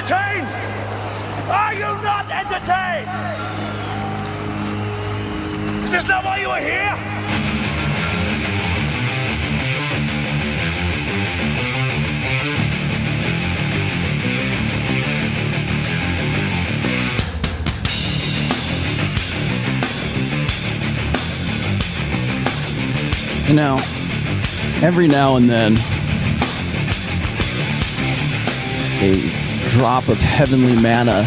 entertained? Are you not entertained? Is this not why you are here? You know, every now and then, a drop of heavenly manna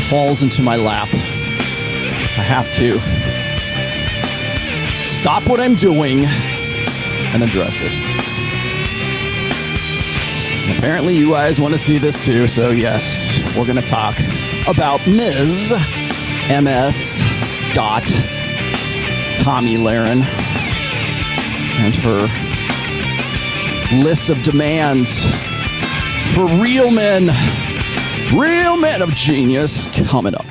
falls into my lap. I have to stop what I'm doing and address it. And apparently you guys want to see this too, so yes, we're going to talk about Ms. MS. Tomi Lahren and her list of demands for real men of genius coming up.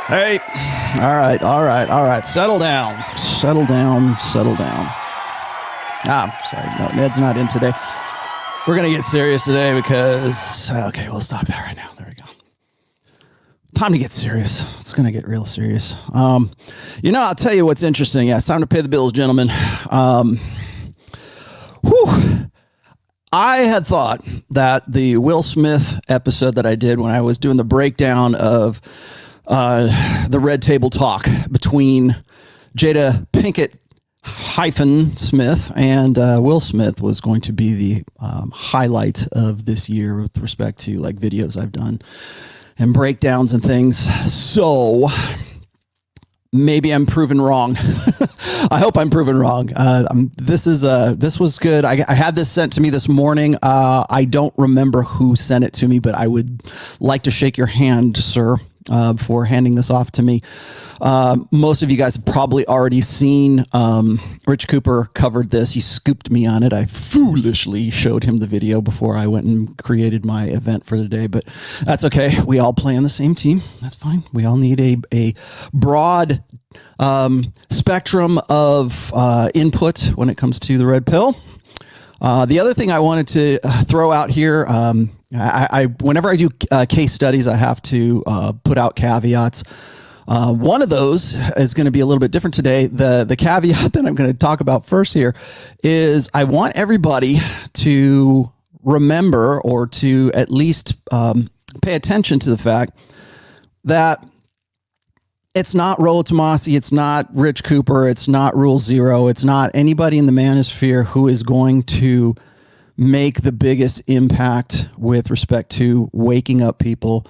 Hey, all right. Settle down. Sorry, no, Ned's not in today. We're going to get serious today because, okay, we'll stop that right now. There we go. Time to get serious. It's going to get real serious. I'll tell you what's interesting. Yeah, it's time to pay the bills, gentlemen. I had thought that the Will Smith episode that I did when I was doing the breakdown of the Red Table Talk between Jada Pinkett Smith and Will Smith was going to be the highlight of this year with respect to like videos I've done and breakdowns and things. So maybe I'm proven wrong. I hope I'm proven wrong. This was good. I had this sent to me this morning. I don't remember who sent it to me, but I would like to shake your hand, sir, before handing this off to me. Most of you guys have probably already seen Rich Cooper covered this. He scooped me on it. I foolishly showed him the video before I went and created my event for today, but that's okay. We all play on the same team. That's fine. We all need a broad spectrum of input when it comes to the red pill. The other thing I wanted to throw out here, I whenever I do case studies, I have to put out caveats. One of those is going to be a little bit different today. The caveat that I'm going to talk about first here is I want everybody to remember or to at least pay attention to the fact that it's not Rollo Tomassi, it's not Rich Cooper, it's not Rule Zero, it's not anybody in the manosphere who is going to make the biggest impact with respect to waking up people,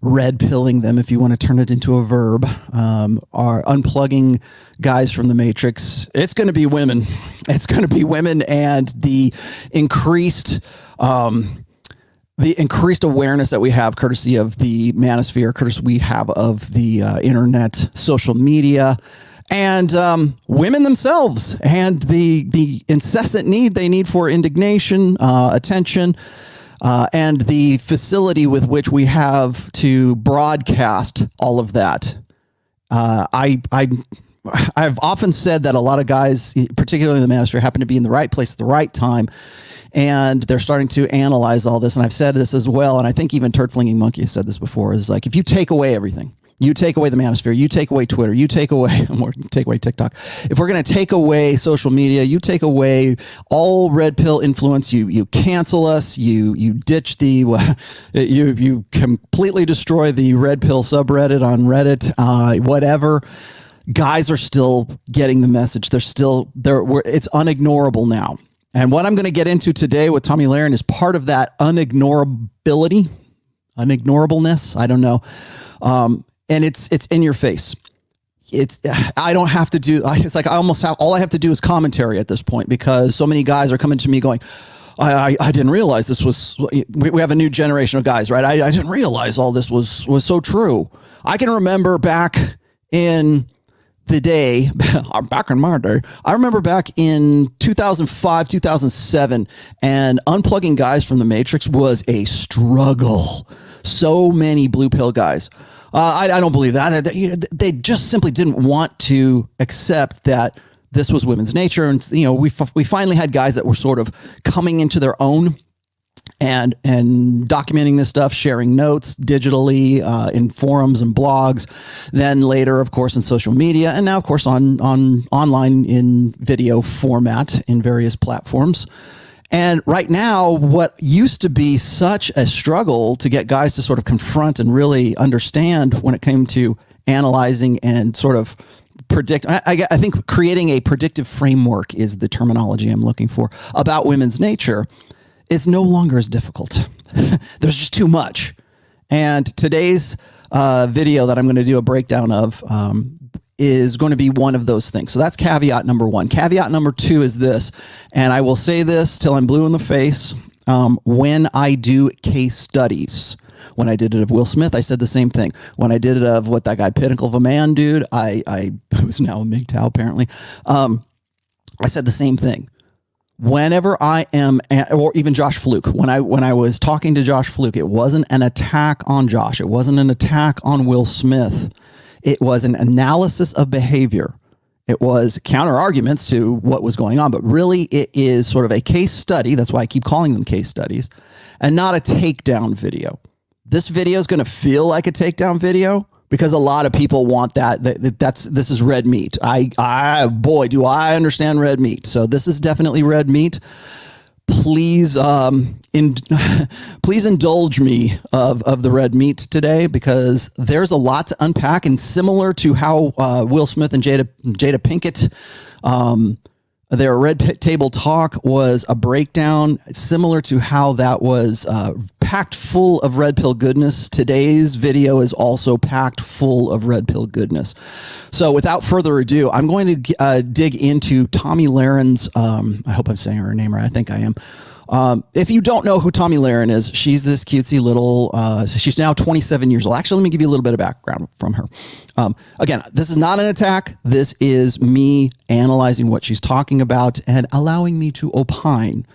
red pilling them, if you want to turn it into a verb, are unplugging guys from the matrix. It's going to be women. It's going to be women, and the increased awareness that we have, courtesy of the manosphere, courtesy we have of the internet, social media, and women themselves, and the incessant need they need for indignation, attention, and the facility with which we have to broadcast all of that. I've often said that a lot of guys, particularly in the manosphere, happen to be in the right place at the right time, and they're starting to analyze all this. And I've said this as well, and I think even Turd Flinging Monkey has said this before, is like, if you take away everything, you take away the manosphere, you take away Twitter, you take away TikTok. If we're going to take away social media, you take away all red pill influence, you cancel us, you ditch you completely destroy the red pill subreddit on Reddit, whatever. Guys are still getting the message. It's unignorable now. And what I'm going to get into today with Tomi Lahren is part of that unignorableness. I don't know. And it's in your face. I don't have to do, it's like all I have to do is commentary at this point, because so many guys are coming to me going, I didn't realize this was, we have a new generation of guys, right? I didn't realize all this was so true. I can remember back in the day, back in my day, I remember back in 2005, 2007, and unplugging guys from the Matrix was a struggle. So many blue pill guys. I don't believe that. They just simply didn't want to accept that this was women's nature. And, we finally had guys that were sort of coming into their own and documenting this stuff, sharing notes digitally in forums and blogs, then later, of course, in social media, and now, of course, on online in video format in various platforms. And right now, what used to be such a struggle to get guys to sort of confront and really understand when it came to analyzing and sort of predict, I think creating a predictive framework is the terminology I'm looking for about women's nature, is no longer as difficult. There's just too much. And today's video that I'm going to do a breakdown of is going to be one of those things. So that's caveat number one. Caveat number two is this, and I will say this till I'm blue in the face. When I do case studies, when I did it of Will Smith, I said the same thing. When I did it of what that guy, Pinnacle of a Man, dude, I who's now a MGTOW apparently, I said the same thing. Whenever I am, or even Josh Fluke, when I was talking to Josh Fluke, it wasn't an attack on Josh. It wasn't an attack on Will Smith. It was an analysis of behavior. It was counter arguments to what was going on, but really it is sort of a case study. That's why I keep calling them case studies, and not a takedown video. This video is going to feel like a takedown video because a lot of people want that. This is red meat. Boy, do I understand red meat. So this is definitely red meat. Please, please indulge me of the red meat today, because there's a lot to unpack, and similar to how Will Smith and Jada Pinkett, their red table talk was a breakdown, similar to how that was packed full of red pill goodness. Today's video is also packed full of red pill goodness. So without further ado, I'm going to dig into Tomi Lahren's, I hope I'm saying her name right. I think I am. If you don't know who Tomi Lahren is, she's this cutesy little, she's now 27 years old. Actually, let me give you a little bit of background from her. Again, this is not an attack. This is me analyzing what she's talking about and allowing me to opine.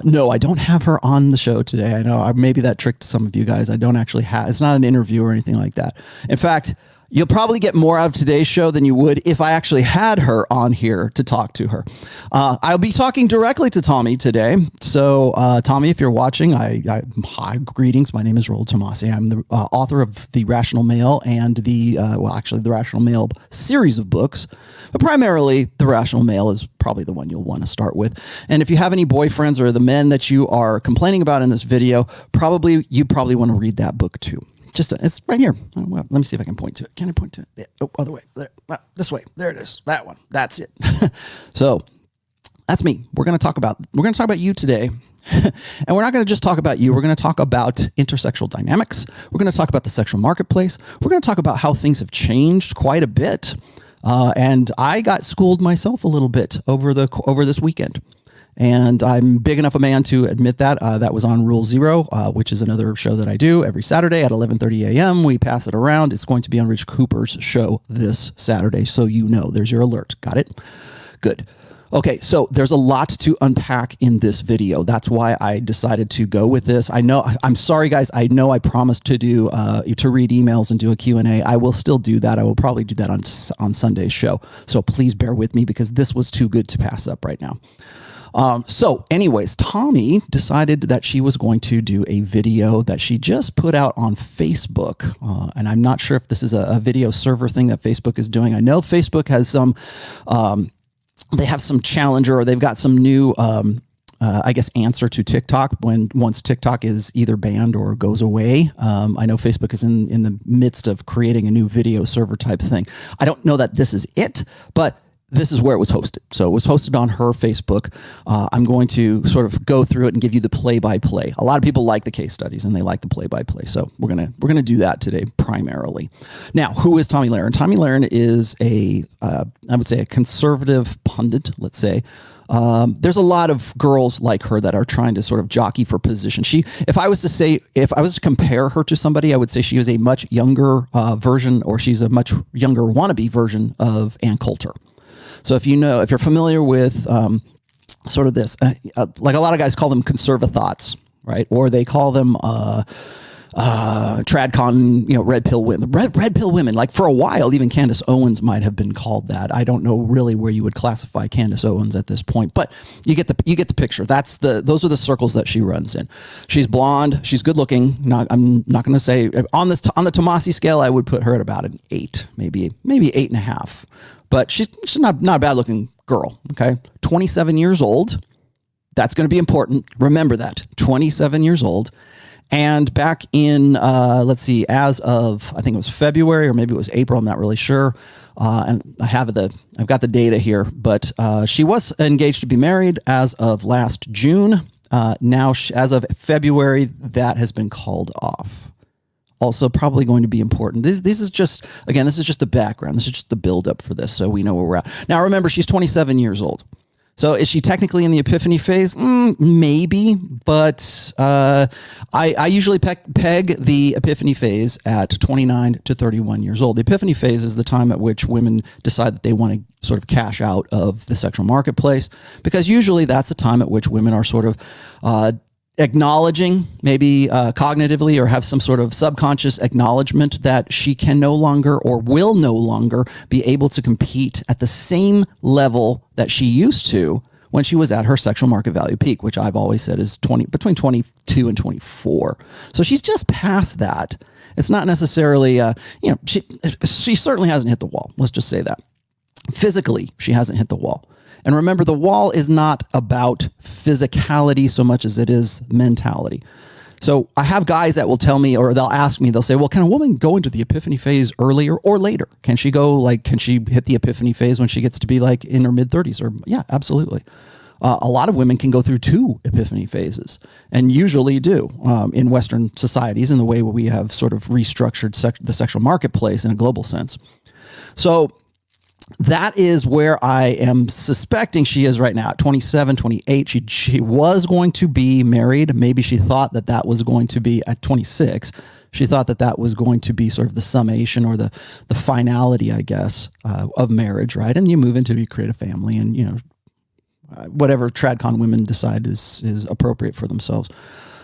No, I don't have her on the show today. I know maybe that tricked some of you guys. I don't actually have, it's not an interview or anything like that. In fact, you'll probably get more out of today's show than you would if I actually had her on here to talk to her. I'll be talking directly to Tomi today. So, Tomi, if you're watching, hi, greetings. My name is Rollo Tomassi. I'm the author of The Rational Male and the Rational Male series of books. But primarily, The Rational Male is probably the one you'll want to start with. And if you have any boyfriends or the men that you are complaining about in this video, you probably want to read that book too. It's right here. Well, let me see if I can point to it. Can I point to it? Yeah. Oh, other way. There. This way. There it is. That one. That's it. So that's me. We're going to talk about you today. And we're not going to just talk about you. We're going to talk about intersexual dynamics. We're going to talk about the sexual marketplace. We're going to talk about how things have changed quite a bit. And I got schooled myself a little bit over this weekend. And I'm big enough a man to admit that. That was on Rule Zero, which is another show that I do every Saturday at 11:30 a.m. We pass it around. It's going to be on Rich Cooper's show this Saturday. So there's your alert. Got it? Good. Okay, so there's a lot to unpack in this video. That's why I decided to go with this. I'm sorry, guys. I know I promised to read emails and do a Q&A. I will still do that. I will probably do that on Sunday's show. So please bear with me, because this was too good to pass up right now. So anyways, Tomi decided that she was going to do a video that she just put out on Facebook. And I'm not sure if this is a video server thing that Facebook is doing. I know Facebook has some, they have some challenger, or they've got some new, answer to TikTok once TikTok is either banned or goes away. I know Facebook is in the midst of creating a new video server type thing. I don't know that this is it, but this is where it was hosted. So it was hosted on her Facebook. I'm going to sort of go through it and give you the play-by-play. A lot of people like the case studies and they like the play-by-play. So we're gonna do that today primarily. Now, who is Tomi Lahren? Tomi Lahren is I would say a conservative pundit. Let's say. There's a lot of girls like her that are trying to sort of jockey for position. If I was to compare her to somebody, I would say she is a much younger version, or she's a much younger wannabe version of Ann Coulter. So if you're familiar with sort of this, like a lot of guys call them conservathoughts, right? Or they call them tradcon, red pill women, red pill women. Like for a while, even Candace Owens might have been called that. I don't know really where you would classify Candace Owens at this point, but you get the picture. Those are the circles that she runs in. She's blonde. She's good looking. I'm not going to say on the Tomassi scale, I would put her at about an 8, maybe 8.5. But she's not a bad looking girl. Okay, 27 years old. That's going to be important. Remember that 27 years old. And back in, let's see, as of, I think it was February or maybe it was April, I'm not really sure. And I've got the data here, but she was engaged to be married as of last June. Now, as of February, that has been called off. Also probably going to be important. This is just the background. This is just the buildup for this, so we know where we're at. Now, remember, she's 27 years old. So is she technically in the epiphany phase? Maybe, but I usually peg the epiphany phase at 29 to 31 years old. The epiphany phase is the time at which women decide that they want to sort of cash out of the sexual marketplace, because usually that's the time at which women are sort of acknowledging, maybe cognitively, or have some sort of subconscious acknowledgement that she can no longer or will no longer be able to compete at the same level that she used to when she was at her sexual market value peak, which I've always said is between 22 and 24. So she's just past that. It's not necessarily, she certainly hasn't hit the wall. Let's just say that. Physically, she hasn't hit the wall. And remember, the wall is not about physicality so much as it is mentality. So I have guys that will tell me, or they'll ask me, they'll say, well, can a woman go into the epiphany phase earlier or later? Can she hit the epiphany phase when she gets to be like in her mid 30s? Or yeah, absolutely. A lot of women can go through 2 epiphany phases, and usually do in Western societies in the way we have sort of restructured the sexual marketplace in a global sense. So that is where I am suspecting she is right now at 27, 28. She was going to be married. Maybe she thought that was going to be at 26. She thought that was going to be sort of the summation or the finality, I guess, of marriage, right? And you create a family, and, whatever tradcon women decide is appropriate for themselves.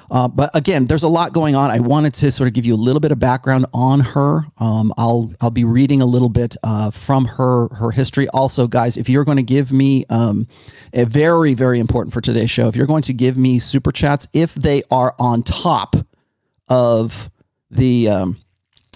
But again, there's a lot going on. I wanted to sort of give you a little bit of background on her. I'll be reading a little bit from her history. Also, guys, if you're going to give me a very, very important for today's show, if you're going to give me super chats, if they are on top of the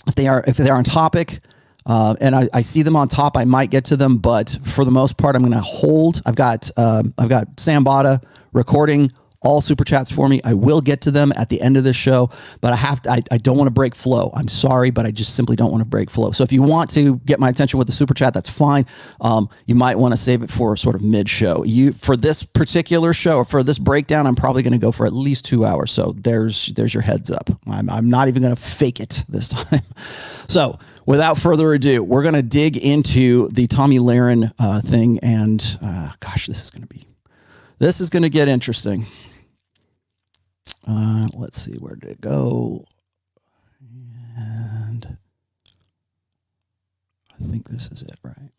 if they're on topic. And I see them on top, I might get to them, but for the most part, I'm going to hold. I've got Sam Bada recording all super chats for me. I will get to them at the end of this show, but I don't want to break flow. I'm sorry, but I just simply don't want to break flow. So if you want to get my attention with the super chat, that's fine. You might want to save it for sort of mid show. For this particular show, or for this breakdown, I'm probably going to go for at least 2 hours. So there's your heads up. I'm not even going to fake it this time. So without further ado, we're going to dig into the Tomi Lahren thing, and gosh, this is going to get interesting. Let's see, where did it go? And I think this is it, right?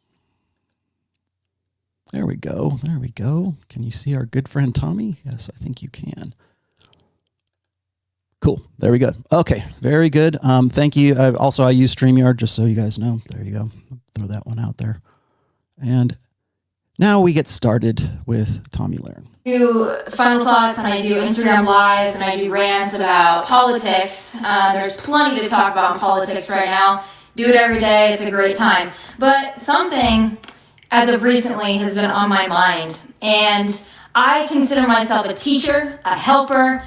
There we go. Can you see our good friend Tomi? Yes, I think you can. Cool. There we go. Okay, very good. Thank you. I use StreamYard, just so you guys know. There you go. Throw that one out there. And now we get started with Tomi Lahren. Do final thoughts, and I do Instagram lives, and I do rants about politics. There's plenty to talk about in politics right now. Do it every day. It's a great time. But something, as of recently, has been on my mind. And I consider myself a teacher, a helper,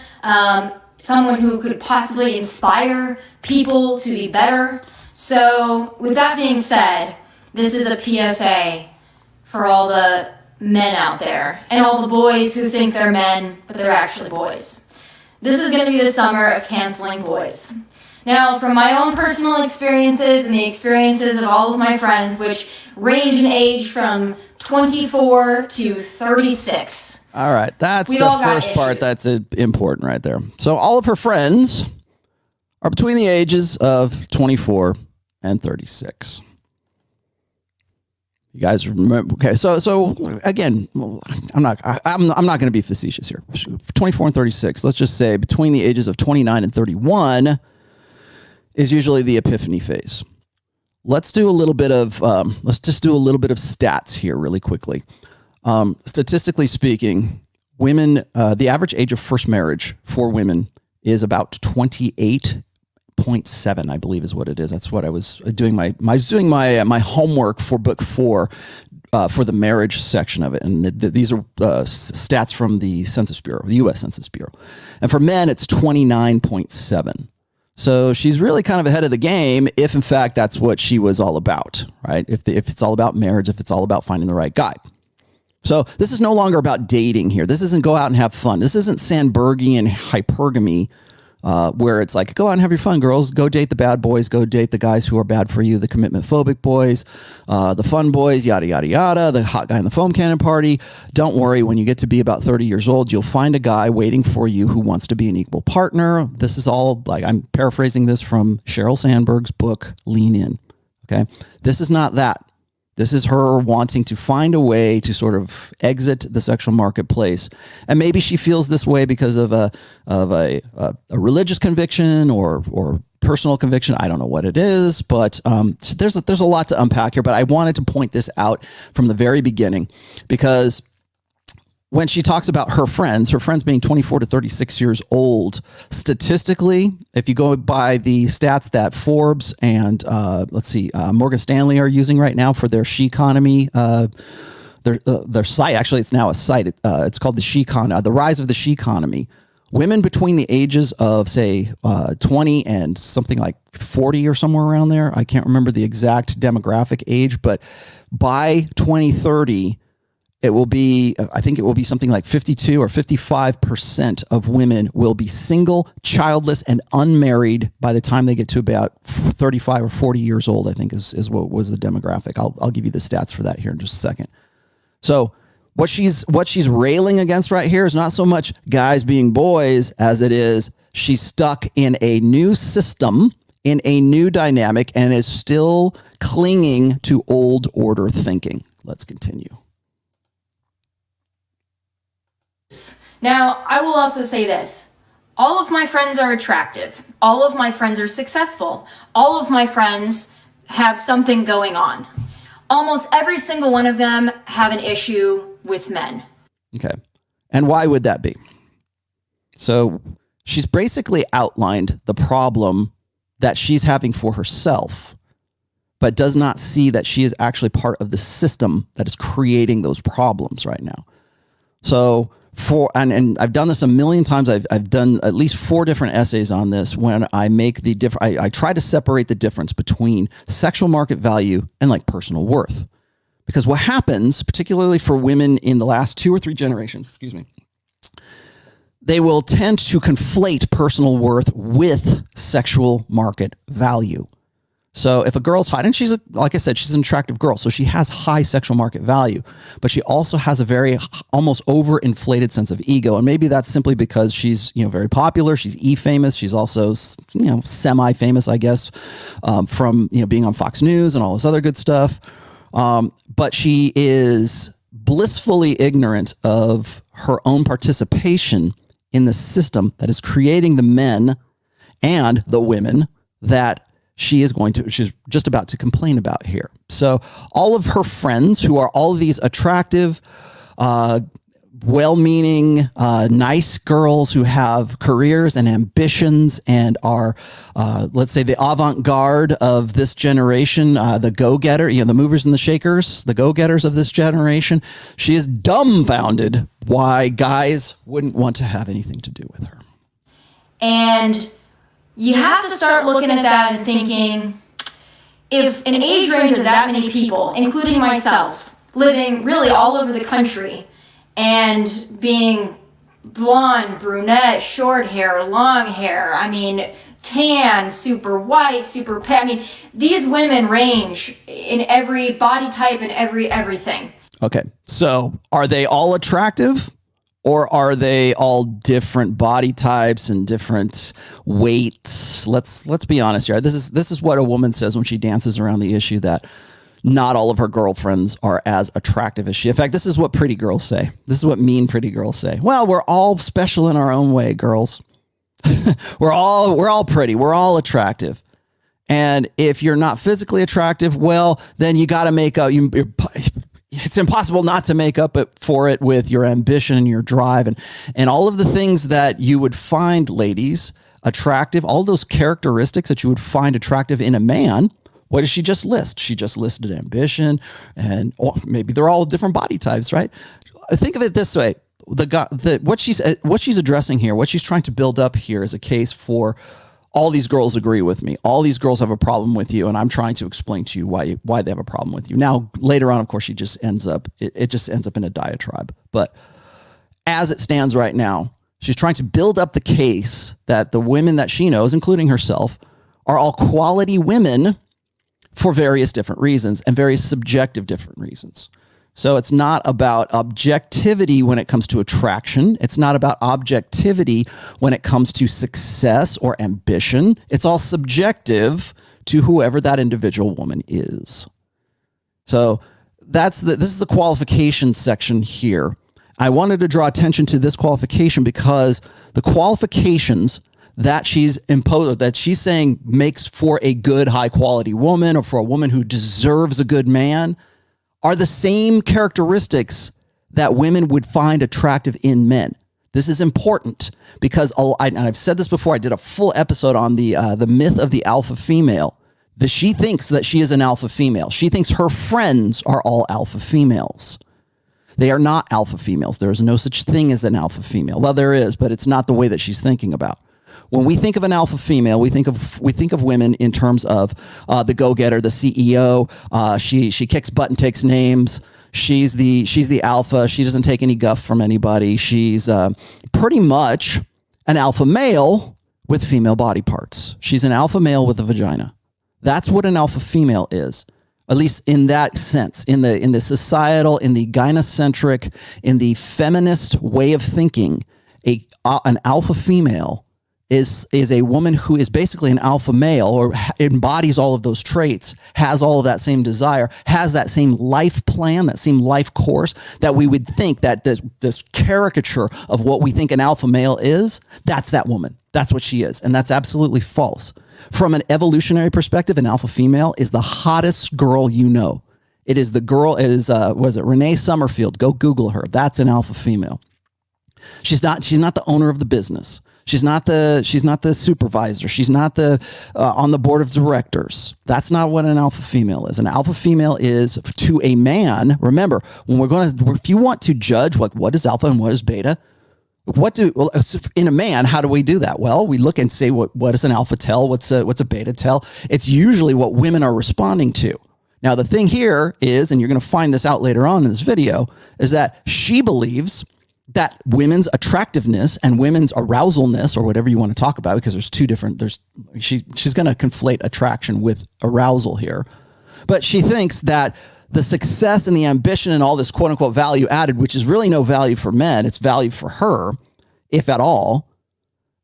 someone who could possibly inspire people to be better. So with that being said, this is a PSA for all the men out there and all the boys who think they're men, but they're actually boys. This is going to be the summer of canceling boys. Now, from my own personal experiences and the experiences of all of my friends, which range in age from 24 to 36. All right, that's the first part that's important right there. So all of her friends are between the ages of 24 and 36. You guys remember? Okay, so again, I'm not going to be facetious here. 24 and 36. Let's just say between the ages of 29 and 31, is usually the epiphany phase. Let's do a little bit of let's just do a little bit of stats here really quickly. Statistically speaking, women, the average age of first marriage for women is about 28.7, I believe is what it is. That's what I was doing my homework for book 4 for the marriage section of it. And these are stats from the Census Bureau, the U.S. Census Bureau. And for men, it's 29.7. So she's really kind of ahead of the game if, in fact, that's what she was all about, right? If it's all about marriage, if it's all about finding the right guy. So this is no longer about dating here. This isn't go out and have fun. This isn't Sandbergian hypergamy, where it's like, go out and have your fun, girls. Go date the bad boys. Go date the guys who are bad for you, the commitment phobic boys, the fun boys, yada, yada, yada, the hot guy in the foam cannon party. Don't worry. When you get to be about 30 years old, you'll find a guy waiting for you who wants to be an equal partner. This is all, like, I'm paraphrasing this from Sheryl Sandberg's book, Lean In. Okay. This is not that. This is her wanting to find a way to sort of exit the sexual marketplace. And maybe she feels this way because of a religious conviction or personal conviction. I don't know what it is, but there's a lot to unpack here. But I wanted to point this out from the very beginning, because when she talks about her friends being 24 to 36 years old, statistically, if you go by the stats that Forbes and Morgan Stanley are using right now for their she-economy, their site, actually it's now a site, it's called the she-economy, the rise of the she-economy. Women between the ages of, say, 20 and something like 40 or somewhere around there, I can't remember the exact demographic age, but by 2030, it will be something like 52 or 55% of women will be single, childless, and unmarried by the time they get to about 35 or 40 years old, I think is what was the demographic. I'll give you the stats for that here in just a second. So what she's railing against right here is not so much guys being boys as it is she's stuck in a new system, in a new dynamic, and is still clinging to old order thinking. Let's continue. Now, I will also say this. All of my friends are attractive. All of my friends are successful. All of my friends have something going on. Almost every single one of them have an issue with men. Okay. And why would that be? So she's basically outlined the problem that she's having for herself, but does not see that she is actually part of the system that is creating those problems right now. So and I've done this a million times. I've done at least 4 different essays on this when I make I try to separate the difference between sexual market value and like personal worth. Because what happens, particularly for women in the last 2 or 3 generations, they will tend to conflate personal worth with sexual market value. So if a girl's hot, and like I said, she's an attractive girl, so she has high sexual market value, but she also has a very almost overinflated sense of ego. And maybe that's simply because she's, very popular. She's E-famous. She's also, semi-famous, I guess, from, being on Fox News and all this other good stuff. But she is blissfully ignorant of her own participation in the system that is creating the men and the women that she's just about to complain about here. So all of her friends, who are all of these attractive, well-meaning, nice girls who have careers and ambitions and are, let's say, the avant-garde of this generation, the go-getter, the movers and the shakers, the go-getters of this generation, she is dumbfounded why guys wouldn't want to have anything to do with her. And you have to start looking at that and thinking, if an age range of that many people, including myself, living really all over the country and being blonde, brunette, short hair, long hair, tan, super white, super pale, these women range in every body type and everything. Okay, so are they all attractive? Or are they all different body types and different weights? Let's be honest here. This is what a woman says when she dances around the issue that not all of her girlfriends are as attractive as she. In fact, this is what pretty girls say. This is what mean pretty girls say. Well, we're all special in our own way, girls. We're all pretty. We're all attractive. And if you're not physically attractive, well, then you got to make up. It's impossible not to make up for it with your ambition and your drive and all of the things that you would find, ladies, attractive, all those characteristics that you would find attractive in a man. What does she just list? She just listed ambition, and maybe they're all different body types, right? Think of it this way. What she's addressing here, what she's trying to build up here is a case for all these girls agree with me. All these girls have a problem with you, and I'm trying to explain to you why they have a problem with you. Now, later on, of course, it just ends up in a diatribe. But as it stands right now, she's trying to build up the case that the women that she knows, including herself, are all quality women for various different reasons and very subjective different reasons. So it's not about objectivity when it comes to attraction. It's not about objectivity when it comes to success or ambition. It's all subjective to whoever that individual woman is. So this is the qualification section here. I wanted to draw attention to this qualification because the qualifications that she's imposed, that she's saying makes for a good, high quality woman or for a woman who deserves a good man are the same characteristics that women would find attractive in men. This is important because I've said this before. I did a full episode on the myth of the alpha female. She thinks that she is an alpha female. She thinks her friends are all alpha females. They are not alpha females. There is no such thing as an alpha female. Well, there is, but it's not the way that she's thinking about. When we think of an alpha female, we think of women in terms of the go-getter, the CEO. She kicks butt and takes names. She's the alpha. She doesn't take any guff from anybody. She's pretty much an alpha male with female body parts. She's an alpha male with a vagina. That's what an alpha female is, at least in that sense, in the societal, in the gynocentric, in the feminist way of thinking. An alpha female is a woman who is basically an alpha male or embodies all of those traits, has all of that same desire, has that same life plan, that same life course that we would think that this caricature of what we think an alpha male is, that's that woman. That's what she is. And that's absolutely false. From an evolutionary perspective, an alpha female is the hottest girl you know. It is the girl, was it Renee Summerfield? Go Google her. That's an alpha female. She's not the owner of the business. She's not the supervisor. She's not on the board of directors. That's not what an alpha female is. An alpha female is to a man. Remember, if you want to judge what is alpha and what is beta, in a man, how do we do that? Well, we look and say what is an alpha tell? What's a beta tell? It's usually what women are responding to. Now, the thing here is, and you're going to find this out later on in this video, is that she believes that women's attractiveness and women's arousalness, or whatever you want to talk about, because there's two different, she's going to conflate attraction with arousal here. But she thinks that the success and the ambition and all this quote unquote value added, which is really no value for men, it's value for her, if at all.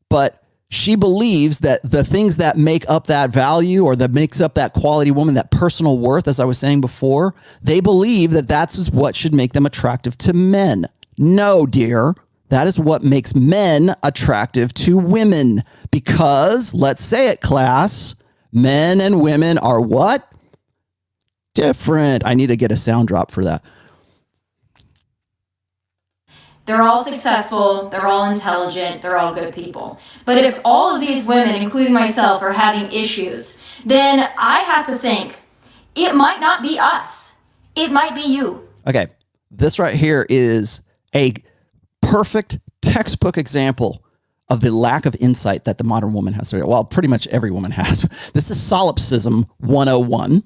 But she believes that the things that make up that value or that makes up that quality woman, that personal worth, as I was saying before, they believe that that's what should make them attractive to men. No, dear, that is what makes men attractive to women because, let's say it, class, men and women are what? Different. I need to get a sound drop for that. They're all successful, they're all intelligent, they're all good people. But if all of these women, including myself, are having issues, then I have to think, it might not be us. It might be you. Okay, this right here is a perfect textbook example of the lack of insight that the modern woman has. Well, pretty much every woman has. This is Solipsism 101,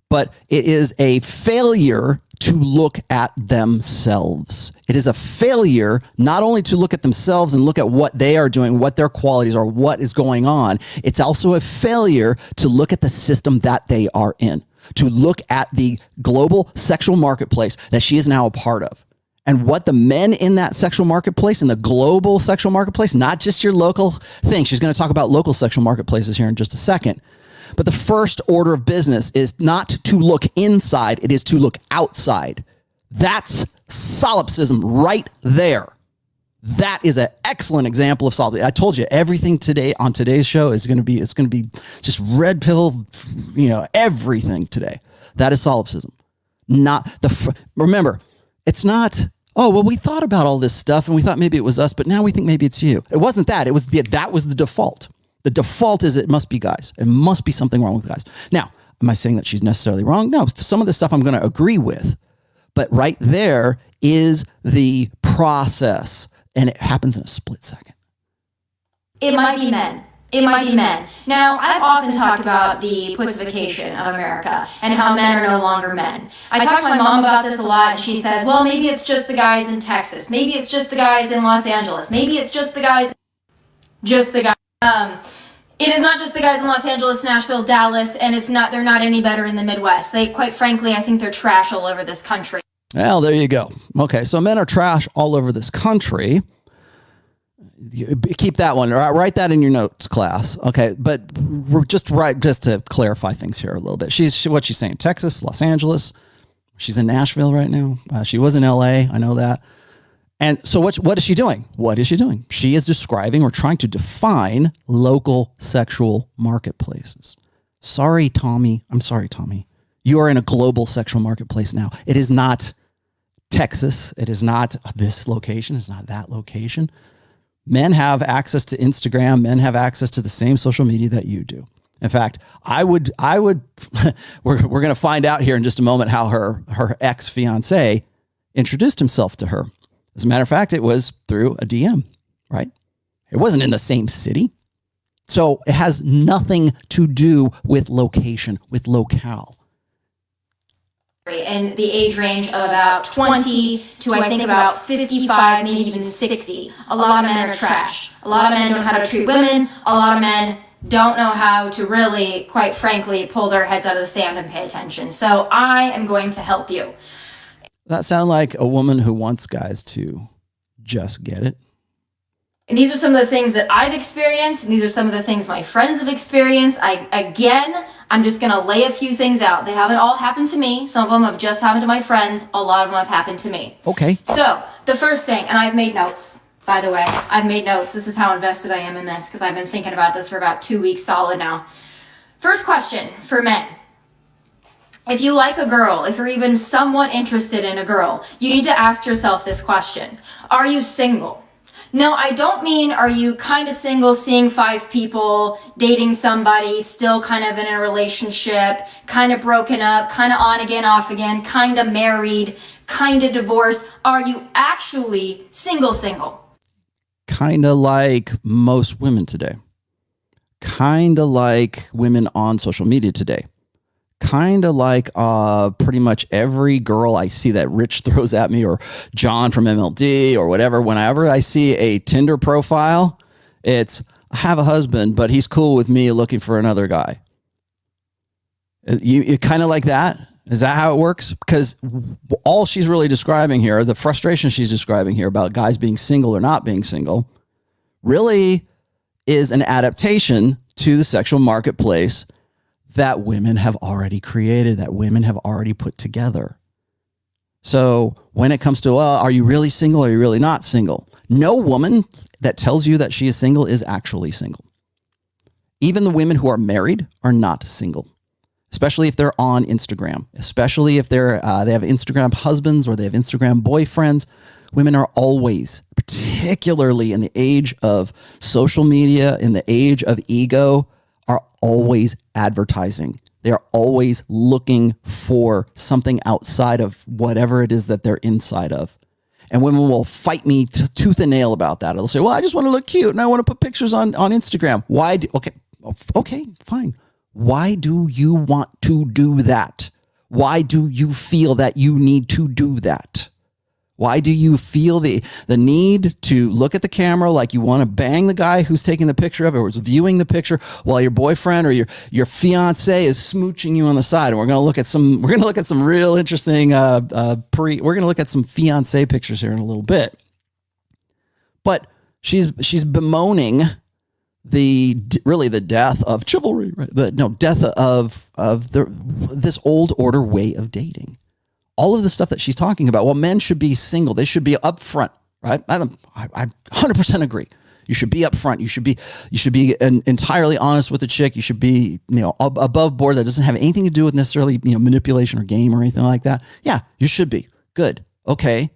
but it is a failure to look at themselves. It is a failure not only to look at themselves and look at what they are doing, what their qualities are, what is going on. It's also a failure to look at the system that they are in, to look at the global sexual marketplace that she is now a part of. And what the men in that sexual marketplace, in the global sexual marketplace, not just your local thing. She's going to talk about local sexual marketplaces here in just a second. But the first order of business is not to look inside. It is to look outside. That's solipsism right there. That is an excellent example of solipsism. I told you everything today on today's show is going to be just red pill, everything today. That is solipsism. Remember, it's not, oh, well, we thought about all this stuff and we thought maybe it was us, but now we think maybe it's you. It wasn't that. That was the default. The default is it must be guys. It must be something wrong with guys. Now, am I saying that she's necessarily wrong? No, some of the stuff I'm going to agree with, but right there is the process. And it happens in a split second. It might be men. It might be men. Now, I've often talked about the pussification of America and how men are no longer men. I talk to my mom about this a lot, and she says, well, maybe it's just the guys in Texas. Maybe it's just the guys in Los Angeles. Maybe it's just the guys. It is not just the guys in Los Angeles, Nashville, Dallas, and they're not any better in the Midwest. Quite frankly, I think they're trash all over this country. Well, there you go. Okay, so men are trash all over this country. Keep that one. Write that in your notes, class. Okay, but just to clarify things here a little bit. What's she saying? Texas, Los Angeles. She's in Nashville right now. She was in L.A. I know that. And so what is she doing? What is she doing? She is describing or trying to define local sexual marketplaces. Sorry, Tomi. I'm sorry, Tomi. You are in a global sexual marketplace now. It is not Texas. It is not this location. It's not that location. Men have access to Instagram. Men have access to the same social media that you do. In fact, I would, we're going to find out here in just a moment how her ex-fiance introduced himself to her. As a matter of fact, it was through a DM, right? It wasn't in the same city. So it has nothing to do with location, with locale. In the age range of about 20 to I think about 55, maybe even 60. A lot of men are trashed. A lot of men don't know how to treat women. A lot of men don't know how to really, quite frankly, pull their heads out of the sand and pay attention. So I am going to help you. That sounds like a woman who wants guys to just get it. And these are some of the things that I've experienced, and these are some of the things my friends have experienced. I'm just going to lay a few things out. They haven't all happened to me. Some of them have just happened to my friends. A lot of them have happened to me. Okay. So the first thing, and I've made notes, by the way. I've made notes. This is how invested I am in this, because I've been thinking about this for about 2 weeks solid now. First question for men. If you like a girl, if you're even somewhat interested in a girl, you need to ask yourself this question. Are you single? No, I don't mean are you kind of single, seeing 5 people, dating somebody, still kind of in a relationship, kind of broken up, kind of on again, off again, kind of married, kind of divorced. Are you actually single? Kind of like most women today. Kind of like women on social media today. Kind of like pretty much every girl I see that Rich throws at me, or John from MLD or whatever. Whenever I see a Tinder profile, it's, I have a husband, but he's cool with me looking for another guy. You kind of like that? Is that how it works? Because all she's really describing here, the frustration she's describing here about guys being single or not being single, really is an adaptation to the sexual marketplace that women have already created, that women have already put together. So when it comes to, well, are you really single? Or are you really not single? No woman that tells you that she is single is actually single. Even the women who are married are not single, especially if they're on Instagram, especially if they have Instagram husbands or they have Instagram boyfriends. Women are always, particularly in the age of social media, in the age of ego, are always advertising. They are always looking for something outside of whatever it is that they're inside of. And women will fight me tooth and nail about that. They'll say, well, I just want to look cute and I want to put pictures on Instagram. Why? Okay, fine. Why do you want to do that? Why do you feel that you need to do that? Why do you feel the need to look at the camera like you want to bang the guy who's taking the picture of it or is viewing the picture while your boyfriend or your fiance is smooching you on the side? And we're going to look at some real interesting we're going to look at some fiance pictures here in a little bit. But she's bemoaning the death of chivalry, right? Death of this old order way of dating. All of the stuff that she's talking about, well, men should be single. They should be upfront. right? I 100% agree. You should be upfront. You should be entirely honest with the chick. You should be, above board. That doesn't have anything to do with necessarily, manipulation or game or anything like that. Yeah, you should be. Good. Okay.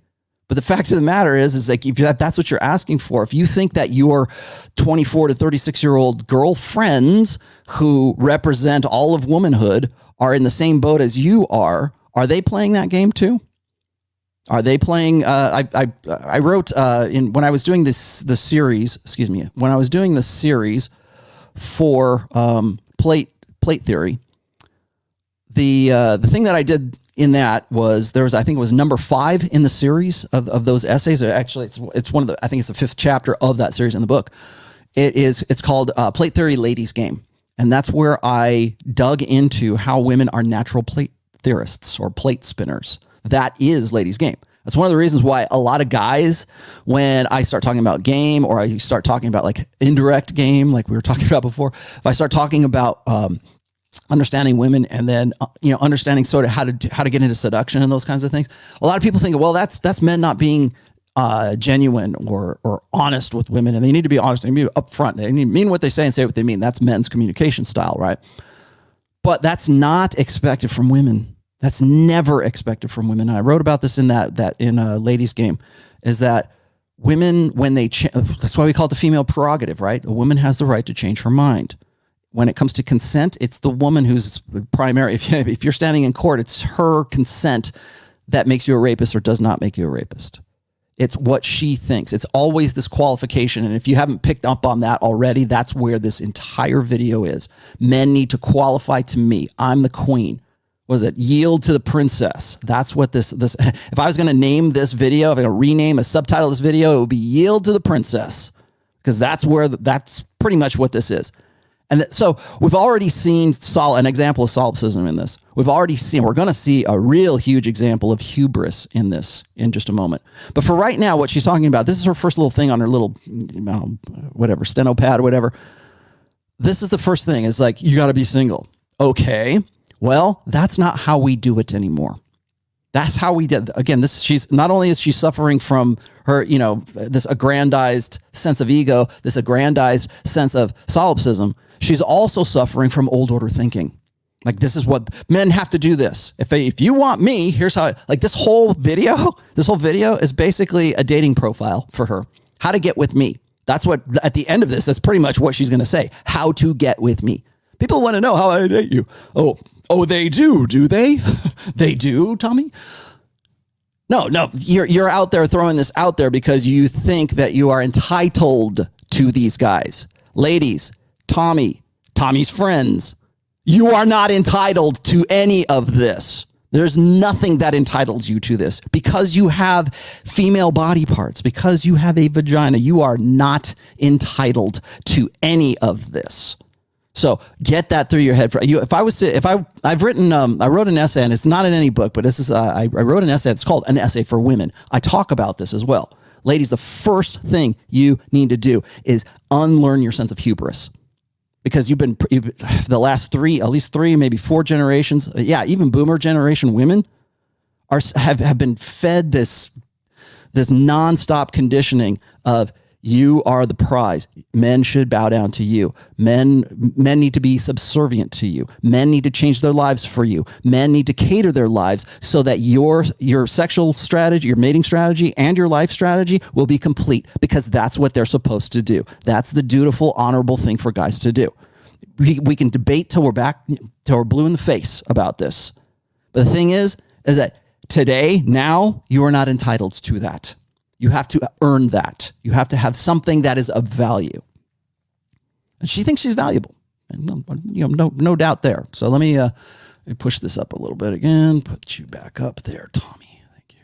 But the fact of the matter is like, if that's what you're asking for, if you think that your 24 to 36-year-old girlfriends who represent all of womanhood are in the same boat as you are they playing that game too? Are they playing? I wrote when I was doing the series. Excuse me. When I was doing the series for plate theory, the thing that I did in that was I think it was number 5 in the series of those essays. Actually, it's one of the, I think it's the 5th chapter of that series in the book. It's called Plate Theory Ladies Game, and that's where I dug into how women are natural plate theorists or plate spinners. That is ladies' game. That's one of the reasons why a lot of guys, when I start talking about game or I start talking about like indirect game, like we were talking about before, if I start talking about understanding women and then, understanding sort of how to get into seduction and those kinds of things, a lot of people think, well, that's men not being genuine or honest with women, and they need to be honest. They need to be upfront. They need to mean what they say and say what they mean. That's men's communication style, right? But that's not expected from women. That's never expected from women. And I wrote about this in that in a ladies' game, is that women, when they that's why we call it the female prerogative, right? A woman has the right to change her mind. When it comes to consent, it's the woman who's primary. If you're standing in court, it's her consent that makes you a rapist or does not make you a rapist. It's what she thinks. It's always this qualification. And if you haven't picked up on that already, that's where this entire video is. Men need to qualify to me. I'm the queen. Was it yield to the princess? That's what this, if I was going to name this video, if I'm going to rename a subtitle of this video, it would be yield to the princess, because that's pretty much what this is. And so we've already seen an example of solipsism in this. We're going to see a real huge example of hubris in this in just a moment. But for right now, what she's talking about, this is her first little thing on her little, steno pad or whatever. This is the first thing. It's like, you got to be single. Okay. Well, that's not how we do it anymore. That's how we did. Again, she's not only is she suffering from her, this aggrandized sense of ego, this aggrandized sense of solipsism. She's also suffering from old order thinking. Like, this is what men have to do this. If you want me, here's how. Like, this whole video is basically a dating profile for her. How to get with me. That's what at the end of this. That's pretty much what she's going to say. How to get with me. People want to know how I date you. Oh, they do they? They do, Tommy? No, you're out there throwing this out there because you think that you are entitled to these guys. Ladies, Tommy's friends, you are not entitled to any of this. There's nothing that entitles you to this. Because you have female body parts, because you have a vagina, you are not entitled to any of this. So get that through your head. I wrote an essay, and it's not in any book, but this is I wrote an essay. It's called An Essay for Women. I talk about this as well. Ladies, the first thing you need to do is unlearn your sense of hubris, because you've the last at least three, maybe 4 generations. Yeah, even boomer generation women have been fed this nonstop conditioning of, you are the prize. Men should bow down to you. Men need to be subservient to you. Men need to change their lives for you. Men need to cater their lives so that your sexual strategy, your mating strategy, and your life strategy will be complete, because that's what they're supposed to do. That's the dutiful, honorable thing for guys to do. We can debate till we're blue in the face about this. But the thing is that today, now, you are not entitled to that. You have to earn that. You have to have something that is of value. And she thinks she's valuable. And no doubt there. So let me push this up a little bit again. Put you back up there, Tommy. Thank you.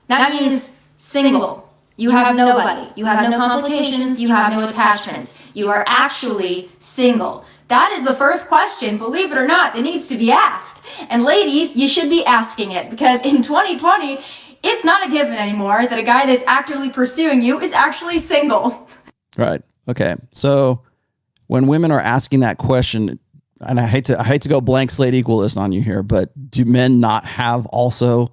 That means single. You have nobody. You have no complications. You have no attachments. You are actually single. That is the first question, believe it or not, that needs to be asked. And ladies, you should be asking it, because in 2020, it's not a given anymore that a guy that's actively pursuing you is actually single. Right. Okay. So when women are asking that question, and I hate to go blank slate equalist on you here, but do men not have also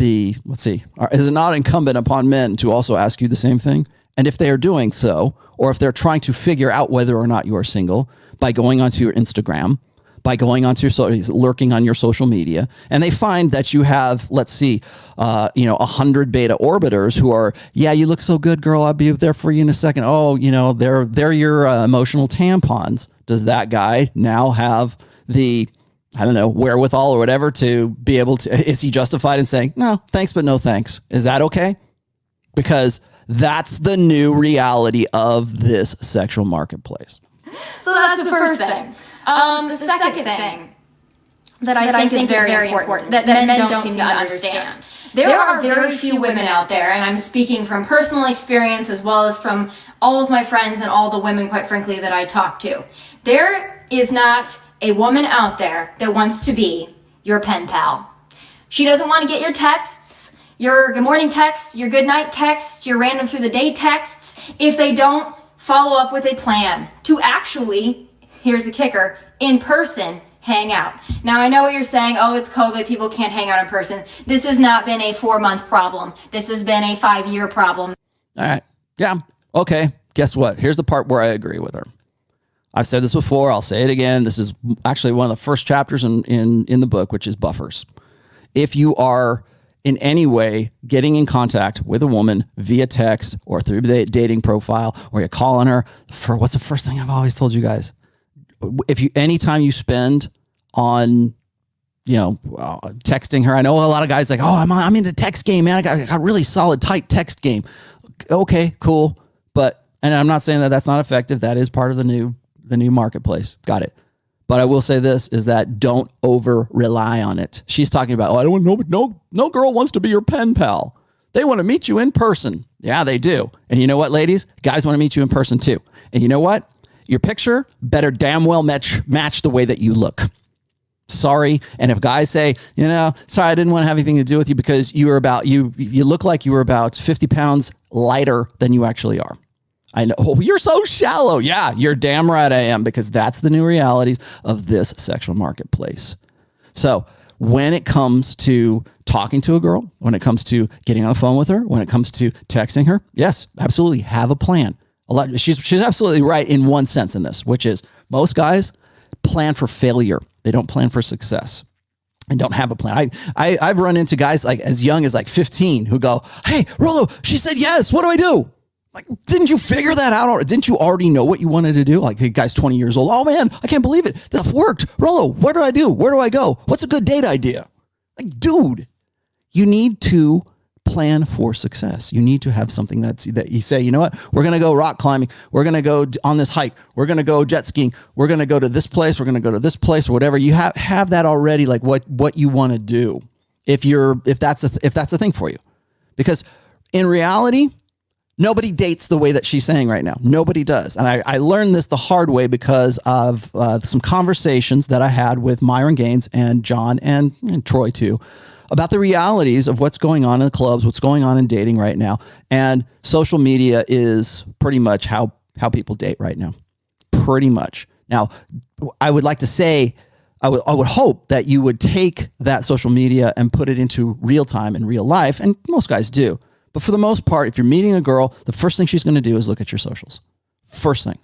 is it not incumbent upon men to also ask you the same thing? And if they are doing so, or if they're trying to figure out whether or not you are single by going onto your Instagram, by going onto lurking on your social media, and they find that you have, 100 beta orbiters who are, yeah, you look so good, girl, I'll be there for you in a second. Oh, they're your emotional tampons. Does that guy now have the, wherewithal or whatever to be able to, is he justified in saying, no, thanks, but no thanks? Is that okay? Because that's the new reality of this sexual marketplace. So that's the first thing. The second thing that I think is very important that men don't seem to understand. There are very few women out there, and I'm speaking from personal experience as well as from all of my friends and all the women, quite frankly, that I talk to. There is not a woman out there that wants to be your pen pal. She doesn't want to get your texts, your good morning texts, your good night texts, your random through the day texts, if they don't follow up with a plan to actually, here's the kicker, in person hang out. Now, I know what you're saying. Oh, it's COVID. People can't hang out in person. This has not been a 4-month problem. This has been a 5-year problem. All right. Yeah. Okay. Guess what? Here's the part where I agree with her. I've said this before. I'll say it again. This is actually one of the first chapters in the book, which is buffers. If you are in any way getting in contact with a woman via text or through the dating profile, or you're calling her for, what's the first thing I've always told you guys? Anytime you spend on, texting her, I know a lot of guys like, oh, I'm into text game, man. I got really solid, tight text game. Okay, cool. And I'm not saying that that's not effective. That is part of the new marketplace. Got it. But I will say this is that don't over rely on it. She's talking about, I don't want no girl wants to be your pen pal. They want to meet you in person. Yeah, they do. And you know what, ladies? Guys want to meet you in person too. And you know what? Your picture better damn well match the way that you look. Sorry. And if guys say, sorry, I didn't want to have anything to do with you because you look like you were about 50 pounds lighter than you actually are. I know. Oh, you're so shallow. Yeah, you're damn right I am, because that's the new realities of this sexual marketplace. So when it comes to talking to a girl, when it comes to getting on the phone with her, when it comes to texting her, yes, absolutely have a plan. She's absolutely right in one sense in this, which is most guys plan for failure. They don't plan for success and don't have a plan. I've run into guys like as young as like 15 who go, hey, Rollo, she said yes. What do I do? Like, didn't you figure that out? Or didn't you already know what you wanted to do? Like, the guy's 20 years old. Oh, man, I can't believe it. That worked. Rollo, what do I do? Where do I go? What's a good date idea? Like, dude, you need to plan for success. You need to have something that you say, you know what? We're going to go rock climbing. We're going to go on this hike. We're going to go jet skiing. We're going to go to this place. We're going to go to this place or whatever. You have that already, like what you want to do if that's a thing for you. Because in reality, nobody dates the way that she's saying right now. Nobody does. And I learned this the hard way because of some conversations that I had with Myron Gaines and John and Troy too, about the realities of what's going on in the clubs, what's going on in dating right now. And social media is pretty much how people date right now. Pretty much. Now, I would like to say, I would hope that you would take that social media and put it into real time in real life. And most guys do. But for the most part, if you're meeting a girl, the first thing she's going to do is look at your socials. First thing.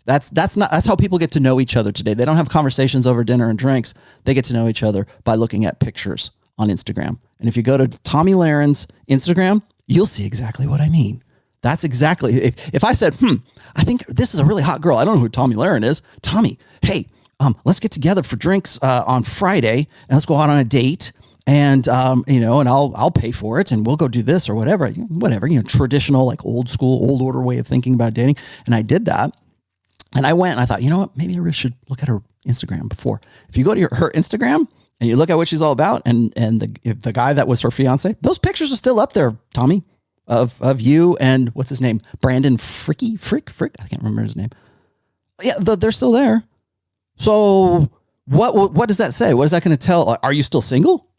That's how people get to know each other today. They don't have conversations over dinner and drinks. They get to know each other by looking at pictures on Instagram. And if you go to Tomi Lahren's Instagram, you'll see exactly what I mean. That's exactly, if I said, I think this is a really hot girl. I don't know who Tomi Lahren is. Tommy, hey, let's get together for drinks on Friday and let's go out on a date. And, and I'll pay for it and we'll go do this or whatever, traditional, like old school, old order way of thinking about dating. And I did that. And I went and I thought, you know what, maybe I really should look at her Instagram before. If you go to her Instagram and you look at what she's all about and the guy that was her fiance, those pictures are still up there, Tommy, of you and what's his name? Brandon Frick. I can't remember his name. Yeah, they're still there. So what does that say? What is that going to tell? Are you still single?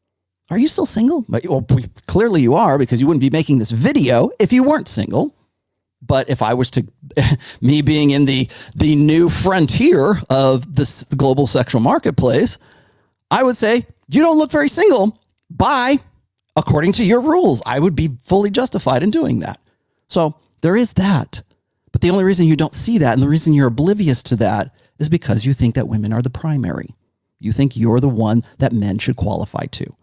Are you still single? Well, clearly you are, because you wouldn't be making this video if you weren't single. But if I was to, me being in the new frontier of this global sexual marketplace, I would say, you don't look very single. Bye. according to your rules, I would be fully justified in doing that. So there is that. But the only reason you don't see that and the reason you're oblivious to that is because you think that women are the primary. You think you're the one that men should qualify to.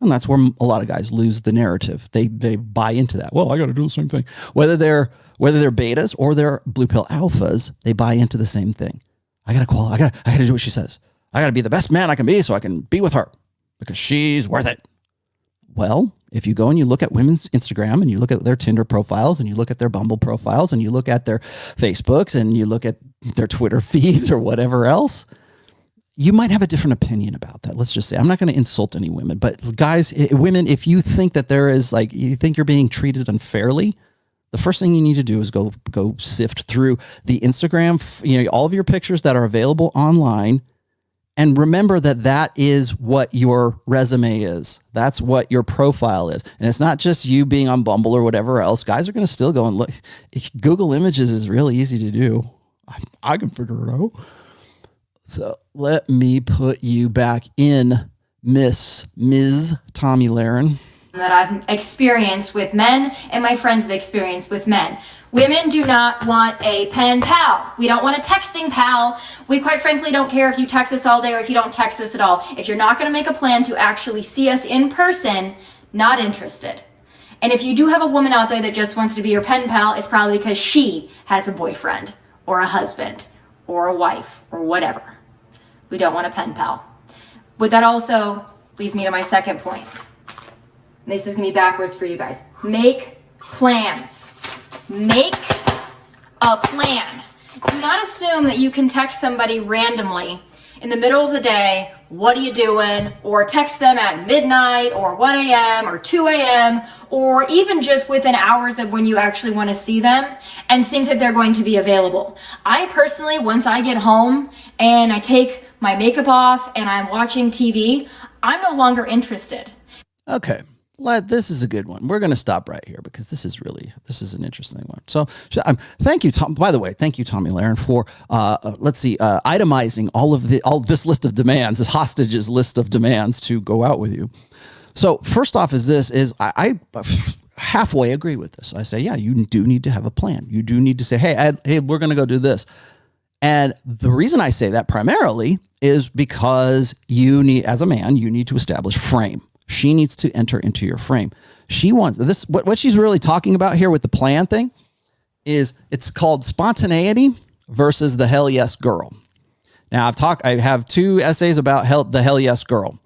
And that's where a lot of guys lose the narrative. They buy into that. Well, I got to do the same thing. Whether they're betas or they're blue pill alphas, they buy into the same thing. I got to do what she says. I got to be the best man I can be so I can be with her because she's worth it. Well, if you go and you look at women's Instagram and you look at their Tinder profiles and you look at their Bumble profiles and you look at their Facebooks and you look at their Twitter feeds or whatever else, you might have a different opinion about that. Let's just say, I'm not going to insult any women, but guys, women, if you think that you think you're being treated unfairly, the first thing you need to do is go sift through the Instagram, all of your pictures that are available online. And remember that is what your resume is. That's what your profile is. And it's not just you being on Bumble or whatever else. Guys are going to still go and look. Google Images is really easy to do. I can figure it out. So let me put you back in Ms. Tomi Lahren. That I've experienced with men and my friends have experienced with men. Women do not want a pen pal. We don't want a texting pal. We quite frankly don't care if you text us all day or if you don't text us at all. If you're not going to make a plan to actually see us in person, not interested. And if you do have a woman out there that just wants to be your pen pal, it's probably because she has a boyfriend or a husband or a wife or whatever. We don't want a pen pal. But that also leads me to my second point. This is going to be backwards for you guys. Make plans. Make a plan. Do not assume that you can text somebody randomly in the middle of the day, what are you doing? Or text them at midnight or 1 a.m. or 2 a.m. or even just within hours of when you actually want to see them and think that they're going to be available. I personally, once I get home and I take my makeup off and I'm watching TV, I'm no longer interested. Okay. This is a good one. We're going to stop right here because this is an interesting one. So thank you, Tom. By the way, thank you, Tomi Lahren, for itemizing all this list of demands, this hostages list of demands to go out with you. So first off, I halfway agree with this. I say, yeah, you do need to have a plan. You do need to say, hey, we're going to go do this. And the reason I say that primarily is because as a man, you need to establish frame. She needs to enter into your frame. She wants this. What she's really talking about here with the plan thing is it's called spontaneity versus the hell yes girl. Now I have 2 essays about the hell yes girl.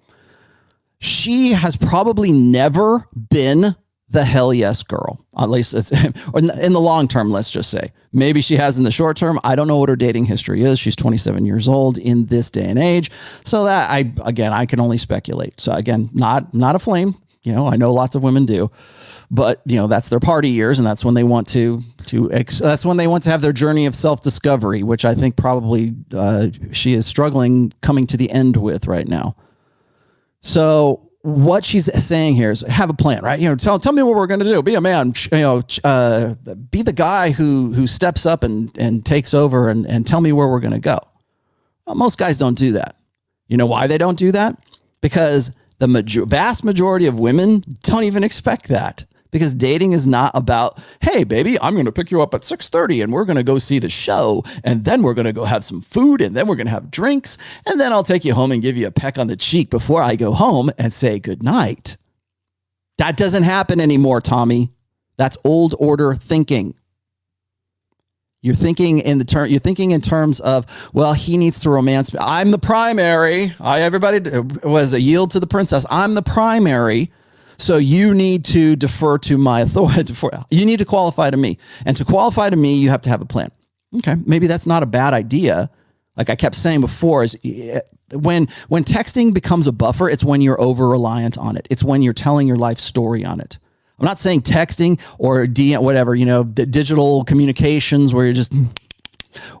She has probably never been the hell yes girl, at least or in the long term, let's just say. Maybe she has in the short term. I don't know what her dating history is. She's 27 years old in this day and age. So that I can only speculate. So again, not a flame. I know lots of women do, but that's their party years. And that's when they want that's when they want to have their journey of self-discovery, which I think probably she is struggling coming to the end with right now. So what she's saying here is have a plan, right? Tell me what we're going to do. Be a man, be the guy who steps up and takes over and tell me where we're going to go. Well, most guys don't do that. You know why they don't do that? Because the vast majority of women don't even expect that. Because dating is not about, hey, baby, I'm going to pick you up at 6:30 and we're going to go see the show. And then we're going to go have some food and then we're going to have drinks. And then I'll take you home and give you a peck on the cheek before I go home and say goodnight. That doesn't happen anymore, Tommy. That's old order thinking. You're thinking in terms of, well, he needs to romance me. I'm the primary. Everybody was a yield to the princess. I'm the primary. So you need to defer to my authority. You need to qualify to me. And to qualify to me, you have to have a plan. Okay, maybe that's not a bad idea. Like I kept saying before, is when texting becomes a buffer, it's when you're over-reliant on it. It's when you're telling your life story on it. I'm not saying texting or the digital communications where you're just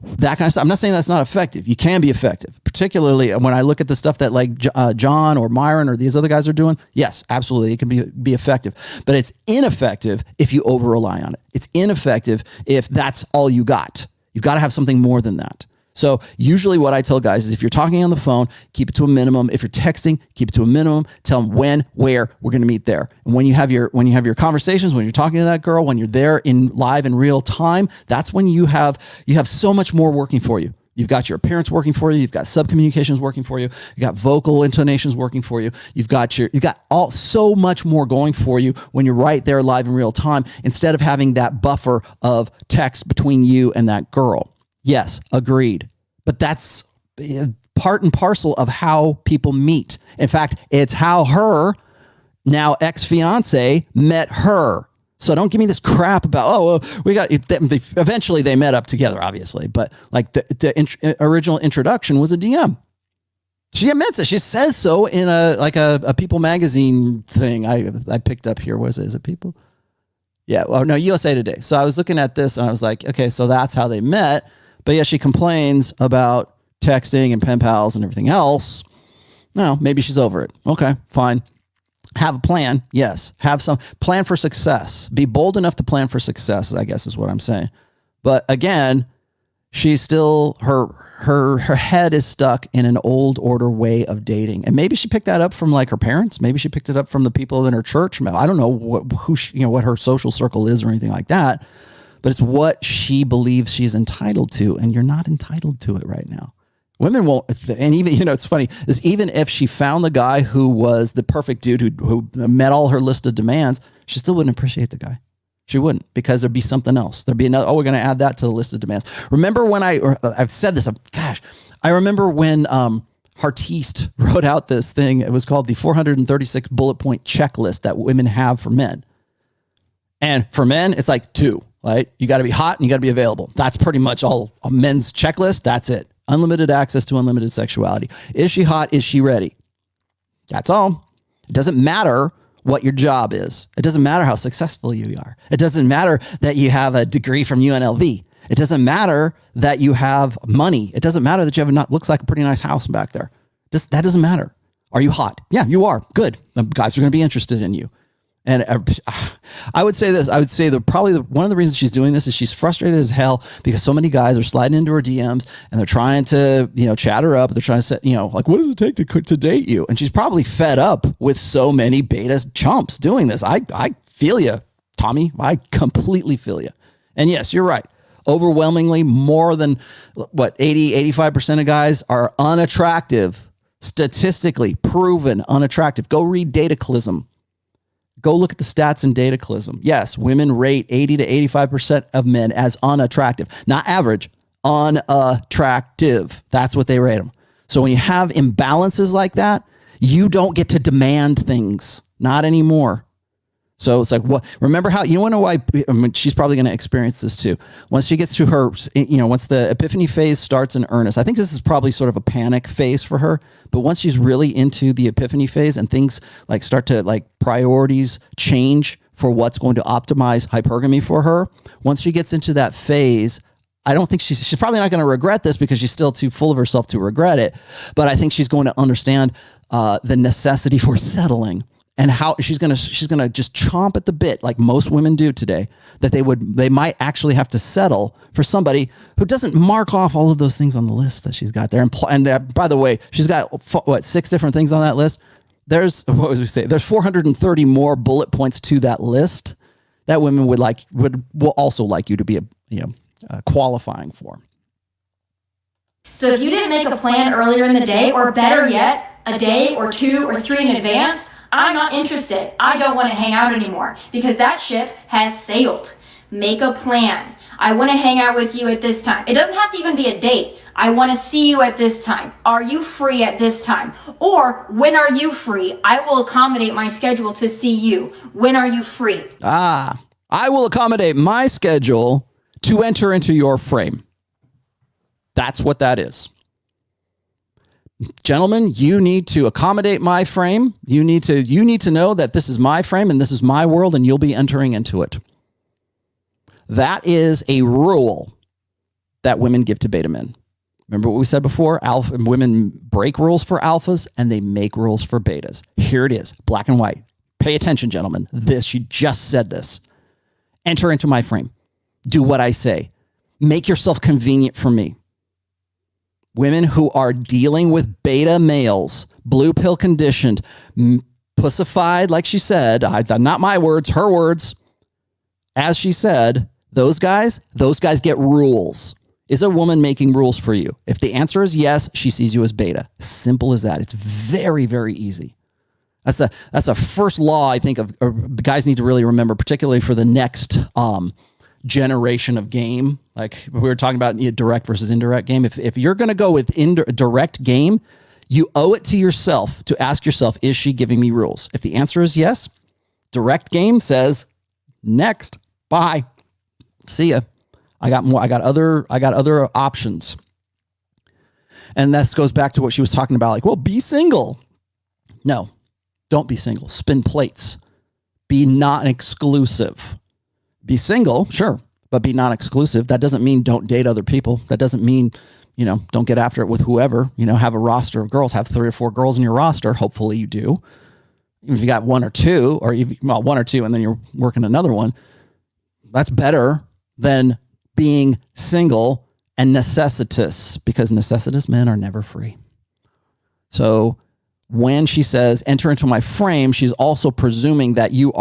that kind of stuff. I'm not saying that's not effective. You can be effective, particularly when I look at the stuff that John or Myron or these other guys are doing. Yes, absolutely. It can be effective, but it's ineffective if you over rely on it. It's ineffective if that's all you got. You've got to have something more than that. So usually what I tell guys is if you're talking on the phone, keep it to a minimum. If you're texting, keep it to a minimum. Tell them when, where we're going to meet there. And when you have your conversations, when you're talking to that girl, when you're there in live in real time, that's when you have so much more working for you. You've got your appearance working for you. You've got subcommunications working for you. You got vocal intonations working for you. You've got so much more going for you when you're right there live in real time, instead of having that buffer of text between you and that girl. Yes, agreed. But that's part and parcel of how people meet. In fact, it's how her now ex-fiance met her. So don't give me this crap about, eventually they met up together, obviously. But like the original introduction was a DM. She admits it. She says so in a People magazine thing I picked up here. Was it? Is it People? Yeah. Well, no, USA Today. So I was looking at this and I was like, okay, so that's how they met. But yeah, she complains about texting and pen pals and everything else. No, maybe she's over it. Okay, fine. Have a plan. Yes. Have some plan for success. Be bold enough to plan for success, I guess is what I'm saying. But again, she's still, her head is stuck in an old order way of dating. And maybe she picked that up from like her parents. Maybe she picked it up from the people in her church. I don't know what her social circle is or anything like that. But it's what she believes she's entitled to, and you're not entitled to it right now. Women won't, and even, it's funny, is even if she found the guy who was the perfect dude who met all her list of demands, she still wouldn't appreciate the guy. She wouldn't, because there'd be something else. There'd be another, we're going to add that to the list of demands. Remember when I've said this, I remember when Hartiste wrote out this thing. It was called the 436 bullet point checklist that women have for men. And for men, it's like 2. Right? You got to be hot and you got to be available. That's pretty much all a men's checklist. That's it. Unlimited access to unlimited sexuality. Is she hot? Is she ready? That's all. It doesn't matter what your job is. It doesn't matter how successful you are. It doesn't matter that you have a degree from UNLV. It doesn't matter that you have money. It doesn't matter that you have looks like a pretty nice house back there. That doesn't matter. Are you hot? Yeah, you are. Good. The guys are going to be interested in you. And I would say this. I would say that probably one of the reasons she's doing this is she's frustrated as hell because so many guys are sliding into her DMs and they're trying to, chat her up. They're trying to set, like, what does it take to date you? And she's probably fed up with so many beta chumps doing this. I feel you, Tommy. I completely feel you. And yes, you're right. Overwhelmingly more than 85% of guys are unattractive, statistically proven unattractive. Go read Dataclism. Go look at the stats in Dataclism. Yes, women rate 80 to 85% of men as unattractive. Not average, unattractive. That's what they rate them. So when you have imbalances like that, you don't get to demand things. Not anymore. So it's like, what? Remember how, you want to know why? She's probably going to experience this too. Once she gets to her, once the epiphany phase starts in earnest, I think this is probably sort of a panic phase for her. But once she's really into the epiphany phase and things like start to priorities change for what's going to optimize hypergamy for her, once she gets into that phase, I don't think she's probably not going to regret this because she's still too full of herself to regret it. But I think she's going to understand the necessity for settling. And how she's gonna just chomp at the bit like most women do today, that they might actually have to settle for somebody who doesn't mark off all of those things on the list that she's got there. And by the way, she's got 6 different things on that list. There's 430 more bullet points to that list that women will also like you to be qualifying for. So if you didn't make a plan earlier in the day, or better yet, a day or 2 or 3 in advance, I'm not interested. I don't want to hang out anymore because that ship has sailed. Make a plan. I want to hang out with you at this time. It doesn't have to even be a date. I want to see you at this time. Are you free at this time? Or when are you free? I will accommodate my schedule to see you. When are you free? I will accommodate my schedule to enter into your frame. That's what that is. Gentlemen, you need to accommodate my frame. You need to know that this is my frame and this is my world and you'll be entering into it. That is a rule that women give to beta men. Remember what we said before? Women break rules for alphas and they make rules for betas. Here it is, black and white. Pay attention, gentlemen. She just said this. Enter into my frame. Do what I say. Make yourself convenient for me. Women who are dealing with beta males, blue pill conditioned, pussified, like she said, not my words, her words. As she said, those guys get rules. Is a woman making rules for you? If the answer is yes, she sees you as beta. Simple as that. It's very, very easy. That's a first law I think of guys need to really remember, particularly for the next generation of game. Like we were talking about direct versus indirect game. If you're going to go with direct game, you owe it to yourself to ask yourself, is she giving me rules? If the answer is yes, direct game says next, bye, see ya. I got more. I got other options. And this goes back to what she was talking about. Like, well, be single. No, don't be single. Spin plates. Be not exclusive. Be single, sure, but be not exclusive. That doesn't mean don't date other people. That doesn't mean, don't get after it with whoever. Have a roster of girls. Have 3 or 4 girls in your roster. Hopefully you do. If you got 1 or 2, or 1 or 2, and then you're working another one, that's better than being single and necessitous, because necessitous men are never free. So when she says enter into my frame, she's also presuming that you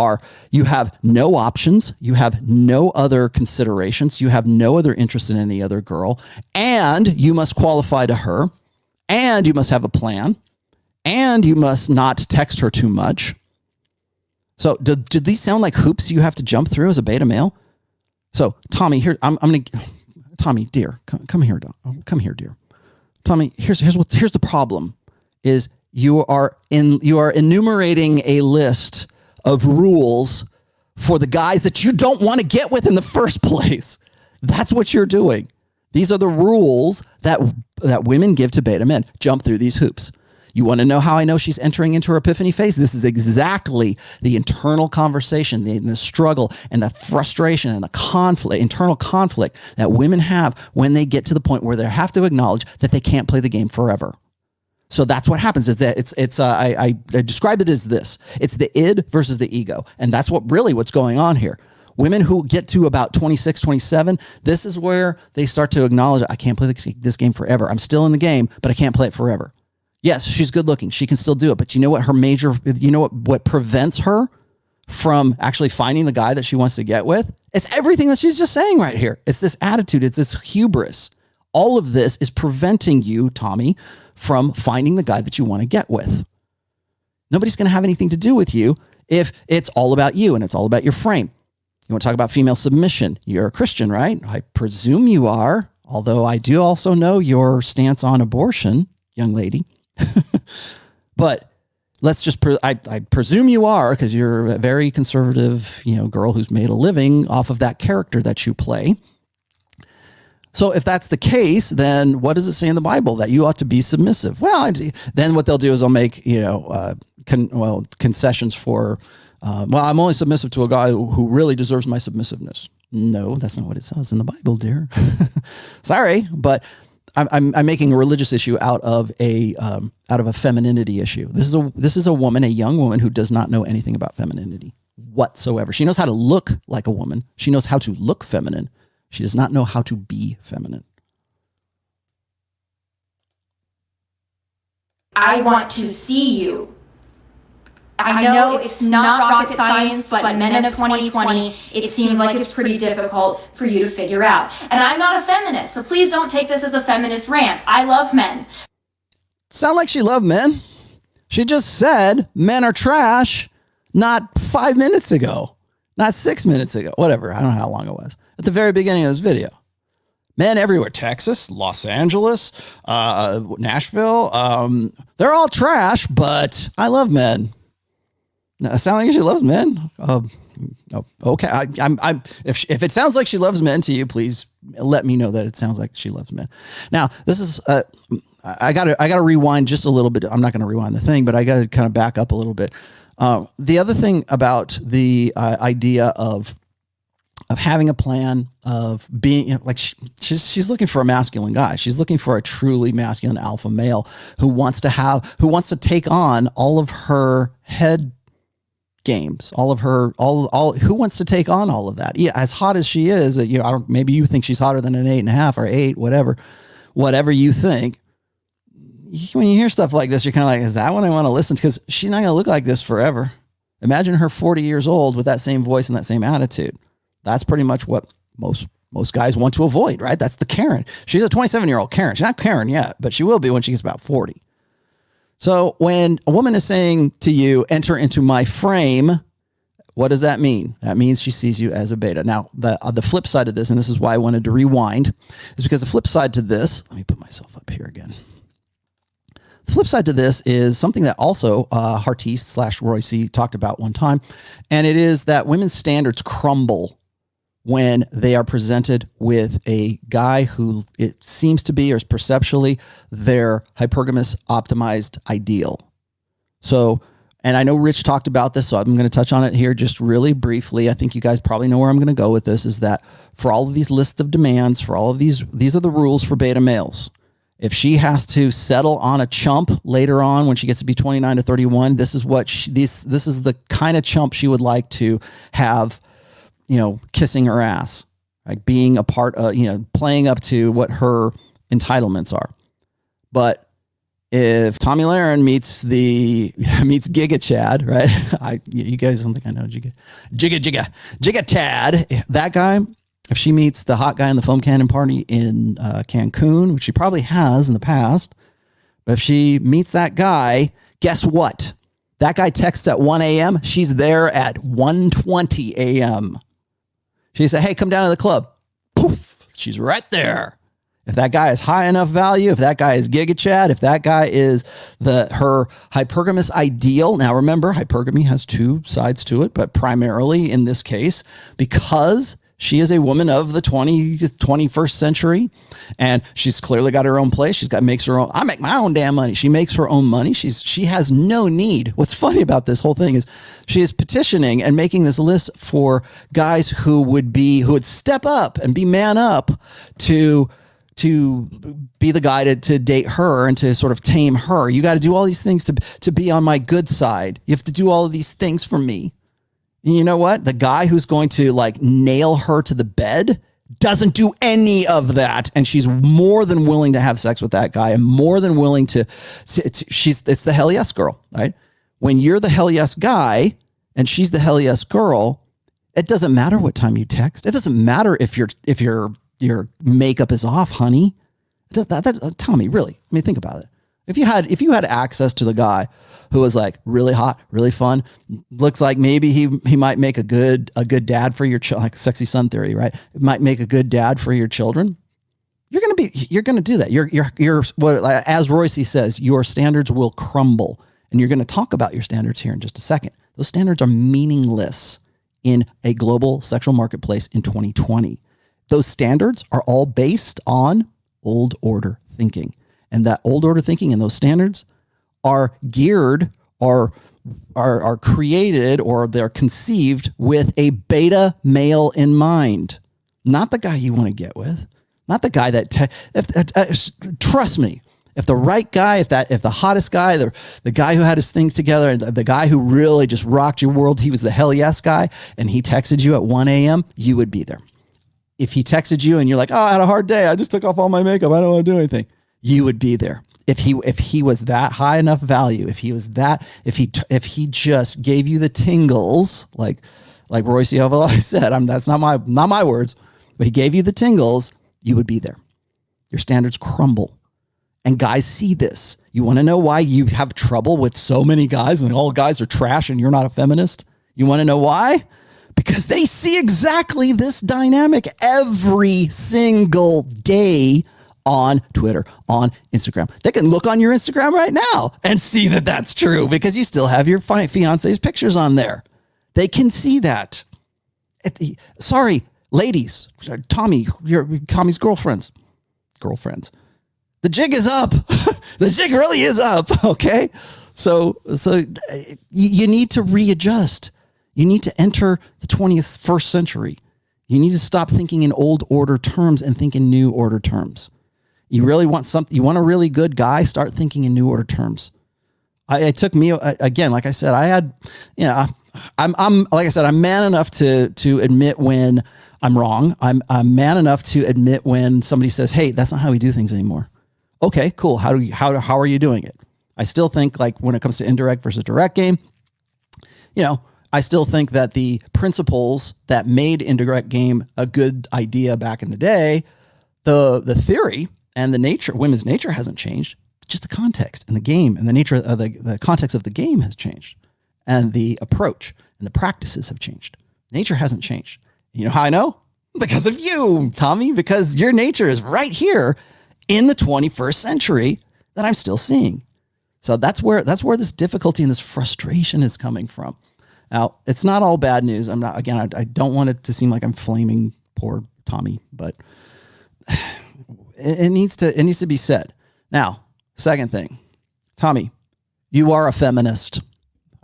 have no options, you have no other considerations, you have no other interest in any other girl, and you must qualify to her, and you must have a plan, and you must not text her too much. So did these sound like hoops you have to jump through as a beta male? So Tommy, here Tommy, dear, come here, dear. Tommy, here's the problem: is you are enumerating a list of rules for the guys that you don't want to get with in the first place. That's what you're doing. These are the rules that women give to beta men. Jump through these hoops. You want to know how I know she's entering into her epiphany phase? This is exactly the internal conversation, the struggle and the frustration and the internal conflict that women have when they get to the point where they have to acknowledge that they can't play the game forever. So that's what happens. Is that I describe it as this. It's the id versus the ego. And that's what's going on here. Women who get to about 26, 27, this is where they start to acknowledge, I can't play this game forever. I'm still in the game, but I can't play it forever. Yes, she's good looking. She can still do it. But you know what what prevents her from actually finding the guy that she wants to get with? It's everything that she's just saying right here. It's this attitude. It's this hubris. All of this is preventing you, Tommy, from finding the guy that you want to get with. Nobody's going to have anything to do with you if it's all about you and it's all about your frame. You want to talk about female submission? You're a Christian, right? I presume you are, although I do also know your stance on abortion, young lady. But let's just, I presume you are, because you're a very conservative, girl who's made a living off of that character that you play. So if that's the case, then what does it say in the Bible? That you ought to be submissive. Well, then what they'll do is they'll make, concessions for, I'm only submissive to a guy who really deserves my submissiveness. No, that's not what it says in the Bible, dear. Sorry, but I'm making a religious issue out of a femininity issue. This is a woman, a young woman who does not know anything about femininity whatsoever. She knows how to look like a woman. She knows how to look feminine. She does not know how to be feminine. I want to see you. I know it's not rocket science, but men of 2020, it seems like it's pretty difficult for you to figure out. And I'm not a feminist, so please don't take this as a feminist rant. I love men. Sound like she loved men? She just said men are trash not 5 minutes ago, not 6 minutes ago, whatever. I don't know how long it was. At the very beginning of this video. Men everywhere, Texas, Los Angeles, Nashville, they're all trash, but I love men. It sounds like she loves men. Okay. If it sounds like she loves men to you, please let me know that it sounds like she loves men. Now, this is I gotta rewind just a little bit. I'm not going to rewind the thing, but I got to kind of back up a little bit. The other thing about the idea of having a plan, of being like she's looking for a masculine guy. She's looking for a truly masculine alpha male who wants to take on all of her head games, who wants to take on all of that? Yeah, as hot as she is, maybe you think she's hotter than an 8.5 or 8, whatever you think. when you hear stuff like this, you're kind of like, is that what I want to listen to? Because she's not going to look like this forever. Imagine her 40 years old with that same voice and that same attitude. That's pretty much what most guys want to avoid, right? That's the Karen. She's a 27-year-old Karen. She's not Karen yet, but she will be when she gets about 40. So when a woman is saying to you, enter into my frame, what does that mean? That means she sees you as a beta. Now, the flip side of this, and this is why I wanted to rewind, is because the flip side to this, let me put myself up here again. The flip side to this is something that also Hartiste / Royce talked about one time, and it is that women's standards crumble when they are presented with a guy who it seems to be, or is perceptually, their hypergamous optimized ideal. So, and I know Rich talked about this, so I'm going to touch on it here just really briefly. I think you guys probably know where I'm going to go with this, is that for all of these lists of demands, for all of these are the rules for beta males. If she has to settle on a chump later on when she gets to be 29 to 31, this is what this is the kind of chump she would like to have, kissing her ass, like being a part of, playing up to what her entitlements are. But if Tomi Lahren meets Giga Chad, right? You guys don't think I know Giga Chad, that guy. If she meets the hot guy in the foam cannon party in Cancun, which she probably has in the past, but if she meets that guy, guess what? That guy texts at 1 a.m. She's there at 1:20 a.m. She said, hey, come down to the club. Poof, she's right there. If that guy is high enough value, if that guy is Giga Chad, if that guy is her hypergamous ideal. Now, remember, hypergamy has two sides to it, but primarily in this case, because she is a woman of the 21st century, and she's clearly got her own place. Makes her own. I make my own damn money. She makes her own money. She has no need. What's funny about this whole thing is she is petitioning and making this list for guys who would step up and be man up to be the guy to date her and to sort of tame her. You got to do all these things to be on my good side. You have to do all of these things for me. You know what? The guy who's going to nail her to the bed doesn't do any of that. And she's more than willing to have sex with that guy and more than willing it's the hell yes girl, right? When you're the hell yes guy and she's the hell yes girl, it doesn't matter what time you text. It doesn't matter if your makeup is off, honey. Tell me, really. I mean, think about it. If you had access to the guy who was really hot, really fun, looks like maybe he might make a good dad for your like sexy son theory, right? It might make a good dad for your children. You're gonna do that. You're what, as Royce says, your standards will crumble, and you're going to talk about your standards here in just a second. Those standards are meaningless in a global sexual marketplace in 2020. Those standards are all based on old order thinking. And that old order thinking and those standards are geared or are created, or they're conceived with a beta male in mind. Not the guy you want to get with. Not the guy that trust me. If the right guy, if the hottest guy, the guy who had his things together, and the guy who really just rocked your world, he was the hell yes guy, and he texted you at 1 a.m., you would be there. If he texted you and you're like, oh, I had a hard day, I just took off all my makeup, I don't want to do anything, you would be there. If he was that high enough value, if he just gave you the tingles, like Royce Ovella said, that's not my words, but he gave you the tingles, you would be there. Your standards crumble. And guys see this. You want to know why you have trouble with so many guys and all guys are trash and you're not a feminist? You want to know why? Because they see exactly this dynamic every single day on Twitter, on Instagram. They can look on your Instagram right now and see that that's true because you still have your fiance's pictures on there. They can see that. Sorry, ladies, Tommy's girlfriends. The jig is up. The jig really is up. Okay. So you need to readjust. You need to enter the 21st century. You need to stop thinking in old order terms and think in new order terms. You really want something, you want a really good guy, start thinking in new order terms. It took me, again, like I said, I'm man enough to admit when I'm wrong. I'm man enough to admit when somebody says, hey, that's not how we do things anymore. Okay, cool. How are you doing it? I still think, like, when it comes to indirect versus direct game, I still think that the principles that made indirect game a good idea back in the day, the theory and the nature, women's nature hasn't changed. Just the context and the game and the nature of the context of the game has changed, and the approach and the practices have changed. Nature hasn't changed. You know how I know? Because of you, Tommy, because your nature is right here in the 21st century that I'm still seeing. So that's where this difficulty and this frustration is coming from. Now, it's not all bad news. I'm not, again, I don't want it to seem like I'm flaming poor Tommy, but it needs to be said. Now, second thing, Tommy, you are a feminist.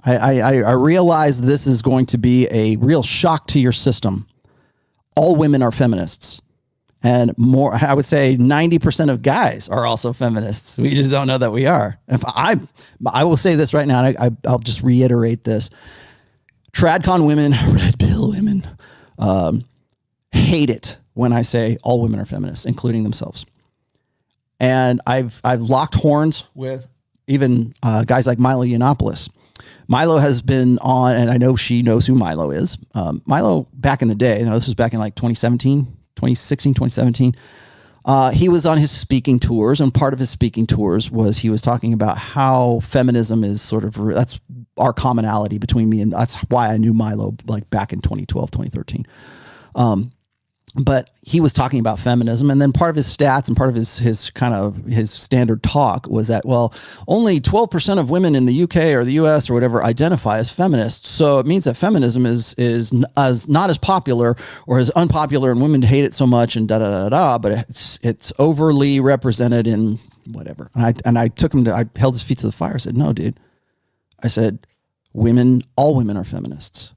I realize this is going to be a real shock to your system. All women are feminists, and more, I would say 90% of guys are also feminists. We just don't know that we are. I will say this right now, and I'll just reiterate this. Tradcon women, red pill women, hate it when I say all women are feminists, including themselves. And I've locked horns with even guys like Milo Yiannopoulos. Milo has been on, and I know she knows who Milo is. Milo, back in the day, this was back in like 2016, 2017, he was on his speaking tours, and part of his speaking tours was he was talking about how feminism is sort of, that's our commonality between me, and that's why I knew Milo like back in 2012, 2013. But he was talking about feminism, and then part of his stats and part of his standard talk was that, well, only 12% of women in the UK or the US or whatever identify as feminists. So it means that feminism is not as popular or as unpopular, and women hate it so much, and but it's overly represented in whatever. And I took him to, I held his feet to the fire. I said, no, dude. I said, all women are feminists.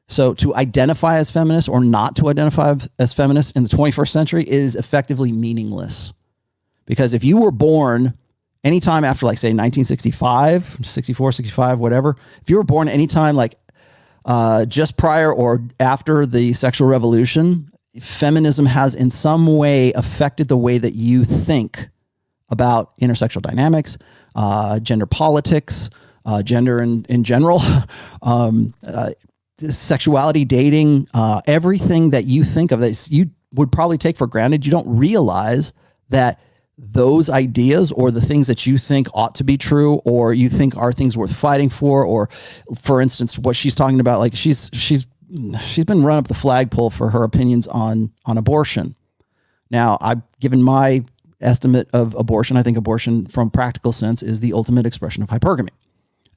So to identify as feminist or not to identify as feminist in the 21st century is effectively meaningless. Because if you were born anytime after, like, say, 1965, 64, 65, whatever, if you were born anytime like just prior or after the sexual revolution, feminism has in some way affected the way that you think about intersexual dynamics, gender politics, gender in general, sexuality, dating, everything that you think of that you would probably take for granted. You don't realize that those ideas or the things that you think ought to be true or you think are things worth fighting for instance, what she's talking about, like she's been run up the flagpole for her opinions on abortion. Now, I've given my estimate of abortion. I think abortion from practical sense is the ultimate expression of hypergamy.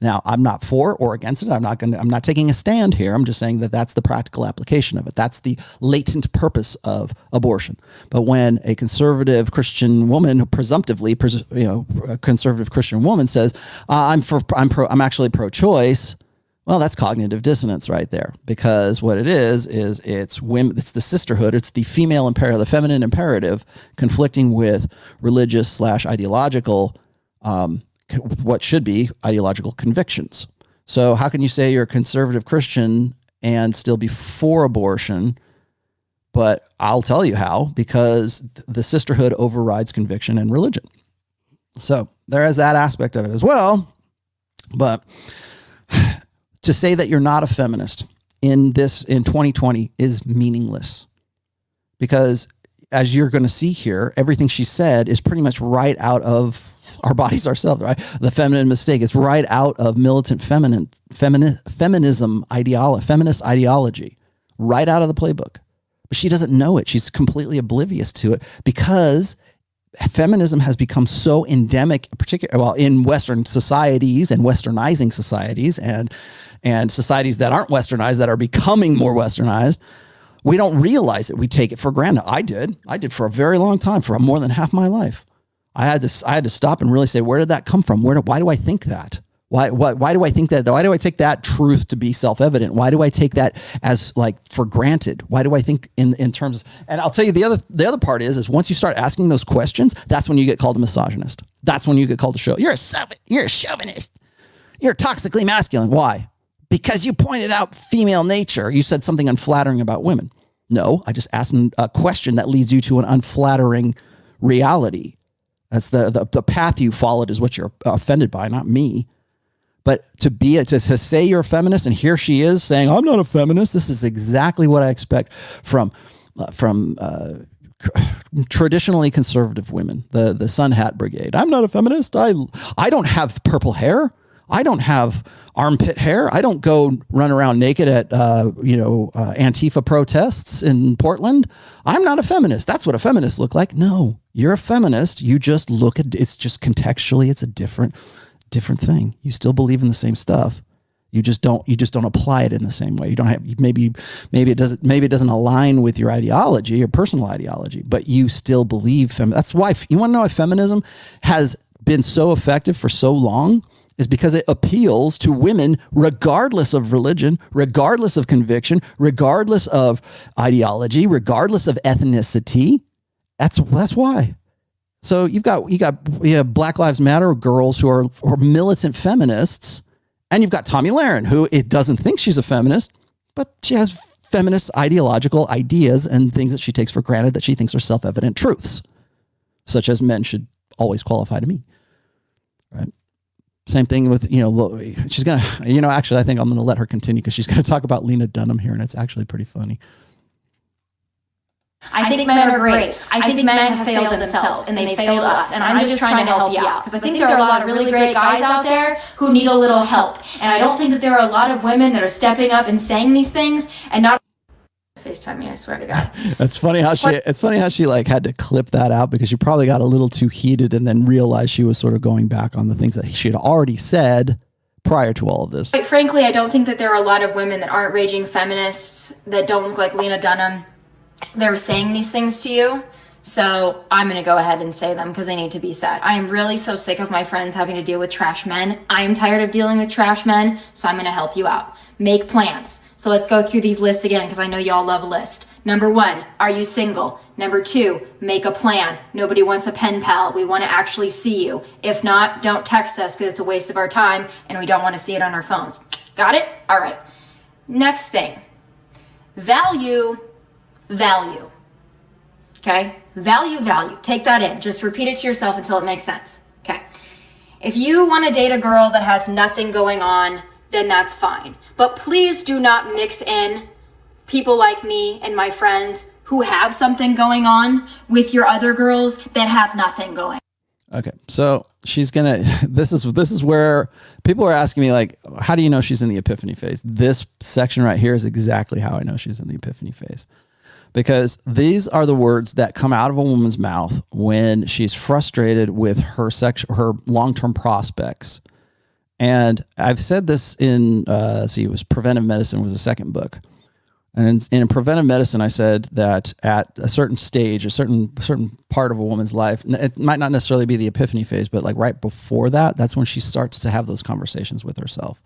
Now, I'm not for or against it. I'm not taking a stand here. I'm just saying that that's the practical application of it. That's the latent purpose of abortion. But when a conservative Christian woman, presumptively, a conservative Christian woman says, I'm actually pro-choice, well, that's cognitive dissonance right there. Because what it is it's women, it's the sisterhood, it's the female imperative, the feminine imperative conflicting with religious / ideological what should be ideological convictions. So how can you say you're a conservative Christian and still be for abortion? But I'll tell you how, because the sisterhood overrides conviction and religion. So there is that aspect of it as well. But to say that you're not a feminist in 2020 is meaningless, because as you're going to see here, everything she said is pretty much right out of Our Bodies, Ourselves, right? The Feminine Mistake. It's right out of militant feminism ideology, feminist ideology, right out of the playbook. But she doesn't know it. She's completely oblivious to it because feminism has become so endemic, particularly in Western societies and Westernizing societies and societies that aren't Westernized, that are becoming more Westernized. We don't realize it. We take it for granted. I did for a very long time, for more than half my life. I had to stop and really say, where did that come from? Why do I think that? Why do I think that? Why do I take that truth to be self-evident? Why do I take that as like for granted? Why do I think in terms of, and I'll tell you the other part is once you start asking those questions, that's when you get called a misogynist. That's when you get called you're a chauvinist. You're toxically masculine. Why? Because you pointed out female nature. You said something unflattering about women. No, I just asked a question that leads you to an unflattering reality. That's the path you followed is what you're offended by, not me. But to say you're a feminist, and here she is saying, I'm not a feminist. This is exactly what I expect from traditionally conservative women, the sun hat brigade. I'm not a feminist. I don't have purple hair. I don't have armpit hair. I don't go run around naked at Antifa protests in Portland. I'm not a feminist. That's what a feminist look like. No, you're a feminist. You just look at it's just contextually. It's a different thing. You still believe in the same stuff. You just don't apply it in the same way. You don't have maybe it doesn't align with your ideology, your personal ideology, but you still believe That's why you want to know why feminism has been so effective for so long is because it appeals to women regardless of religion, regardless of conviction, regardless of ideology, regardless of ethnicity. That's why. So you have Black Lives Matter girls who are militant feminists. And you've got Tomi Lahren, who it doesn't think she's a feminist, but she has feminist ideological ideas and things that she takes for granted that she thinks are self-evident truths, such as men should always qualify to me. Right. Same thing with, she's going to, actually, I think I'm going to let her continue because she's going to talk about Lena Dunham here, and it's actually pretty funny. I think men are great. I think men have failed themselves and they failed us. And I'm just trying to help you out because I think there are a lot of really great guys out there who need a little help. And I don't think that there are a lot of women that are stepping up and saying these things and not FaceTime me, I swear to God. It's funny how she like had to clip that out because she probably got a little too heated and then realized she was sort of going back on the things that she had already said prior to all of this. Quite frankly, I don't think that there are a lot of women that aren't raging feminists that don't look like Lena Dunham. They're saying these things to you, so I'm going to go ahead and say them because they need to be said. I am really so sick of my friends having to deal with trash men. I am tired of dealing with trash men, so I'm going to help you out. Make plans. So let's go through these lists again because I know y'all love a list. Number 1, are you single? Number 2, make a plan. Nobody wants a pen pal. We want to actually see you. If not, don't text us because it's a waste of our time and we don't want to see it on our phones. Got it? All right. Next thing. Value. Okay? Value. Take that in. Just repeat it to yourself until it makes sense. Okay. If you want to date a girl that has nothing going on, then that's fine. But please do not mix in people like me and my friends who have something going on with your other girls that have nothing going. Okay. So she's going to, this is where people are asking me like, how do you know she's in the epiphany phase? This section right here is exactly how I know she's in the epiphany phase. Because these are the words that come out of a woman's mouth when she's frustrated with her long-term prospects. And I've said this in, it was Preventive Medicine was the second book. And in Preventive Medicine, I said that at a certain stage, a certain part of a woman's life, it might not necessarily be the epiphany phase, but like right before that, that's when she starts to have those conversations with herself.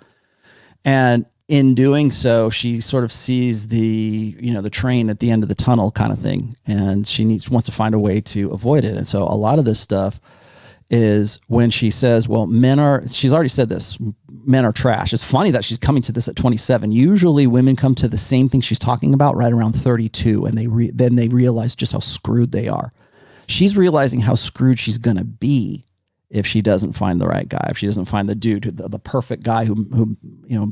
And in doing so, she sort of sees the train at the end of the tunnel kind of thing, and she wants to find a way to avoid it. And so a lot of this stuff is when she says, well, she's already said this, men are trash. It's funny that she's coming to this at 27. Usually women come to the same thing she's talking about right around 32, and then they realize just how screwed they are. She's realizing how screwed she's going to be if she doesn't find the right guy, if she doesn't find the dude, the perfect guy who,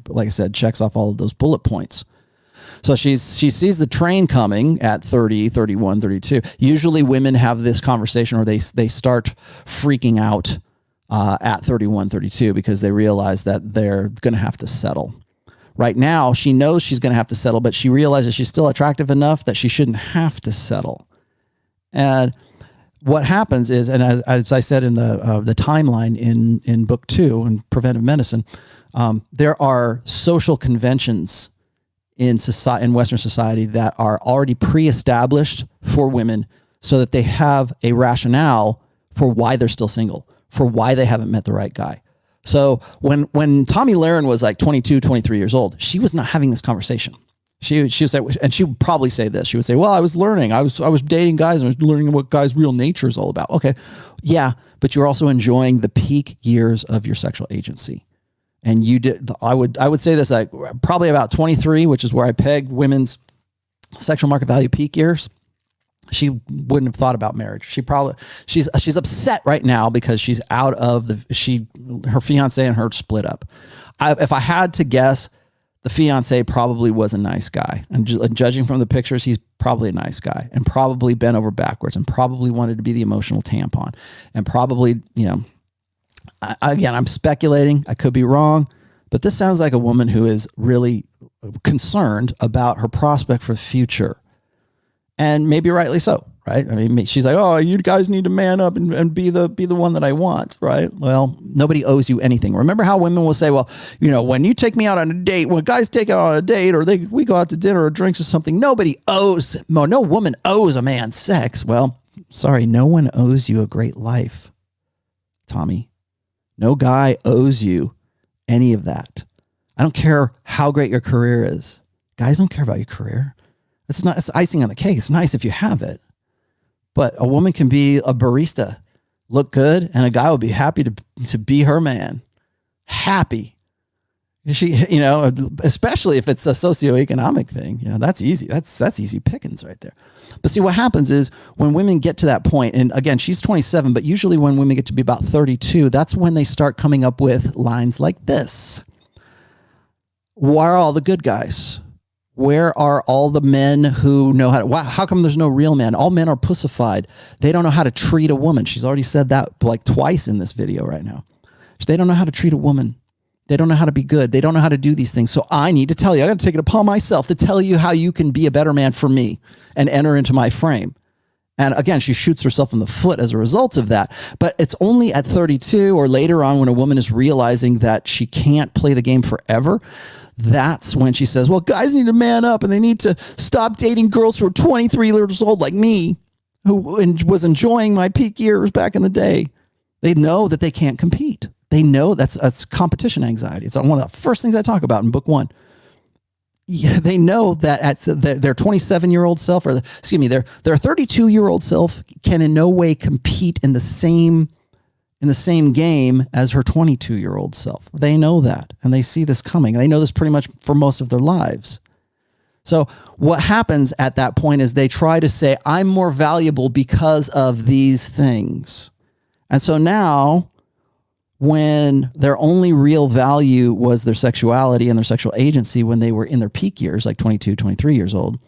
like I said, checks off all of those bullet points. So she sees the train coming at 30, 31, 32. Usually women have this conversation or they start freaking out at 31, 32 because they realize that they're going to have to settle. Right now, she knows she's going to have to settle, but she realizes she's still attractive enough that she shouldn't have to settle. And what happens is, and as I said in the timeline in book 2 in Preventive Medicine, there are social conventions in Western society that are already pre-established for women so that they have a rationale for why they're still single, for why they haven't met the right guy. So when Tomi Lahren was like 22, 23 years old, she was not having this conversation. She would say, and she would probably say this. She would say, well, I was learning. I was dating guys and I was learning what guys' real nature is all about. Okay. Yeah. But you're also enjoying the peak years of your sexual agency. And you did, I would say this, like probably about 23, which is where I peg women's sexual market value peak years. she wouldn't have thought about marriage. She's upset right now because she's out of her fiance and her split up. If I had to guess, the fiance probably was a nice guy. And judging from the pictures, he's probably a nice guy and probably bent over backwards and probably wanted to be the emotional tampon and probably, again, I'm speculating. I could be wrong, but this sounds like a woman who is really concerned about her prospect for the future. And maybe rightly so, right? I mean, she's like, oh, you guys need to man up and be the one that I want, right? Well, nobody owes you anything. Remember how women will say, well, when you take me out on a date, when guys take out on a date or we go out to dinner or drinks or something, no woman owes a man sex. Well, sorry, no one owes you a great life, Tommy. No guy owes you any of that. I don't care how great your career is. Guys don't care about your career. It's icing on the cake. It's nice if you have it. But a woman can be a barista, look good, and a guy will be happy to be her man. Happy. Especially if it's a socioeconomic thing, that's easy. That's easy pickings right there. But see, what happens is when women get to that point, and again, she's 27, but usually when women get to be about 32, that's when they start coming up with lines like this. Why are all the good guys? Where are all the men who know how to, how come there's no real men? All men are pussified. They don't know how to treat a woman. She's already said that like twice in this video right now. They don't know how to treat a woman. They don't know how to be good. They don't know how to do these things. So I need to tell you, I got to take it upon myself to tell you how you can be a better man for me and enter into my frame. And again, she shoots herself in the foot as a result of that. But it's only at 32 or later on when a woman is realizing that she can't play the game forever. That's when she says, well, guys need to man up and they need to stop dating girls who are 23 years old like me, who was enjoying my peak years back in the day. They know that they can't compete. They know that's competition anxiety. It's one of the first things I talk about in book 1. Yeah, they know that at their 27-year-old self, their 32-year-old self can in no way compete in the same game as her 22-year-old self. They know that, and they see this coming. They know this pretty much for most of their lives. So what happens at that point is they try to say, I'm more valuable because of these things. And so now, when their only real value was their sexuality and their sexual agency when they were in their peak years, like 22, 23 years old,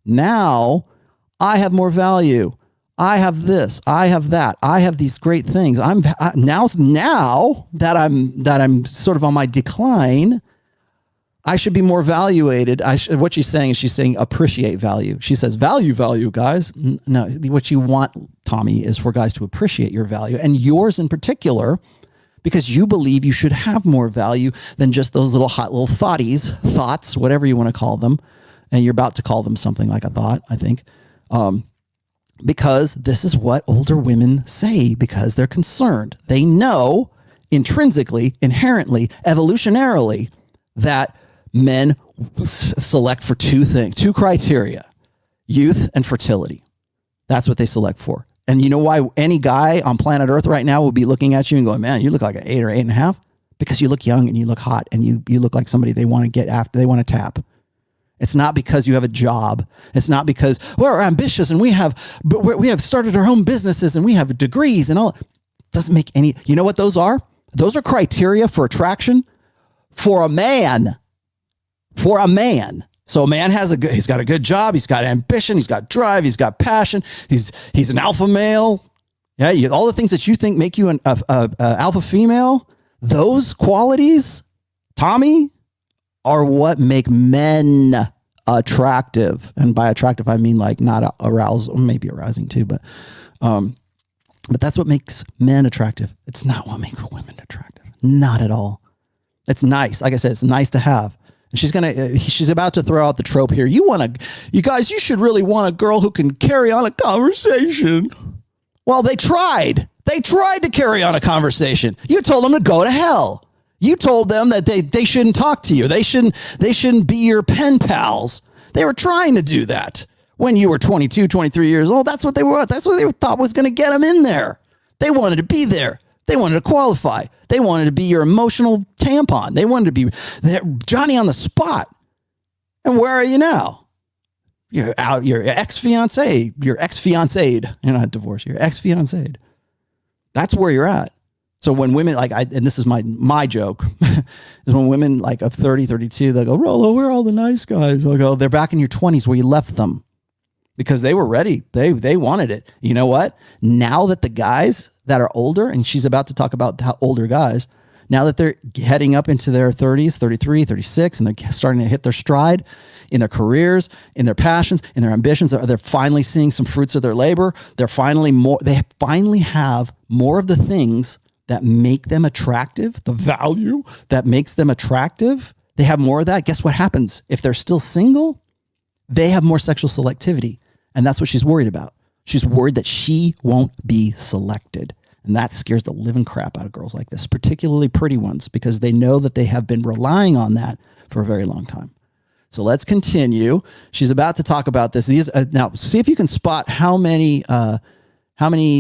now I have more value. I have this, I have that, I have these great things. Now that I'm sort of on my decline, I should be more valuated. What she's saying is she's saying appreciate value. She says value, guys. No, what you want, Tommy, is for guys to appreciate your value and yours in particular, because you believe you should have more value than just those little hot little thoughts, whatever you want to call them. And you're about to call them something like a thought, I think. Because this is what older women say because they're concerned. They know intrinsically, inherently, evolutionarily that men select for two criteria, youth and fertility. That's what they select for. And you know why any guy on planet Earth right now will be looking at you and going, man, you look like an 8 or 8.5? Because you look young and you look hot and you look like somebody they want to get after, they want to tap. It's not because you have a job. It's not because we're ambitious and we have started our own businesses and we have degrees and all. It doesn't make any, you know what those are? Those are criteria for attraction for a man. For a man. So a man he's got a good job. He's got ambition. He's got drive. He's got passion. He's an alpha male. Yeah. All the things that you think make you an alpha female, those qualities, Tommy, are what make men attractive. And by attractive, I mean like not aroused, maybe arousing too, but that's what makes men attractive. It's not what makes women attractive. Not at all. It's nice. Like I said, it's nice to have. And she's about to throw out the trope here. You guys, you should really want a girl who can carry on a conversation. Well, they tried. They tried to carry on a conversation. You told them to go to hell. You told them that they shouldn't talk to you. They shouldn't be your pen pals. They were trying to do that when you were 22, 23 years old. That's what they were. That's what they thought was going to get them in there. They wanted to be there. They wanted to qualify. They wanted to be your emotional tampon. They wanted to be Johnny on the spot. And where are you now? You're out, you're ex-fiancé, you're ex-fiancéed. You're not divorced, you're ex-fiancéed. That's where you're at. So when women and this is my joke, is when women like of 30, 32, they go, Rollo, where are all the nice guys? I go, they're back in your 20s where you left them because they were ready. They wanted it. You know what? Now that the guys that are older, and she's about to talk about how older guys, now that they're heading up into their 30s, 33, 36, and they're starting to hit their stride in their careers, in their passions, in their ambitions, they're finally seeing some fruits of their labor. They finally have more of the things that make them attractive, the value that makes them attractive. They have more of that. Guess what happens? If they're still single, they have more sexual selectivity. And that's what she's worried about. She's worried that she won't be selected. And that scares the living crap out of girls like this, particularly pretty ones, because they know that they have been relying on that for a very long time. So let's continue. She's about to talk about this. Now, see if you can spot how many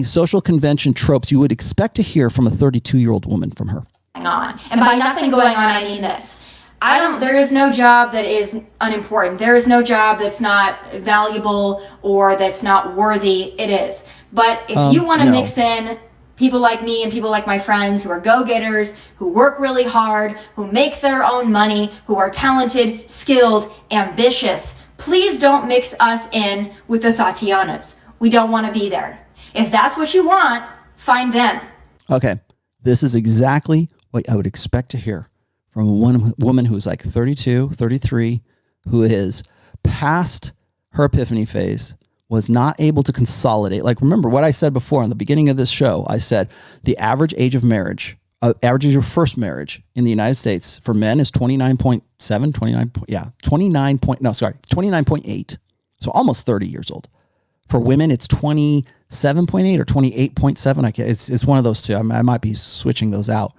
social convention tropes you would expect to hear from a 32-year-old woman from her. On. And by nothing going on, I mean this. There is no job that is unimportant. There is no job that's not valuable or that's not worthy. It is. But if you want to mix in people like me and people like my friends who are go-getters, who work really hard, who make their own money, who are talented, skilled, ambitious, please don't mix us in with the Tatianas. We don't want to be there. If that's what you want, find them. Okay. This is exactly what I would expect to hear from a woman who's like 32, 33, who is past her epiphany phase, was not able to consolidate. Like, remember what I said before in the beginning of this show, I said the average age of marriage, average age of first marriage in the United States for men is 29.8. So almost 30 years old. For women, it's 27.8 or 28.7. It's one of those two. I might be switching those out,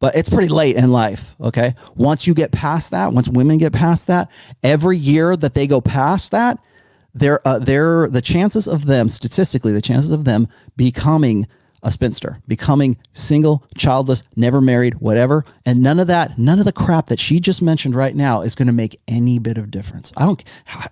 but it's pretty late in life. Okay. Once you get past that, once women get past that, every year that they go past that, the chances of them, statistically, the chances of them becoming a spinster, becoming single, childless, never married, whatever. And none of the crap that she just mentioned right now is going to make any bit of difference.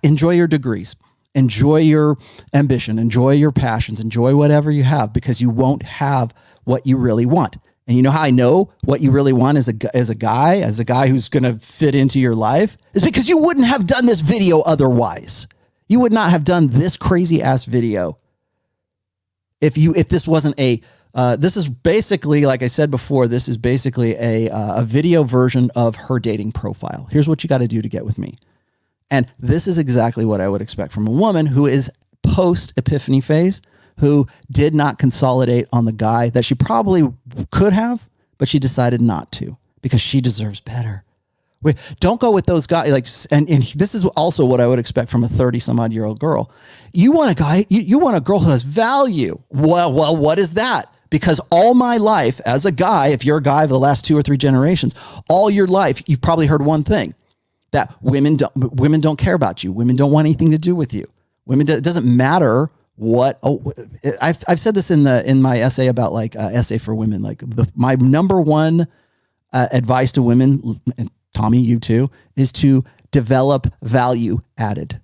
Enjoy your degrees. Enjoy your ambition, enjoy your passions, enjoy whatever you have, because you won't have what you really want. And you know how I know what you really want as a guy who's going to fit into your life is because you wouldn't have done this video otherwise. You would not have done this crazy ass video if this wasn't this is basically, like I said before, this is basically a video version of her dating profile. Here's what you got to do to get with me. And this is exactly what I would expect from a woman who is post-epiphany phase, who did not consolidate on the guy that she probably could have, but she decided not to because she deserves better. Don't go with those guys. And this is also what I would expect from a 30-some-odd-year-old girl. You want a guy, you want a girl who has value. Well, what is that? Because all my life as a guy, if you're a guy of the last 2 or 3 generations, all your life, you've probably heard one thing. That women don't care about you. Women don't want anything to do with you. It doesn't matter what. I've said this in my essay about essay for women. My number one advice to women, and Tommy, you too, is to develop value added.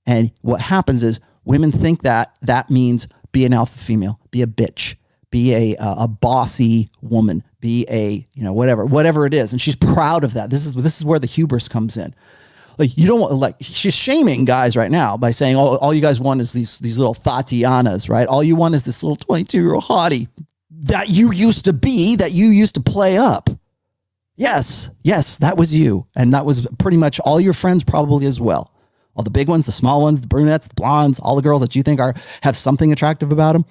And what happens is women think that means be an alpha female, be a bitch, be a bossy woman, be a, whatever it is. And she's proud of that. This is where the hubris comes in. You don't want, she's shaming guys right now by saying, all you guys want is these little Tatianas, right? All you want is this little 22-year-old hottie that you used to be, that you used to play up. Yes, that was you. And that was pretty much all your friends probably as well. All the big ones, the small ones, the brunettes, the blondes, all the girls that you think have something attractive about them.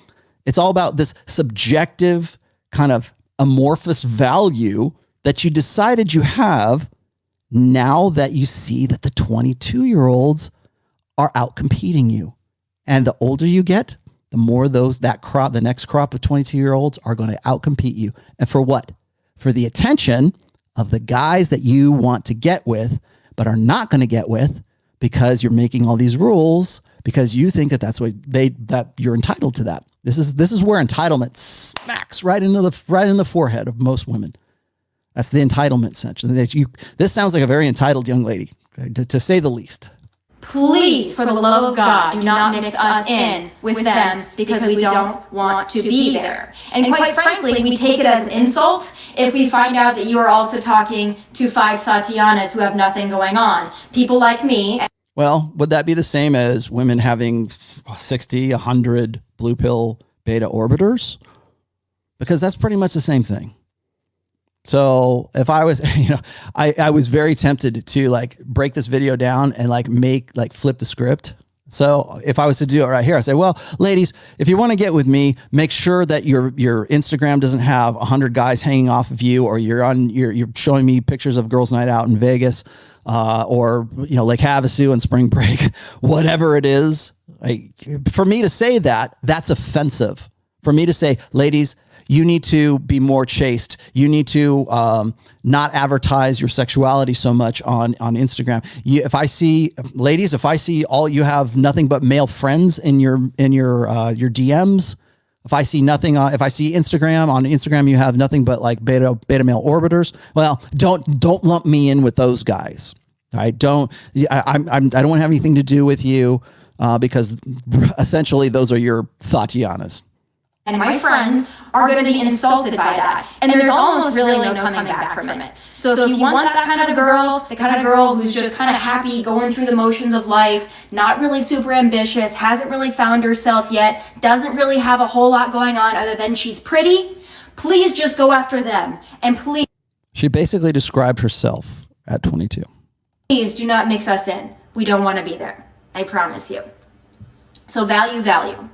It's all about this subjective kind of amorphous value that you decided you have now that you see that the 22-year-olds are out competing you. And the older you get, the more the next crop of 22-year-olds are going to outcompete you. And for what? For the attention of the guys that you want to get with, but are not going to get with because you're making all these rules because you think that you're entitled to that. This is where entitlement smacks right in the forehead of most women. That's the entitlement section. This sounds like a very entitled young lady, to say the least. Please, for the love of God, do not mix us in with them because we don't want to be there. And quite frankly, we take it as an insult if we find out that you are also talking to 5 Tatianas who have nothing going on. People like me. Well, would that be the same as women having 60, 100 blue pill beta orbiters? Because that's pretty much the same thing. So if I was, I was very tempted to like break this video down and flip the script. So if I was to do it right here, I say, well, ladies, if you want to get with me, make sure that your Instagram doesn't have 100 guys hanging off of you, or you're showing me pictures of girls' night out in Vegas, or Lake Havasu and spring break, whatever it is. For me to say that, that's offensive. For me to say, ladies, you need to be more chaste. You need to not advertise your sexuality so much on Instagram. If I see all you have nothing but male friends in your DMs. If I see nothing, if I see on Instagram you have nothing but like beta male orbiters. Well, don't lump me in with those guys. I don't want to have anything to do with you because essentially those are your Tatianas. And my friends are going to be insulted by that. And there's almost really no coming back from it. So if you want that kind of girl, the kind of girl who's just kind of happy, going through the motions of life, not really super ambitious, hasn't really found herself yet, doesn't really have a whole lot going on other than she's pretty, please just go after them. And please. She basically described herself at 22. Please do not mix us in. We don't want to be there. I promise you. So value.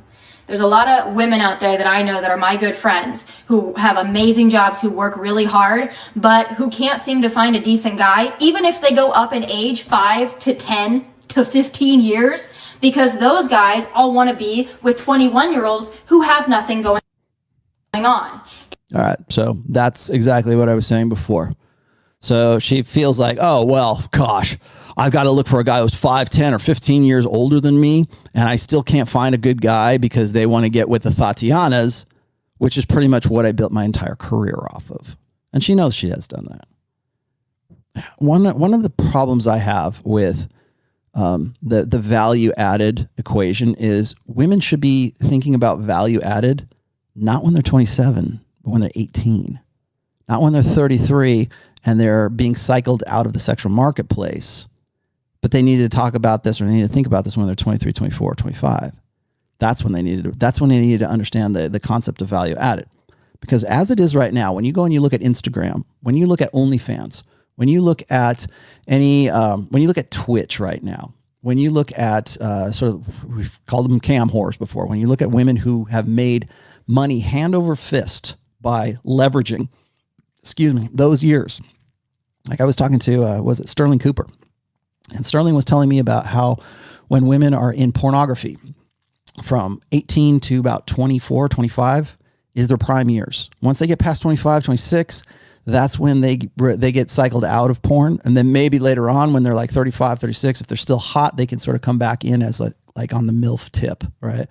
There's a lot of women out there that I know that are my good friends who have amazing jobs, who work really hard, but who can't seem to find a decent guy, even if they go up in age 5 to 10 to 15 years, because those guys all want to be with 21-year-olds who have nothing going on. All right. So that's exactly what I was saying before. So she feels like, oh, well, gosh, I've got to look for a guy who's 5, 10, or 15 years older than me, and I still can't find a good guy because they want to get with the Tatianas, which is pretty much what I built my entire career off of. And she knows she has done that. One of the problems I have with the value added equation is women should be thinking about value added not when they're 27, but when they're 18, not when they're 33 and they're being cycled out of the sexual marketplace. But they need to talk about this, or they need to think about this when they're 23, 24, 25. That's when they needed to understand the concept of value added. Because as it is right now, when you go and you look at Instagram, when you look at OnlyFans, when you look at when you look at Twitch right now, when you look at we've called them cam whores before, when you look at women who have made money hand over fist by leveraging, those years. Like I was talking to, was it Sterling Cooper? And Sterling was telling me about how when women are in pornography from 18 to about 24, 25 is their prime years. Once they get past 25, 26, that's when they get cycled out of porn. And then maybe later on when they're like 35, 36, if they're still hot, they can sort of come back in as like on the MILF tip, right?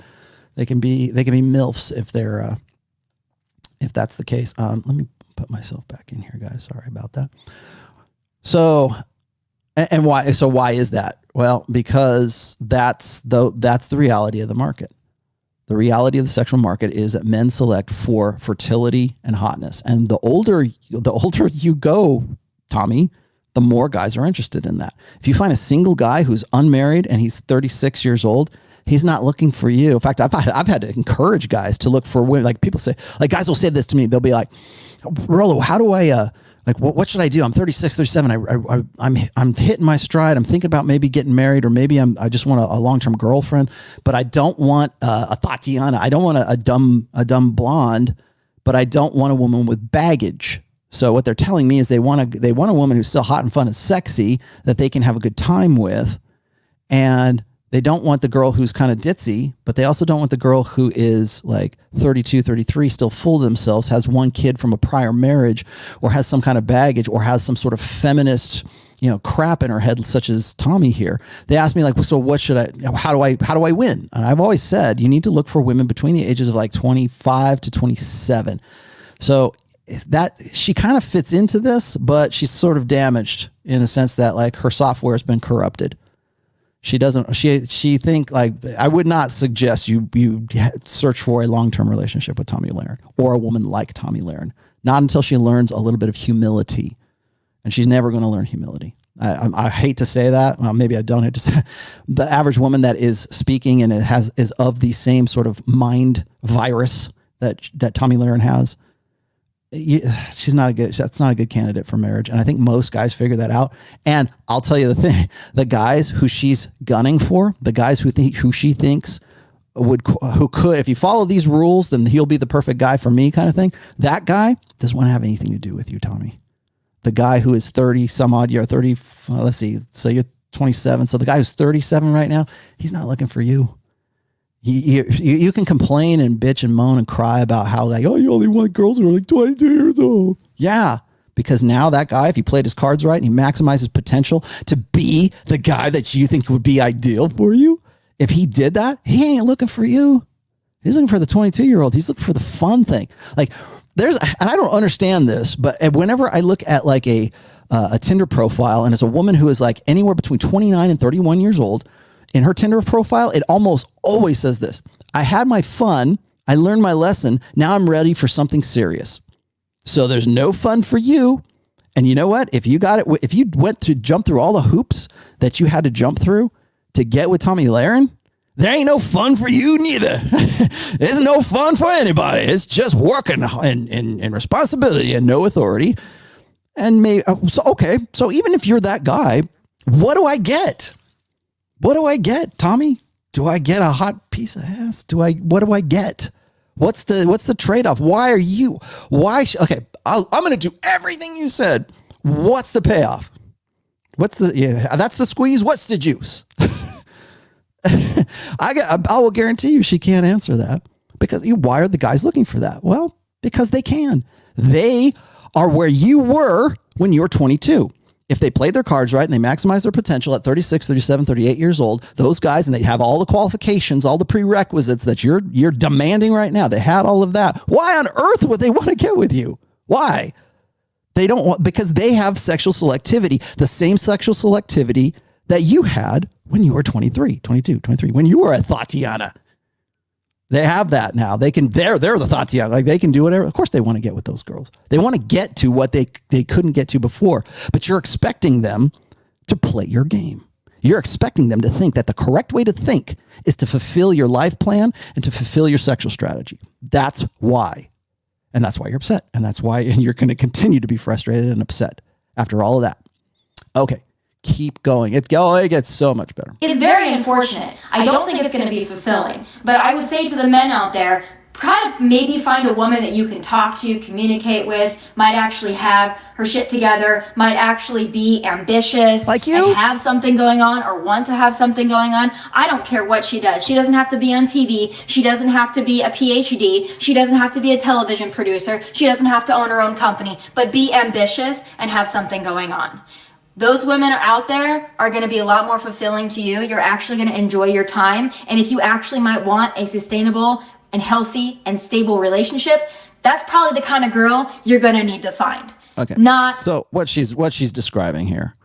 They can be MILFs if that's the case. Let me put myself back in here, guys. Sorry about that. So, and why? So why is that? Well, because that's the reality of the market. The reality of the sexual market is that men select for fertility and hotness. And the older you go, Tommy, the more guys are interested in that. If you find a single guy who's unmarried and he's 36 years old, he's not looking for you. In fact, I've had to encourage guys to look for women. Like people say, like guys will say this to me. They'll be like, Rollo, how do I, what should I do? I'm 36, 37. I'm hitting my stride. I'm thinking about maybe getting married, or maybe I just want a long-term girlfriend, but I don't want a Tatiana. I don't want a dumb blonde, but I don't want a woman with baggage. So what they're telling me is they want a woman who's still hot and fun and sexy that they can have a good time with. And they don't want the girl who's kind of ditzy, but they also don't want the girl who is like 32, 33, still full of themselves, has one kid from a prior marriage, or has some kind of baggage, or has some sort of feminist, crap in her head, such as Tommy here. They asked me like, so what should how do I win? And I've always said, you need to look for women between the ages of like 25 to 27. So that she kind of fits into this, but she's sort of damaged in the sense that like her software has been corrupted. She doesn't. She think like I would not suggest you search for a long-term relationship with Tomi Lahren or a woman like Tomi Lahren. Not until she learns a little bit of humility, and she's never going to learn humility. I hate to say that. Well, maybe I don't hate to say that. The average woman that is speaking and is of the same sort of mind virus that Tomi Lahren has. That's not a good candidate for marriage. And I think most guys figure that out. And I'll tell you the thing, the guys who she's gunning for, the guys who she thinks who could, if you follow these rules, then he'll be the perfect guy for me kind of thing. That guy doesn't want to have anything to do with you, Tomi. The guy who is 30 some odd year, 30, let's see. So you're 27. So the guy who's 37 right now, he's not looking for you. You can complain and bitch and moan and cry about how like, oh, you only want girls who are like 22 years old. Yeah, because now that guy, if he played his cards right and he maximizes potential to be the guy that you think would be ideal for you, if he did that, he ain't looking for you. He's looking for the 22-year-old. He's looking for the fun thing. Like and I don't understand this, but whenever I look at like a Tinder profile and it's a woman who is like anywhere between 29 and 31 years old, in her Tinder profile, it almost always says this: I had my fun, I learned my lesson, now I'm ready for something serious. So there's no fun for you. And you know what? If you went to jump through all the hoops that you had to jump through to get with Tomi Lahren, there ain't no fun for you neither. There's no fun for anybody. It's just working and responsibility and no authority. And so even if you're that guy, what do I get? What do I get, Tomi? Do I get a hot piece of ass? What do I get? What's the trade-off? Okay, I'm going to do everything you said. What's the payoff? That's the squeeze. What's the juice? I will guarantee you she can't answer that, because why are the guys looking for that? Well, because they can. They are where you were when you were 22. If they played their cards right and they maximize their potential at 36, 37, 38 years old, those guys, and they have all the qualifications, all the prerequisites that you're demanding right now, they had all of that. Why on earth would they want to get with you? Why? They don't want, because they have sexual selectivity, the same sexual selectivity that you had when you were 23, 22, 23, when you were a Tatiana. They have that now. They're the Tatiana. Like they can do whatever. Of course they want to get with those girls. They want to get to what they couldn't get to before, but you're expecting them to play your game. You're expecting them to think that the correct way to think is to fulfill your life plan and to fulfill your sexual strategy. That's why. And that's why you're upset. And that's why you're going to continue to be frustrated and upset after all of that. Okay. Keep going. It gets so much better. It's very unfortunate. I don't think it's going to be fulfilling. But I would say to the men out there, kind of maybe find a woman that you can talk to, communicate with, might actually have her shit together, might actually be ambitious, like you, and have something going on or want to have something going on. I don't care what she does. She doesn't have to be on TV. She doesn't have to be a PhD. She doesn't have to be a television producer. She doesn't have to own her own company, but be ambitious and have something going on. Those women out there are going to be a lot more fulfilling to you. You're actually going to enjoy your time. And if you actually might want a sustainable and healthy and stable relationship, that's probably the kind of girl you're going to need to find. Okay. Not so what she's describing here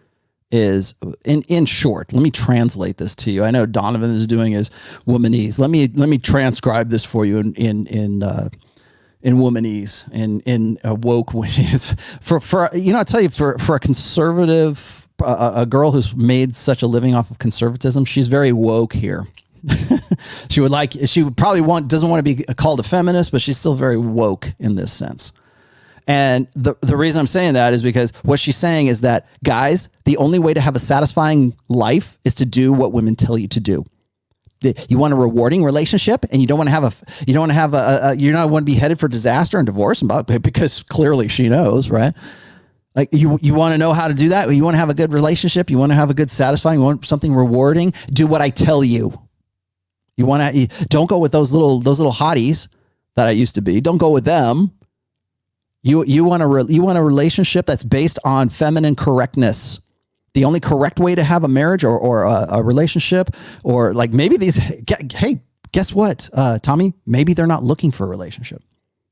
is in short. Let me translate this to you. I know Donovan is doing his womanese. Let me transcribe this for you in womanese, in woke, which is for I tell you, for a conservative, a girl who's made such a living off of conservatism, she's very woke here. She doesn't want to be called a feminist, but she's still very woke in this sense. And the reason I'm saying that is because what she's saying is that, guys, the only way to have a satisfying life is to do what women tell you to do. You want a rewarding relationship, and you don't want to be headed for disaster and divorce, because clearly she knows, right? Like you want to know how to do that. You want to have a good relationship. You want to have a good satisfying. You want something rewarding. Do what I tell you. Don't go with those little hotties that I used to be. Don't go with them. You want a relationship that's based on feminine correctness. The only correct way to have a marriage or a relationship, or like maybe hey, guess what, Tomi? Maybe they're not looking for a relationship.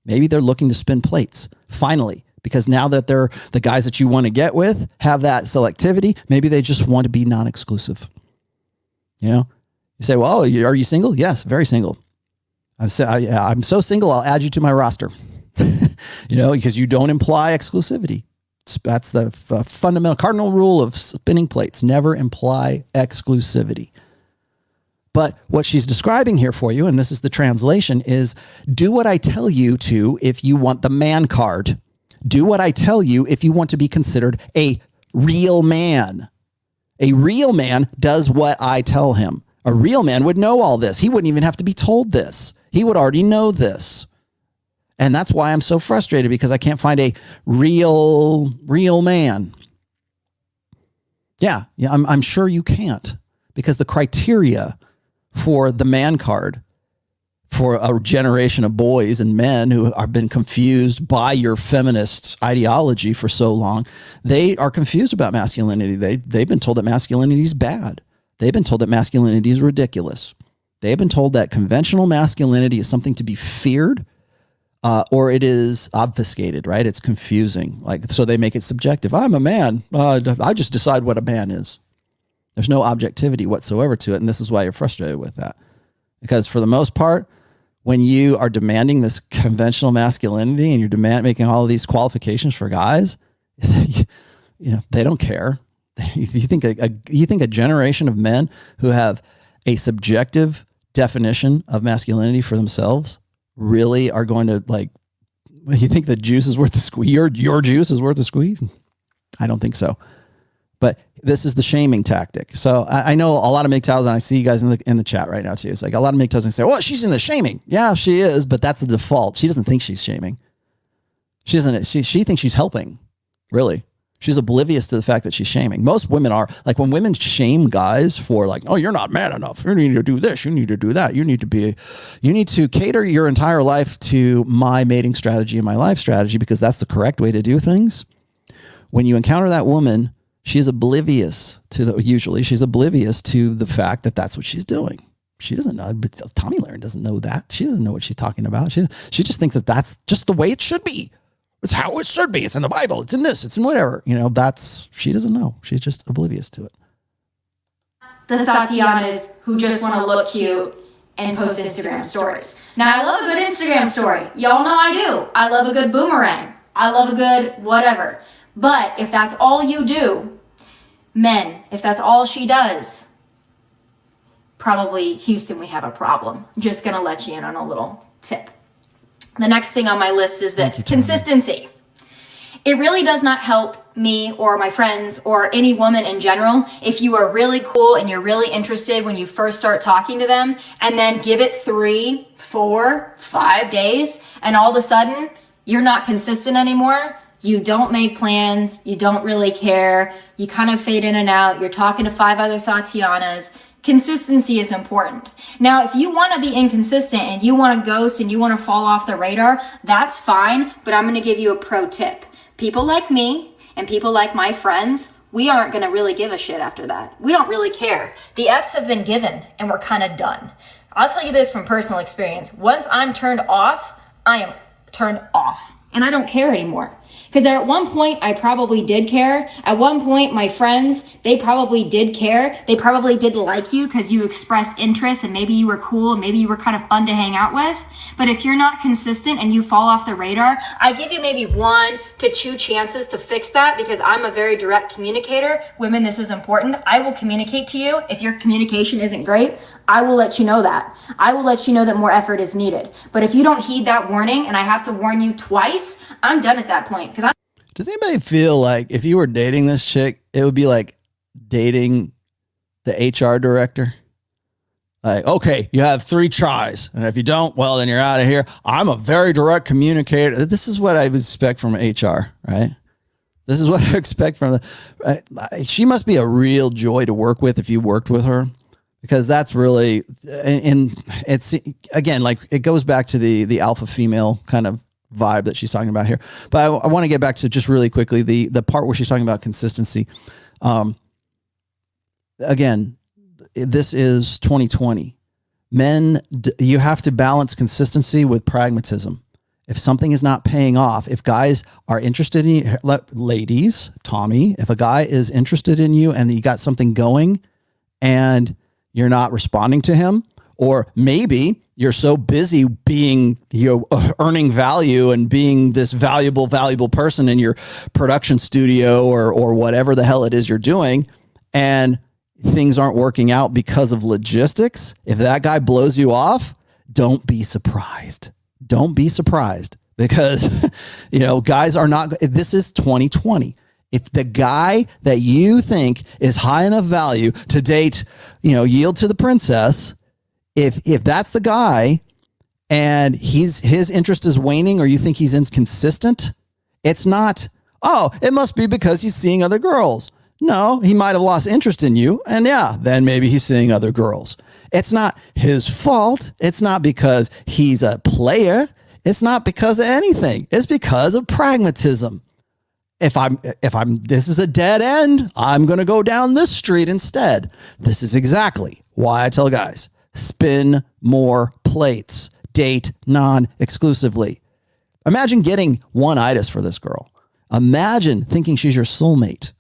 Maybe they're looking to spin plates, finally, because now that they're the guys that you want to get with have that selectivity, maybe they just want to be non-exclusive. You know, you say, well, are you single? Yes, very single. I say, I'm so single, I'll add you to my roster. You know, because you don't imply exclusivity. That's the fundamental cardinal rule of spinning plates. Never imply exclusivity. But what she's describing here for you, and this is the translation, is do what I tell you to if you want the man card. Do what I tell you if you want to be considered a real man. A real man does what I tell him. A real man would know all this. He wouldn't even have to be told this. He would already know this. And that's why I'm so frustrated, because I can't find a real man. Yeah, I'm sure you can't, because the criteria for the man card for a generation of boys and men who have been confused by your feminist ideology for so long, they are confused about masculinity. They've been told that masculinity is bad. They've been told that masculinity is ridiculous. They've been told that conventional masculinity is something to be feared, or it is obfuscated, right? It's confusing. So they make it subjective. I'm a man. I just decide what a man is. There's no objectivity whatsoever to it. And this is why you're frustrated with that. Because for the most part, when you are demanding this conventional masculinity and you're making all of these qualifications for guys, they don't care. You think a generation of men who have a subjective definition of masculinity for themselves really are going to you think the juice is worth the squeeze? Your juice is worth the squeeze? I don't think so. But this is the shaming tactic. So I know a lot of MGTOWs, and I see you guys in the chat right now too. It's like a lot of MGTOWs say, well, she's in the shaming. Yeah, she is, but that's the default. She doesn't think she's shaming. She thinks she's helping, really. She's oblivious to the fact that she's shaming. Most women are. Like when women shame guys for oh, you're not man enough. You need to do this. You need to do that. You need to cater your entire life to my mating strategy and my life strategy because that's the correct way to do things. When you encounter that woman, she's oblivious she's oblivious to the fact that that's what she's doing. She doesn't know, but Tomi Lahren doesn't know that. She doesn't know what she's talking about. She just thinks that that's just the way it should be. It's how it should be. It's in the Bible. It's in this. It's in whatever. She doesn't know. She's just oblivious to it. The Tatianas who just want to look cute and post Instagram stories. Now, I love a good Instagram story. Y'all know I do. I love a good boomerang. I love a good whatever. But if that's all you do, men, if that's all she does, probably Houston, we have a problem. I'm just going to let you in on a little tip. The next thing on my list is this: consistency. It really does not help me or my friends or any woman in general if you are really cool and you're really interested when you first start talking to them, and then give it 3, 4, 5 days, and all of a sudden you're not consistent anymore. You don't make plans. You don't really care. You kind of fade in and out. You're talking to 5 other Tatianas. Consistency is important. Now, if you want to be inconsistent and you want to ghost and you want to fall off the radar, that's fine, but I'm going to give you a pro tip. People like me and people like my friends, we aren't going to really give a shit after that. We don't really care. The F's have been given and we're kind of done. I'll tell you this from personal experience. Once I'm turned off, I am turned off and I don't care anymore. Because at one point, I probably did care. At one point, my friends, they probably did care. They probably did like you because you expressed interest and maybe you were cool and maybe you were kind of fun to hang out with. But if you're not consistent and you fall off the radar, I give you maybe 1 to 2 chances to fix that because I'm a very direct communicator. Women, this is important. I will communicate to you. If your communication isn't great, I will let you know that. I will let you know that more effort is needed. But if you don't heed that warning and I have to warn you twice, I'm done at that point. Does anybody feel like if you were dating this chick, it would be like dating the HR director? Like, okay, you have 3 tries. And if you don't, well, then you're out of here. I'm a very direct communicator. This is what I would expect from HR, right? This is what I expect from she must be a real joy to work with if you worked with her. Because that's really, and it's, again, like it goes back to the alpha female kind of vibe that she's talking about here. But I want to get back to just really quickly the part where she's talking about consistency. Again, this is 2020. Men, you have to balance consistency with pragmatism. If something is not paying off, if guys are interested in you, ladies, Tommy, if a guy is interested in you and you got something going and you're not responding to him, or maybe you're so busy being, earning value and being this valuable person in your production studio or whatever the hell it is you're doing, and things aren't working out because of logistics. If that guy blows you off, don't be surprised. Don't be surprised, because, guys are not, this is 2020. If the guy that you think is high enough value to date, yield to the princess, if that's the guy and his interest is waning, or you think he's inconsistent, it's not, it must be because he's seeing other girls. No, he might have lost interest in you, and then maybe he's seeing other girls. It's not his fault. It's not because he's a player. It's not because of anything. It's because of pragmatism. If this is a dead end, I'm going to go down this street instead. This is exactly why I tell guys, spin more plates, date non-exclusively. Imagine getting one-itis for this girl. Imagine thinking she's your soulmate.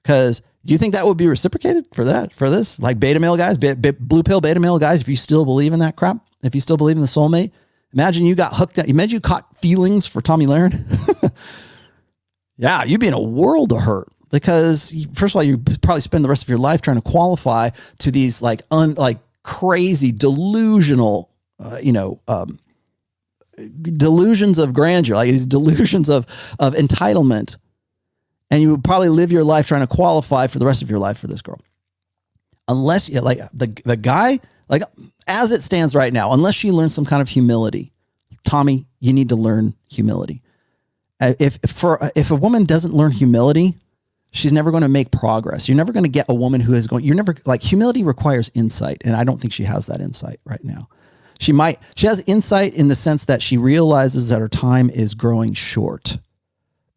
Because do you think that would be reciprocated for this? Like beta male guys, blue pill beta male guys, if you still believe in that crap, if you still believe in the soulmate, imagine you got hooked up. Imagine you caught feelings for Tomi Lahren. Yeah, you'd be in a world of hurt, because first of all, you probably spend the rest of your life trying to qualify to these crazy delusional, delusions of grandeur, like these delusions of entitlement. And you would probably live your life trying to qualify for the rest of your life for this girl. Unless the guy, as it stands right now, unless she learns some kind of humility, Tomi, you need to learn humility. If a woman doesn't learn humility, she's never going to make progress. You're never going to get a woman who is humility requires insight. And I don't think she has that insight right now. She has insight in the sense that she realizes that her time is growing short,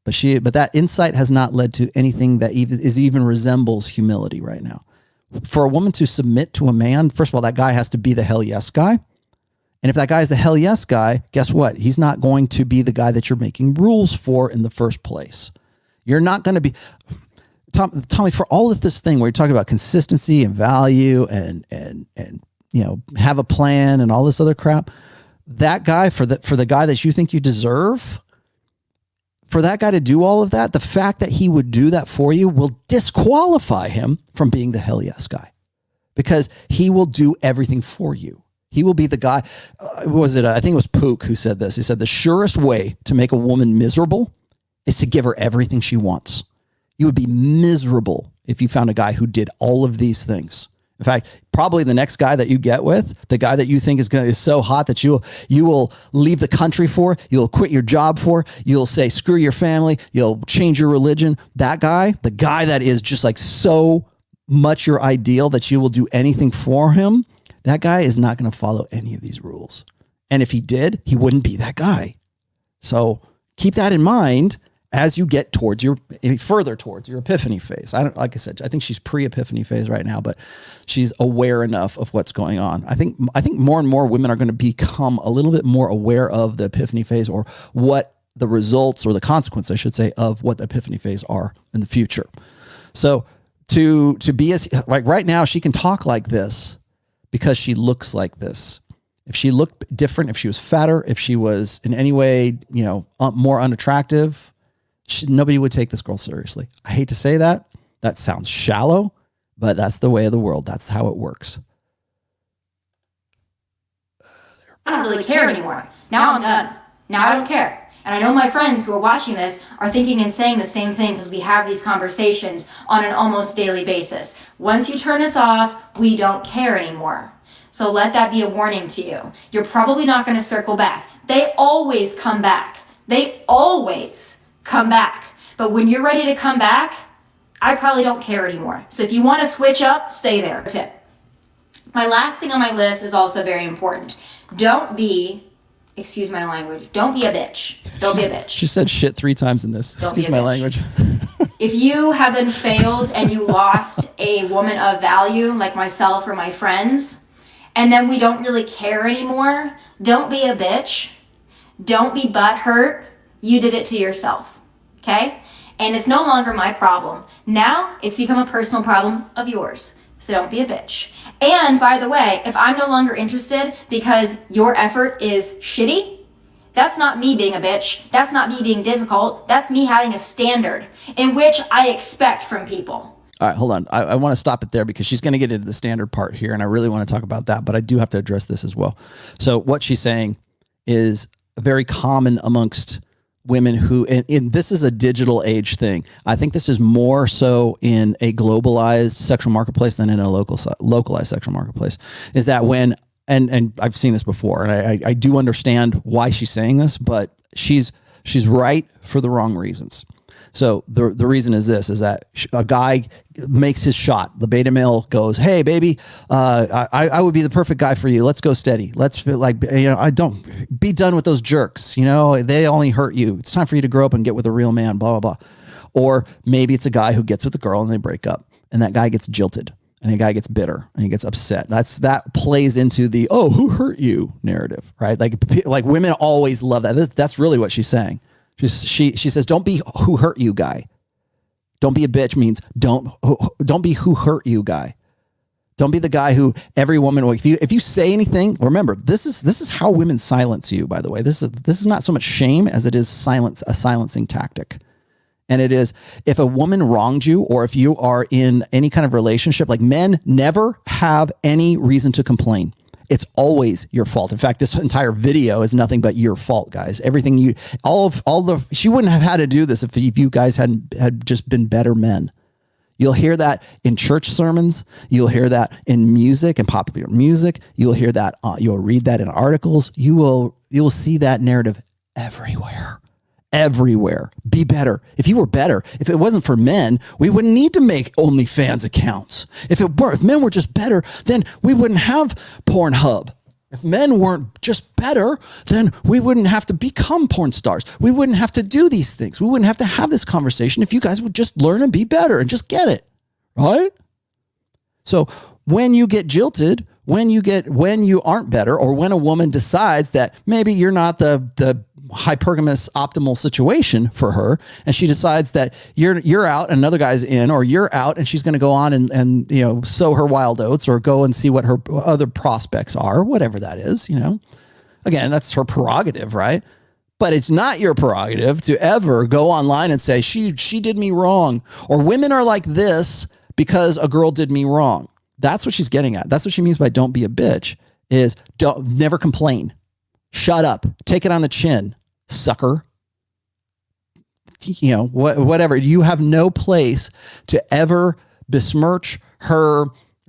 but that insight has not led to anything that even resembles humility right now. For a woman to submit to a man, first of all, that guy has to be the hell yes guy. And if that guy is the hell yes guy, guess what? He's not going to be the guy that you're making rules for in the first place. You're not going to be, Tomi, for all of this thing where you're talking about consistency and value and have a plan and all this other crap, that guy, for the guy that you think you deserve, for that guy to do all of that, the fact that he would do that for you will disqualify him from being the hell yes guy, because he will do everything for you. He will be the guy. I think it was Pook who said this. He said the surest way to make a woman miserable is to give her everything she wants. You would be miserable if you found a guy who did all of these things. In fact, probably the next guy that you get with, the guy that you think is so hot that you will leave the country for, you'll quit your job for, you'll say screw your family, you'll change your religion. That guy, the guy that is just so much your ideal that you will do anything for him, that guy is not going to follow any of these rules. And if he did, he wouldn't be that guy. So keep that in mind as you get further towards your epiphany phase. Like I said, I think she's pre-epiphany phase right now, but she's aware enough of what's going on. I think more and more women are going to become a little bit more aware of the epiphany phase, or what the results, or the consequence, I should say, of what the epiphany phase are in the future. So to be right now, she can talk like this because she looks like this. If she looked different, if she was fatter, if she was in any way, more unattractive, nobody would take this girl seriously. I hate to say that. That sounds shallow, but that's the way of the world. That's how it works. I don't really care anymore. Now I'm done. Now I don't care. And I know my friends who are watching this are thinking and saying the same thing, because we have these conversations on an almost daily basis. Once you turn us off, we don't care anymore. So let that be a warning to you. You're probably not going to circle back. They always come back. They always come back. But when you're ready to come back, I probably don't care anymore. So if you want to switch up, stay there. Tip. My last thing on my list is also very important. Don't be, excuse my language, don't be a bitch. Don't be a bitch. She said shit 3 times in this. Excuse my language. If you have been failed and you lost a woman of value, like myself or my friends, and then we don't really care anymore, don't be a bitch. Don't be butthurt. You did it to yourself, okay? And it's no longer my problem. Now it's become a personal problem of yours. So don't be a bitch. And by the way, if I'm no longer interested because your effort is shitty, that's not me being a bitch. That's not me being difficult. That's me having a standard in which I expect from people. All right, hold on. I want to stop it there because she's going to get into the standard part here, and I really want to talk about that, but I do have to address this as well. So what she's saying is very common amongst women who, and this is a digital age thing. I think this is more so in a globalized sexual marketplace than in a localized sexual marketplace, is that when, and I've seen this before, and I do understand why she's saying this, but she's right for the wrong reasons. So the reason is this, is that a guy makes his shot. The beta male goes, hey, baby, I would be the perfect guy for you. Let's go steady. Let's I don't be done with those jerks. They only hurt you. It's time for you to grow up and get with a real man, blah, blah, blah. Or maybe it's a guy who gets with a girl and they break up and that guy gets jilted and the guy gets bitter and he gets upset. That plays into the, oh, who hurt you narrative, right? Like women always love that. That's really what she's saying. She says, don't be who hurt you guy. Don't be a bitch means don't be who hurt you guy. Don't be the guy who every woman, if you say anything, remember, this is how women silence you, by the way. This is not so much shame as it is a silencing tactic. And it is, if a woman wronged you or if you are in any kind of relationship, like men never have any reason to complain. It's always your fault. In fact, this entire video is nothing but your fault, guys. Everything she wouldn't have had to do this if you guys had just been better men. You'll hear that in church sermons. You'll hear that in music and popular music. You'll hear that. You'll read that in articles. You will see that narrative everywhere. Everywhere. Be better. If you were better, if it wasn't for men, we wouldn't need to make OnlyFans accounts. If men were just better, then we wouldn't have Pornhub. If men weren't just better, then we wouldn't have to become porn stars. We wouldn't have to do these things. We wouldn't have to have this conversation if you guys would just learn and be better and just get it. Right? So when you get jilted, when you aren't better, or when a woman decides that maybe you're not the hypergamous optimal situation for her, and she decides that you're out and another guy's in, or you're out and she's going to go on and sow her wild oats or go and see what her other prospects are, whatever that is, again, that's her prerogative, right? But it's not your prerogative to ever go online and say she did me wrong, or women are like this because a girl did me wrong. That's what she's getting at. That's what she means by don't be a bitch, is never complain. Shut up. Take it on the chin, sucker. Whatever. You have no place to ever besmirch her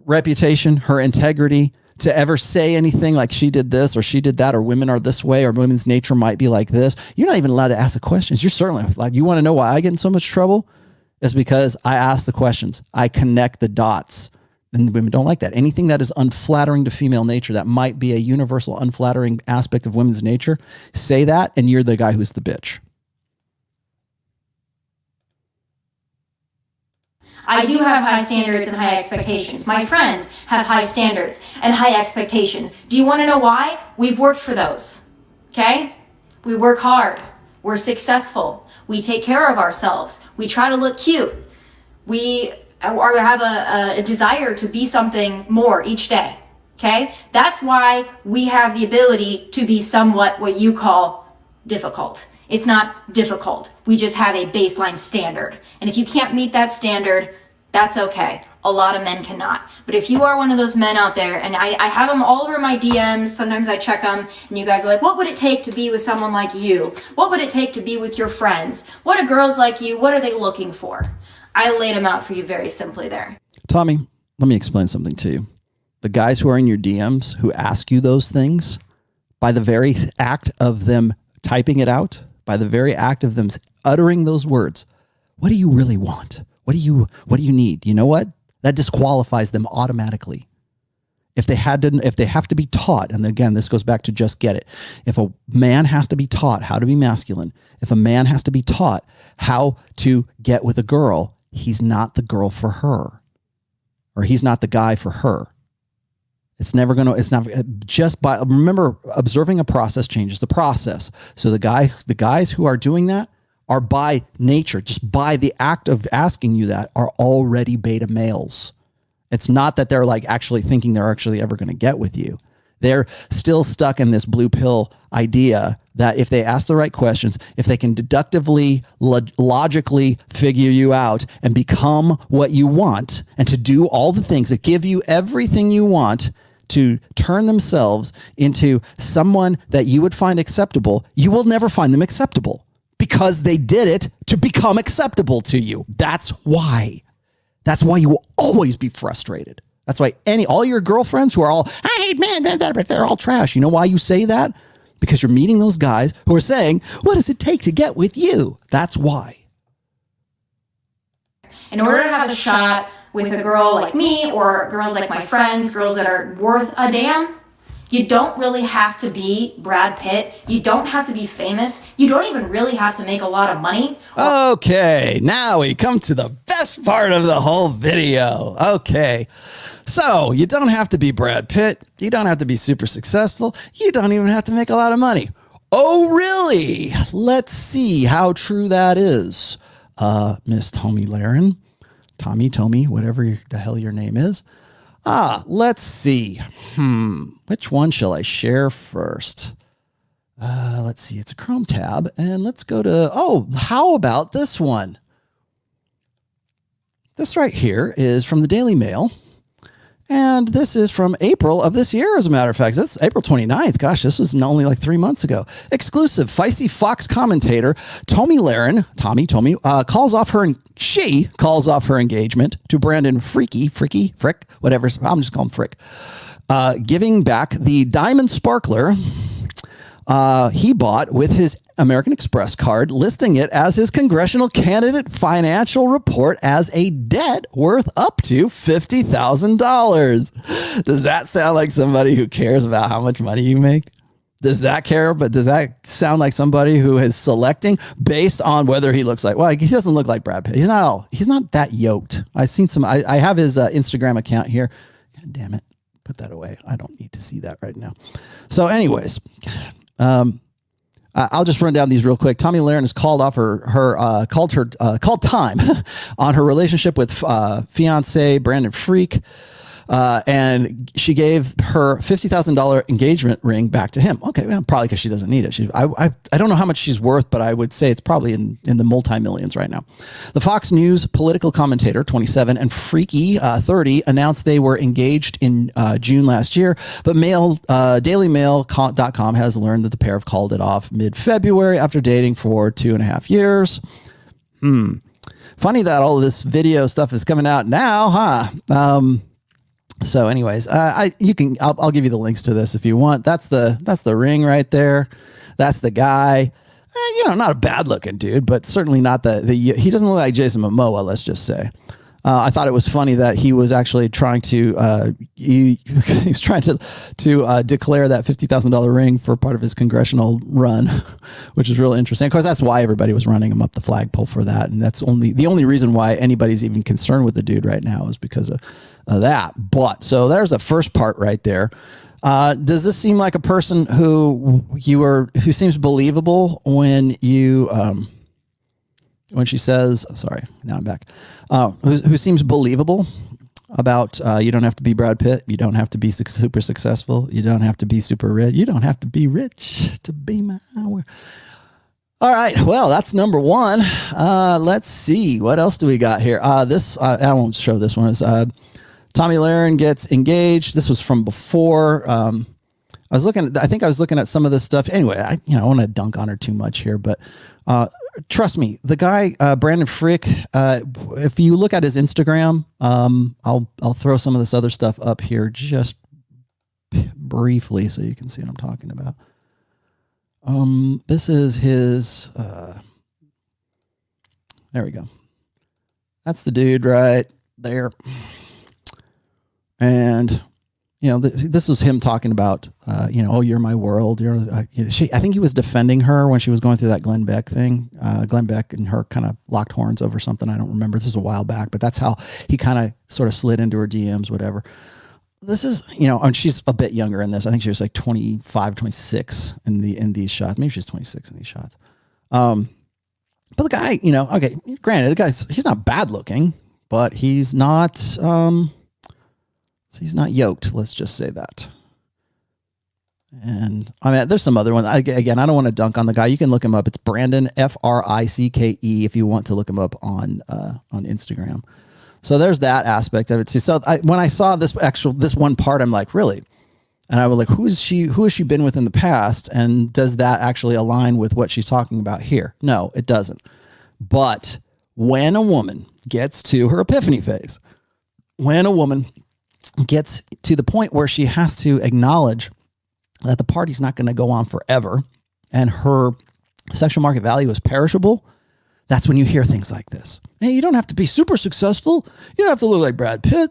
reputation, her integrity, to ever say anything like she did this or she did that, or women are this way, or women's nature might be like this. You're not even allowed to ask the questions. You're certainly like, you want to know why I get in so much trouble? It's because I ask the questions. I connect the dots. And women don't like that. Anything that is unflattering to female nature, that might be a universal unflattering aspect of women's nature, say that, and you're the guy who's the bitch. I do have high standards and high expectations. My friends have high standards and high expectations. Do you want to know why? We've worked for those. Okay? We work hard. We're successful. We take care of ourselves. We try to look cute. We or have a desire to be something more each day, okay? That's why we have the ability to be somewhat what you call difficult. It's not difficult. We just have a baseline standard. And if you can't meet that standard, that's okay. A lot of men cannot. But if you are one of those men out there, and I have them all over my DMs, sometimes I check them, and you guys are like, what would it take to be with someone like you? What would it take to be with your friends? What are girls like you? What are they looking for? I laid them out for you very simply there. Tommy, let me explain something to you. The guys who are in your DMs who ask you those things, by the very act of them typing it out, by the very act of them uttering those words, what do you really want? What do you need? You know what? That disqualifies them automatically. If they have to be taught, and again, this goes back to just get it. If a man has to be taught how to be masculine, if a man has to be taught how to get with a girl, he's not the girl for her, or he's not the guy for her. It's not just by, remember, observing a process changes the process. So the guys who are doing that are by nature, just by the act of asking you that, are already beta males. It's not that they're like actually thinking they're actually ever going to get with you. They're still stuck in this blue pill idea that if they ask the right questions, if they can deductively, logically figure you out and become what you want, and to do all the things that give you everything you want, to turn themselves into someone that you would find acceptable, you will never find them acceptable because they did it to become acceptable to you. That's why. That's why you will always be frustrated. That's why all your girlfriends who are all, I hate men, they're all trash. You know why you say that? Because you're meeting those guys who are saying, what does it take to get with you? That's why. In order to have a shot with a girl like me or girls like my friends, girls that are worth a damn, you don't really have to be Brad Pitt. You don't have to be famous. You don't even really have to make a lot of money. Okay, now we come to the best part of the whole video. Okay, so you don't have to be Brad Pitt. You don't have to be super successful. You don't even have to make a lot of money. Oh, really? Let's see how true that is. Miss Tomi Lahren, Tomi, whatever the hell your name is. Let's see. Which one shall I share first? Let's see. It's a Chrome tab, and let's go to, how about this one? This right here is from the Daily Mail, and this is from April of this year, as a matter of fact. That's April 29th. Gosh, this was only like 3 months ago. Exclusive. Feisty Fox commentator Tomi Lahren, calls off her engagement to Brandon Frick, whatever. I'm just calling him Frick. Giving back the diamond sparkler he bought with his American Express card, listing it as his congressional candidate financial report as a debt worth up to $50,000. Does that sound like somebody who cares about how much money you make? Does that care? But does that sound like somebody who is selecting based on whether he looks like, well, he doesn't look like Brad Pitt. He's not that yoked. I've seen some, I have his Instagram account here. God damn it. Put that away. I don't need to see that right now. So anyways, I'll just run down these real quick. Tomi Lahren has called time on her relationship with fiance Brandon Frick. And she gave her $50,000 engagement ring back to him. Okay, well, probably because she doesn't need it. I don't know how much she's worth, but I would say it's probably in the multi-millions right now. The Fox News political commentator, 27, and Freaky, 30, announced they were engaged in June last year, but DailyMail.com has learned that the pair have called it off mid-February after dating for 2.5 years. Funny that all of this video stuff is coming out now, huh? So anyways, I'll give you the links to this if you want. That's the ring right there. That's the guy. Not a bad looking dude, but certainly not he doesn't look like Jason Momoa, let's just say. I thought it was funny that he was actually trying to he was trying to declare that $50,000 ring for part of his congressional run, which is really interesting. Of course, that's why everybody was running him up the flagpole for that, and that's the only reason why anybody's even concerned with the dude right now is because of that. But so there's the first part right there. Does this seem like a person who seems believable when she says, sorry, now I'm back, who seems believable about, you don't have to be Brad Pitt. You don't have to be super successful. You don't have to be super rich. You don't have to be rich to be my. All right. Well, that's number one. Let's see. What else do we got here? I won't show this one. It's, Tomi Lahren gets engaged. This was from before. I was looking at some of this stuff. Anyway, I want to dunk on her too much here, but trust me, the guy, Brandon Frick, if you look at his Instagram, I'll throw some of this other stuff up here just briefly so you can see what I'm talking about. This is his, there we go. That's the dude right there. And, this was him talking about, oh, you're my world. I think he was defending her when she was going through that Glenn Beck thing. Glenn Beck and her kind of locked horns over something. I don't remember. This was a while back, but that's how he kind of sort of slid into her DMs, whatever. This is, and she's a bit younger in this. I think she was like 25, 26 in these shots. Maybe she's 26 in these shots. But the guy, okay, granted, he's not bad looking, but he's not, So he's not yoked. Let's just say that. And I mean, there's some other ones. Again, I don't want to dunk on the guy. You can look him up. It's Brandon Fricke if you want to look him up on Instagram. So there's that aspect of it too. So when I saw this one part, I'm like, really? And I was like, who has she been with in the past? And does that actually align with what she's talking about here? No, it doesn't. But when a woman gets to her epiphany phase, when a woman gets to the point where she has to acknowledge that the party's not going to go on forever and her sexual market value is perishable, that's when you hear things like this. Hey, you don't have to be super successful. You don't have to look like Brad Pitt.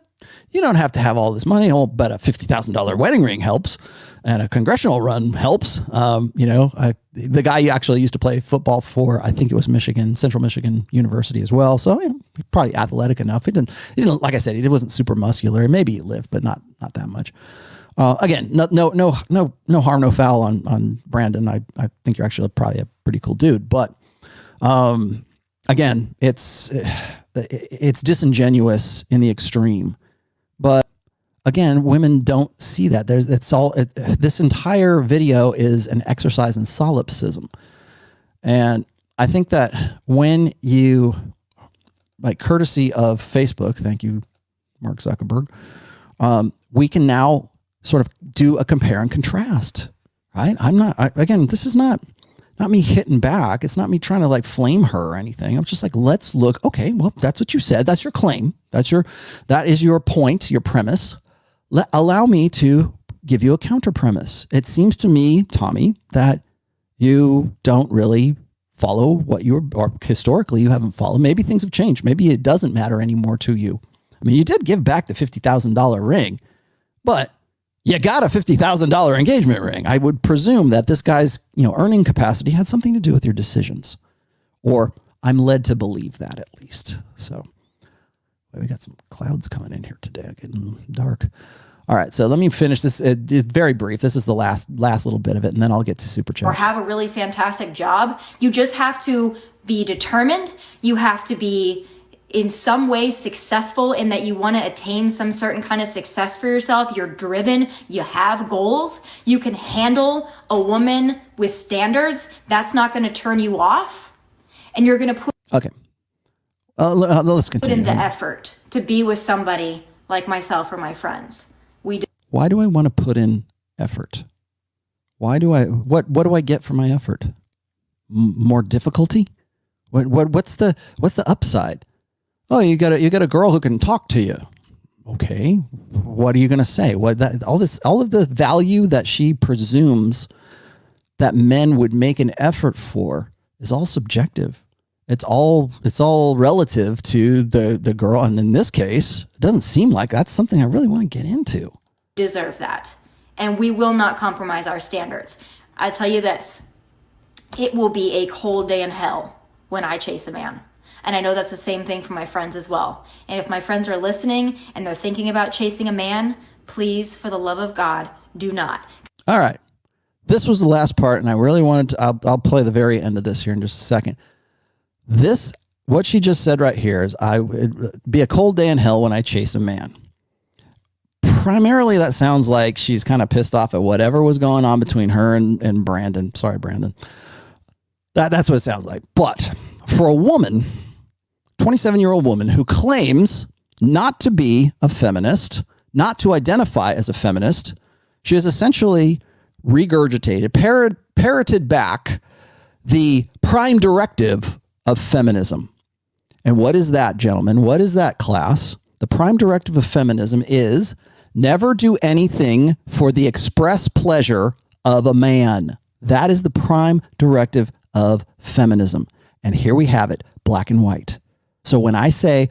You don't have to have all this money. I'll bet a $50,000 wedding ring helps and a congressional run helps. The guy actually used to play football for, I think it was Central Michigan University as well. So he's probably athletic enough. He didn't, like I said, he wasn't super muscular. Maybe he lived, but not that much. Again, no harm, no foul on Brandon. I think you're actually probably a pretty cool dude, but again, it's disingenuous in the extreme. But again, women don't see that. This entire video is an exercise in solipsism, and I think that when you, like, courtesy of Facebook, thank you, Mark Zuckerberg, we can now sort of do a compare and contrast, right? This is not me hitting back. It's not me trying to like flame her or anything. I'm just like, let's look. Okay, well, that's what you said. That's your claim. That is your point, your premise. Allow me to give you a counter premise. It seems to me, Tommy, that you don't really follow or historically you haven't followed. Maybe things have changed. Maybe it doesn't matter anymore to you. I mean, you did give back the $50,000 ring, but you got a $50,000 engagement ring. I would presume that this guy's, earning capacity had something to do with your decisions, or I'm led to believe that at least. So we got some clouds coming in here today, getting dark. All right, so let me finish this. It's very brief. This is the last little bit of it, and then I'll get to super chats. Or have a really fantastic job. You just have to be determined. You have to be in some way successful in that you want to attain some certain kind of success for yourself. You're driven. You have goals. You can handle a woman with standards. That's not going to turn you off. And you're going to put let's continue. in the effort to be with somebody like myself or my friends. Why do I want to put in effort? What do I get for my effort? More difficulty? What's the upside? Oh, you got a girl who can talk to you. Okay, what are you going to say? All of the value that she presumes that men would make an effort for is all subjective. It's all relative to the girl, and in this case, it doesn't seem like that's something I really want to get into. Deserve that, and we will not compromise our standards. I tell you this: it will be a cold day in hell when I chase a man. And I know that's the same thing for my friends as well. And if my friends are listening and they're thinking about chasing a man, please, for the love of God, do not. All right. This was the last part, and I really wanted to, I'll play the very end of this here in just a second. What she just said right here is, it'd be a cold day in hell when I chase a man. Primarily, that sounds like she's kind of pissed off at whatever was going on between her and Brandon. Sorry, Brandon. That's what it sounds like. But for a woman, 27-year-old woman who claims not to be a feminist, not to identify as a feminist, she has essentially regurgitated, parroted back the prime directive of feminism. And what is that, gentlemen? What is that, class? The prime directive of feminism is never do anything for the express pleasure of a man. That is the prime directive of feminism. And here we have it, black and white. So when I say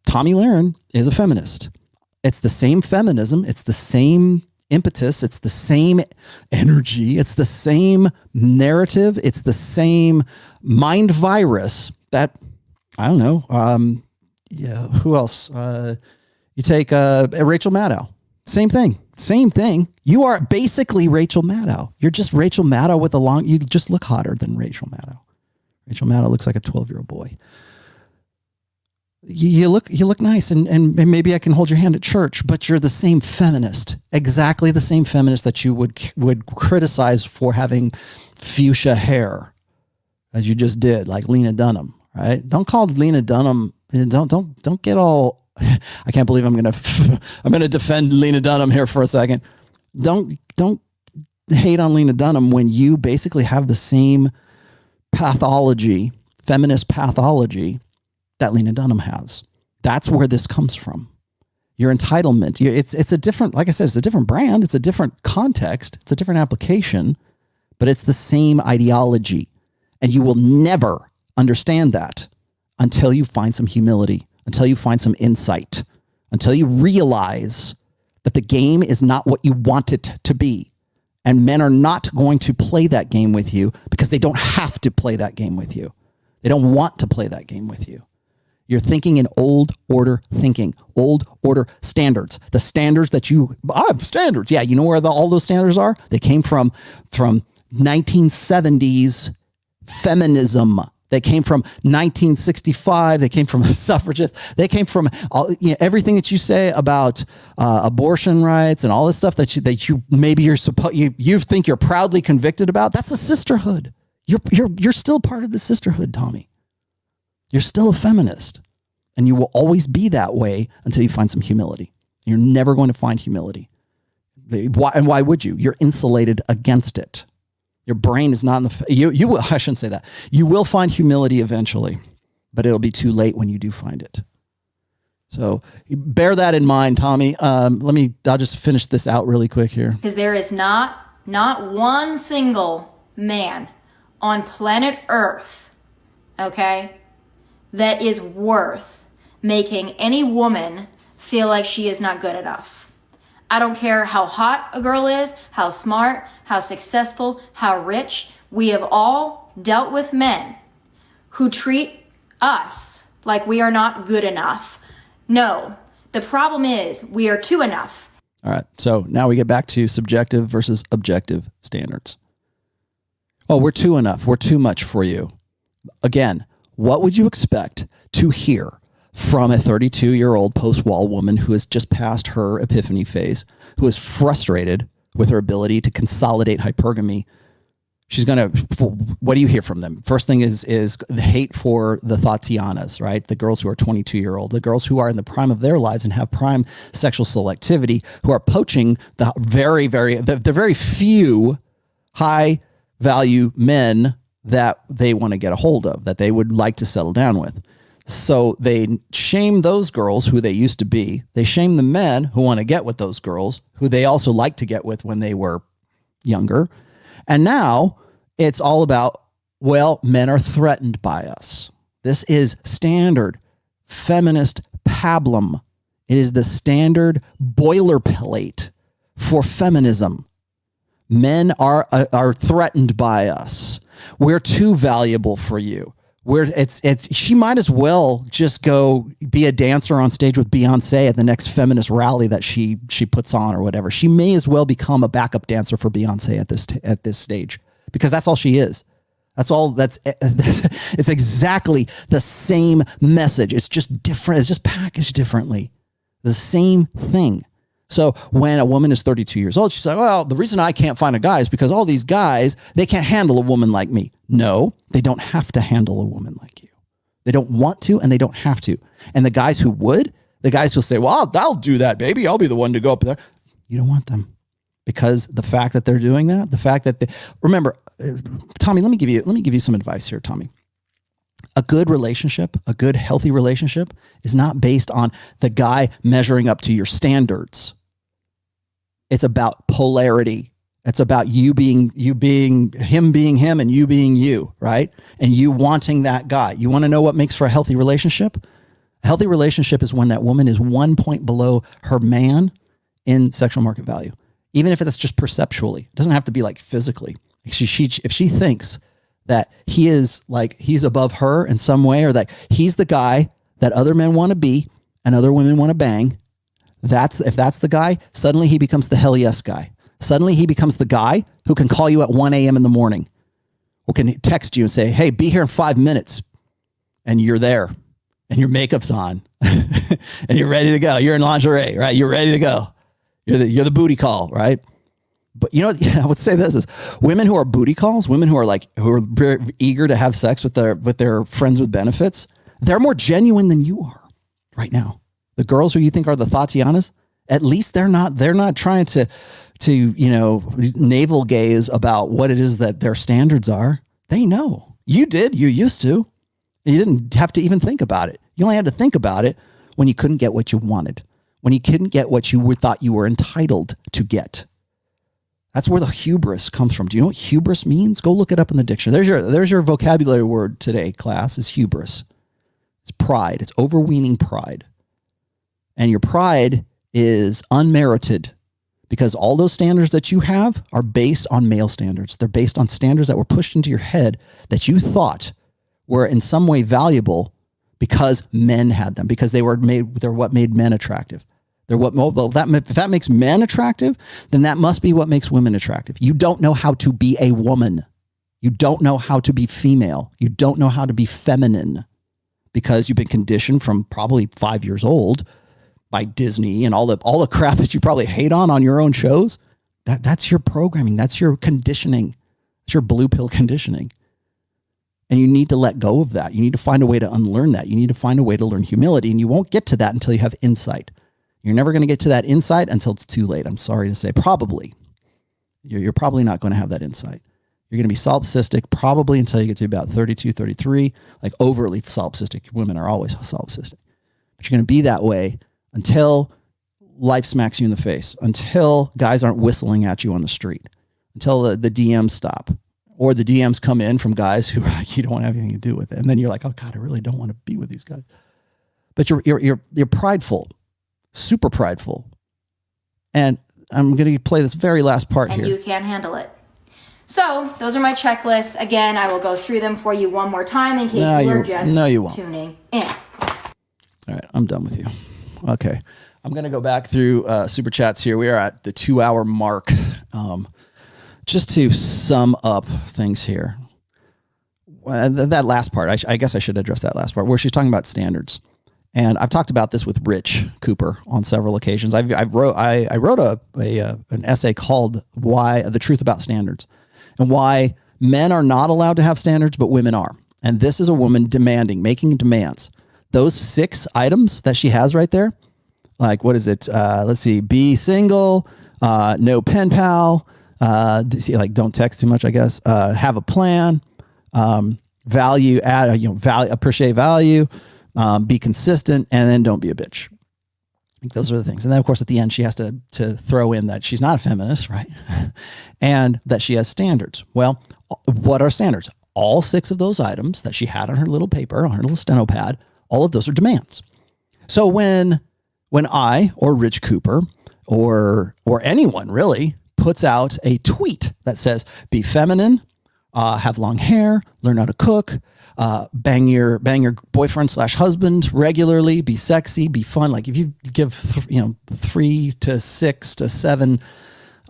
Tomi Lahren is a feminist, it's the same feminism, it's the same impetus, it's the same energy, it's the same narrative, it's the same mind virus that, I don't know, who else? You take Rachel Maddow. Same thing. You are basically Rachel Maddow. You're just Rachel Maddow you just look hotter than Rachel Maddow. Rachel Maddow looks like a 12-year-old boy. you look nice and maybe I can hold your hand at church, but you're the same feminist, exactly the same feminist that you would criticize for having fuchsia hair as you just did, like Lena Dunham, right? Don't call Lena Dunham, don't get all, I can't believe I'm going to defend Lena Dunham here for a second. Don't hate on Lena Dunham when you basically have the same pathology, feminist pathology that Lena Dunham has. That's where this comes from. Your entitlement. It's a different, like I said, it's a different brand. It's a different context. It's a different application, but it's the same ideology. And you will never understand that until you find some humility, until you find some insight, until you realize that the game is not what you want it to be. And men are not going to play that game with you because they don't have to play that game with you. They don't want to play that game with you. You're thinking in old order thinking, old order standards. The standards that I have standards. Yeah, you know where all those standards are? They came from 1970s feminism. They came from 1965. They came from suffragists. They came from everything that you say about abortion rights and all this stuff that you maybe you think you're proudly convicted about. That's a sisterhood. You're still part of the sisterhood, Tommy. You're still a feminist, and you will always be that way until you find some humility. You're never going to find humility. Why would you? You're insulated against it. Your brain is not in the, you will, I shouldn't say that. You will find humility eventually, but it'll be too late when you do find it. So bear that in mind, Tommy. I'll just finish this out really quick here. Because there is not one single man on planet Earth, okay, that is worth making any woman feel like she is not good enough. I don't care how hot a girl is, how smart, how successful, how rich. We have all dealt with men who treat us like we are not good enough. No, the problem is we are too enough. All right, so now we get back to subjective versus objective standards. Oh, we're too enough. We're too much for you. Again, what would you expect to hear from a 32-year-old post-wall woman who has just passed her epiphany phase, who is frustrated with her ability to consolidate hypergamy? She's going to, what do you hear from them? First thing is the hate for the Tatianas, right? The girls who are 22-year-old, the girls who are in the prime of their lives and have prime sexual selectivity, who are poaching the very few high-value men that they want to get a hold of, that they would like to settle down with. So they shame those girls who they used to be. They shame the men who want to get with those girls, who they also like to get with when they were younger. And now it's all about, well, men are threatened by us. This is standard feminist pablum. It is the standard boilerplate for feminism. Men are threatened by us. We're too valuable for you. She might as well just go be a dancer on stage with Beyonce at the next feminist rally that she puts on or whatever. She may as well become a backup dancer for Beyonce at this stage, because that's all she is. It's exactly the same message. It's just different. It's just packaged differently. The same thing. So when a woman is 32 years old, she's like, well, the reason I can't find a guy is because all these guys, they can't handle a woman like me. No, they don't have to handle a woman like you. They don't want to, and they don't have to. And the guys who would, the guys who'll say, well, I'll do that, baby. I'll be the one to go up there. You don't want them, because the fact that they're doing that, the fact that remember, Tommy, let me give you some advice here, Tommy. A good relationship, a good healthy relationship is not based on the guy measuring up to your standards. It's about polarity. It's about him being him and you being you, right? And you wanting that guy. You want to know what makes for a healthy relationship? A healthy relationship is when that woman is 1 point below her man in sexual market value. Even if it's just perceptually. It doesn't have to be like physically. If she thinks that he's above her in some way, or that he's the guy that other men want to be and other women want to bang, if that's the guy, suddenly he becomes the hell yes guy. Suddenly he becomes the guy who can call you at 1 a.m. in the morning, or can text you and say, hey, be here in 5 minutes. And you're there. and your makeup's on and you're ready to go. You're in lingerie, right? You're ready to go. You're the booty call, right? But you know, I would say this is women who are booty calls, women who are very eager to have sex with their friends with benefits. They're more genuine than you are right now. The girls who you think are the Tatianas, at least they're not trying to navel gaze about what it is that their standards are. They know. You did. You used to. You didn't have to even think about it. You only had to think about it when you couldn't get what you wanted, when you couldn't get what you thought you were entitled to get. That's where the hubris comes from. Do you know what hubris means? Go look it up in the dictionary. There's your vocabulary word today, class, is hubris. It's pride. It's overweening pride. And your pride is unmerited because all those standards that you have are based on male standards. They're based on standards that were pushed into your head that you thought were in some way valuable because men had them, because they're what made men attractive. If that makes men attractive, then that must be what makes women attractive. You don't know how to be a woman. You don't know how to be female. You don't know how to be feminine because you've been conditioned from probably 5 years old by Disney and all the crap that you probably hate on your own shows. That's your programming. That's your conditioning. It's your blue pill conditioning. And you need to let go of that. You need to find a way to unlearn that. You need to find a way to learn humility. And you won't get to that until you have insight. You're never going to get to that insight until it's too late. I'm sorry to say. Probably. You're probably not going to have that insight. You're going to be solipsistic probably until you get to about 32, 33, like overly solipsistic. Women are always solipsistic. But you're going to be that way until life smacks you in the face, until guys aren't whistling at you on the street, until the DMs stop, or the DMs come in from guys who you don't want to have anything to do with it. And then you're like, oh God, I really don't want to be with these guys. But you're prideful, super prideful. And I'm going to play this very last part here. And you can't handle it. So those are my checklists. Again, I will go through them for you one more time in case you're just tuning in. All right, I'm done with you. Okay. I'm going to go back through super chats here. We are at the 2-hour mark. Just to sum up things here. That last part, I guess I should address that last part where she's talking about standards. And I've talked about this with Rich Cooper on several occasions. I wrote an essay called "Why the Truth About Standards," and why men are not allowed to have standards, but women are. And this is a woman making demands. Those 6 items that she has right there, like what is it? Let's see: be single, no pen pal, don't text too much, I guess. Have a plan, value add, appreciate value. Be consistent, and then don't be a bitch. I think those are the things. And then, of course, at the end, she has to throw in that she's not a feminist, right? And that she has standards. Well, what are standards? All 6 of those items that she had on her little paper, on her little steno pad, all of those are demands. So when I or Rich Cooper or anyone really puts out a tweet that says, be feminine, have long hair, learn how to cook, bang your boyfriend/husband regularly, be sexy, be fun. Like if you give 3 to 6 to 7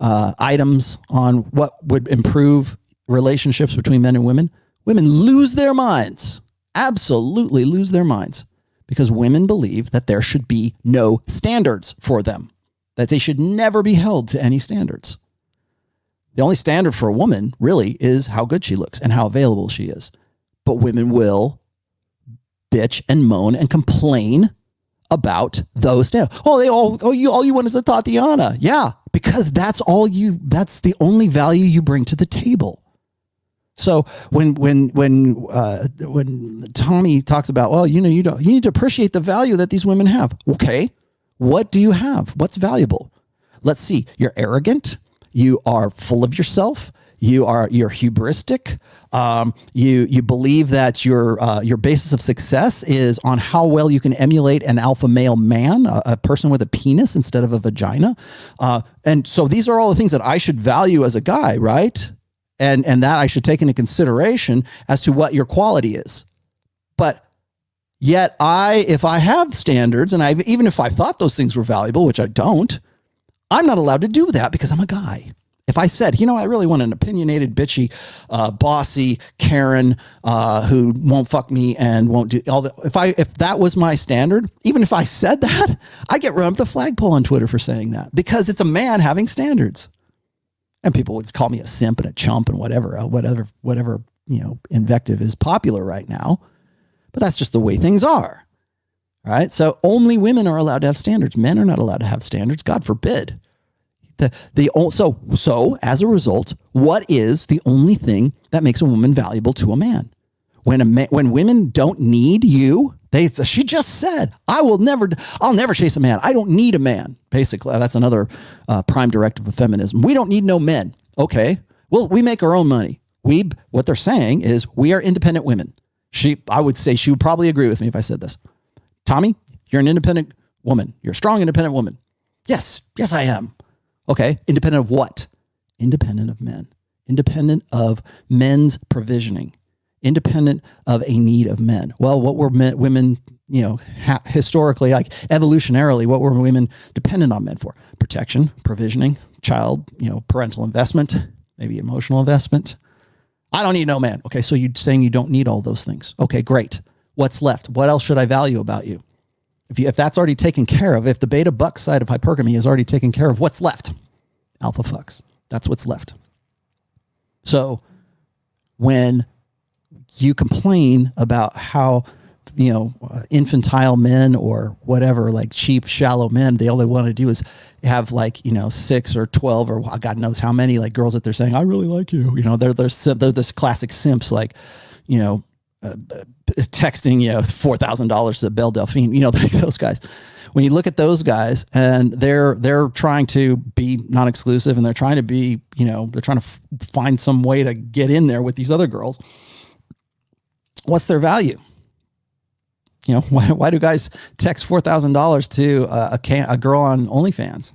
items on what would improve relationships between men and women lose their minds, absolutely lose their minds, because women believe that there should be no standards for them, that they should never be held to any standards. The only standard for a woman really is how good she looks and how available she is. But women will bitch and moan and complain about those standards. All you want is a Tatiana. Yeah, because that's the only value you bring to the table. So when Tomi talks about, you need to appreciate the value that these women have. Okay, what do you have? What's valuable? Let's see. You're arrogant. You are full of yourself. You're hubristic. You believe that your basis of success is on how well you can emulate an alpha male man, a person with a penis instead of a vagina. And so these are all the things that I should value as a guy, right? And that I should take into consideration as to what your quality is. But yet if I have standards, and even if I thought those things were valuable, which I don't, I'm not allowed to do that because I'm a guy. If I said, I really want an opinionated, bitchy, bossy Karen who won't fuck me and won't do all that. If that was my standard, even if I said that, I'd get run up the flagpole on Twitter for saying that, because it's a man having standards. And people would call me a simp and a chump and whatever, invective is popular right now. But that's just the way things are. Right? So only women are allowed to have standards. Men are not allowed to have standards. God forbid. So as a result, what is the only thing that makes a woman valuable to a man? When women don't need you, she just said, I'll never chase a man. I don't need a man. Basically, that's another prime directive of feminism. We don't need no men. Okay. Well, we make our own money. What they're saying is we are independent women. I would say she would probably agree with me if I said this. Tomi, you're an independent woman. You're a strong, independent woman. Yes, I am. Okay, independent of what? Independent of men. Independent of men's provisioning. Independent of a need of men. Well, what were women, historically, like evolutionarily, what were women dependent on men for? Protection, provisioning, child, parental investment, maybe emotional investment. I don't need no man. Okay, so you're saying you don't need all those things. Okay, great. What's left? What else should I value about you? If that's already taken care of, if the beta buck side of hypergamy is already taken care of, what's left? Alpha fucks. That's what's left. So when you complain about how, infantile men or whatever, like cheap, shallow men, they only want to do is have 6 or 12 or God knows how many like girls that they're saying, I really like you. They're this classic simps, texting, $4,000 to Belle Delphine, those guys. When you look at those guys and they're trying to be non-exclusive and they're trying to be, they're trying to find some way to get in there with these other girls. What's their value? Why do guys text $4,000 to a girl on OnlyFans?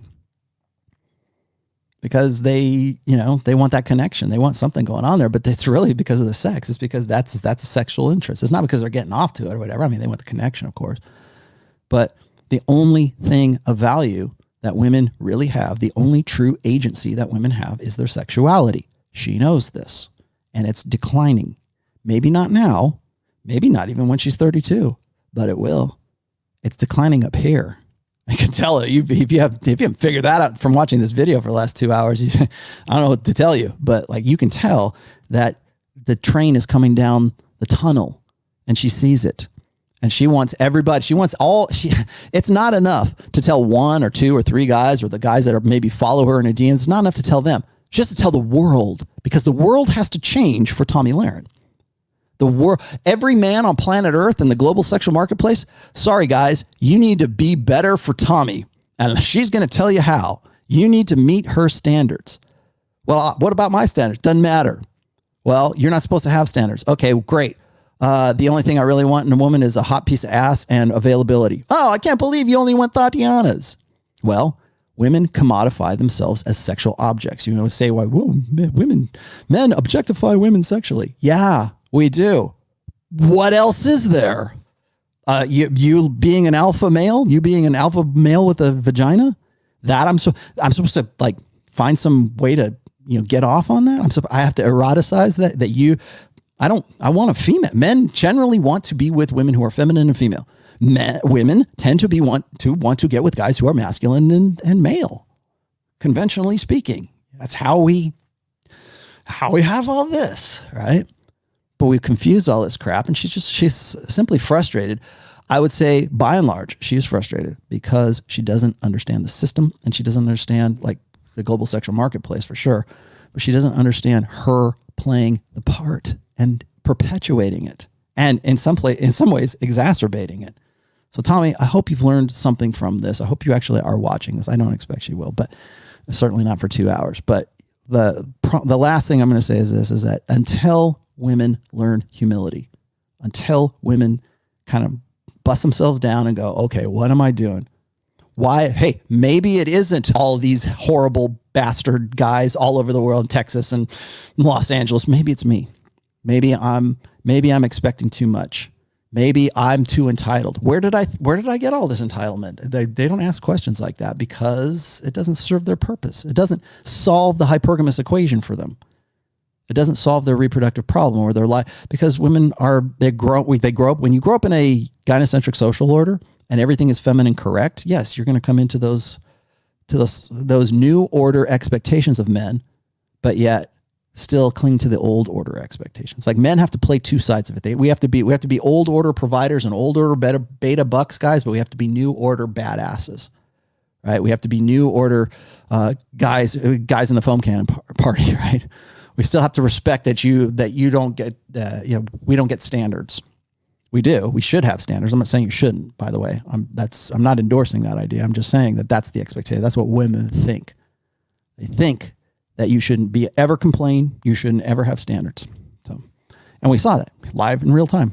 Because they want that connection. They want something going on there, but it's really because of the sex. It's because that's a sexual interest. It's not because they're getting off to it or whatever. I mean, they want the connection, of course. But the only thing of value that women really have, the only true agency that women have is their sexuality. She knows this, and it's declining. Maybe not now, maybe not even when she's 32, but it will. It's declining up here. I can tell it. If you haven't figured that out from watching this video for the last 2 hours, I don't know what to tell you, but you can tell that the train is coming down the tunnel and she sees it and she wants everybody. It's not enough to tell 1 or 2 or 3 guys or the guys that are maybe follow her in her DMs. It's not enough to tell them. She has to tell the world, because the world has to change for Tomi Lahren. Every man on planet Earth in the global sexual marketplace, sorry guys, you need to be better for Tomi. And she's going to tell you how. You need to meet her standards. Well, what about my standards? Doesn't matter. Well, you're not supposed to have standards. Okay, great. The only thing I really want in a woman is a hot piece of ass and availability. Oh, I can't believe you only want Tatianas. Well, women commodify themselves as sexual objects. Say why men objectify women sexually. Yeah. We do. What else is there? You being an alpha male, you being an alpha male with a vagina, that I'm supposed to find some way to get off on that. I have to eroticize that. I want a female. Men generally want to be with women who are feminine and female. Women tend to want to get with guys who are masculine and male. Conventionally speaking, that's how we have all this, right? But we've confused all this crap, and she's simply frustrated. I would say, by and large, she is frustrated because she doesn't understand the system, and she doesn't understand the global sexual marketplace for sure, but she doesn't understand her playing the part and perpetuating it, and in some ways exacerbating it. So, Tomi, I hope you've learned something from this. I hope you actually are watching this. I don't expect you will, but certainly not for 2 hours. But the last thing I'm going to say is this: is that until women learn humility, until women kind of bust themselves down and go, okay, what am I doing? Why? Hey, maybe it isn't all these horrible bastard guys all over the world, Texas and Los Angeles. Maybe it's me. Maybe I'm expecting too much. Maybe I'm too entitled. Where did I get all this entitlement? They don't ask questions like that because it doesn't serve their purpose. It doesn't solve the hypergamous equation for them. It doesn't solve their reproductive problem or their life, because women they grow up, when you grow up in a gynocentric social order and everything is feminine correct. Yes, you're going to come into those new order expectations of men, but yet still cling to the old order expectations. Like, men have to play two sides of it. We have to be old order providers and old order beta bucks guys, but we have to be new order badasses, right? We have to be new order guys in the foam cannon party, right? We still have to respect that you don't get, we don't get standards. We do. We should have standards. I'm not saying you shouldn't, by the way. I'm not endorsing that idea. I'm just saying that that's the expectation. That's what women think. They think that you shouldn't ever complain. You shouldn't ever have standards. So, and we saw that live in real time.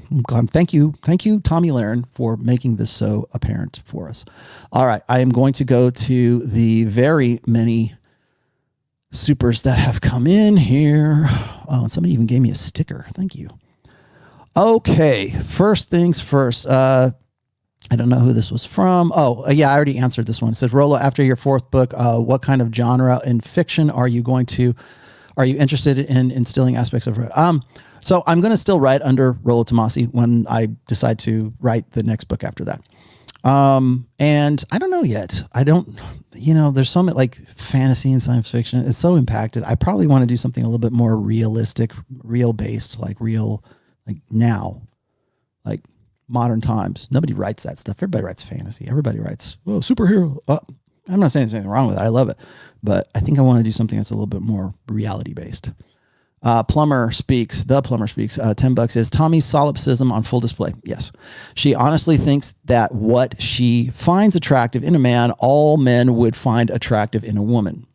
Thank you, Tomi Lahren, for making this so apparent for us. All right. I am going to go to the very many supers that have come in here. Oh, and somebody even gave me a sticker. Thank you. Okay, first things first. I don't know who this was from. Oh, yeah, I already answered this one. It says, Rollo, after your fourth book, what kind of genre in fiction are you interested in instilling aspects of? So I'm going to still write under Rollo Tomassi when I decide to write the next book after that. And I don't know yet. There's so much like fantasy and science fiction. It's so impacted. I probably want to do something a little bit more realistic, real based, like now, like modern times. Nobody writes that stuff. Everybody writes fantasy. Everybody writes, superhero. I'm not saying there's anything wrong with it. I love it, but I think I want to do something that's a little bit more reality based. The Plumber Speaks, $10 is Tomi's solipsism on full display. Yes. She honestly thinks that what she finds attractive in a man, all men would find attractive in a woman.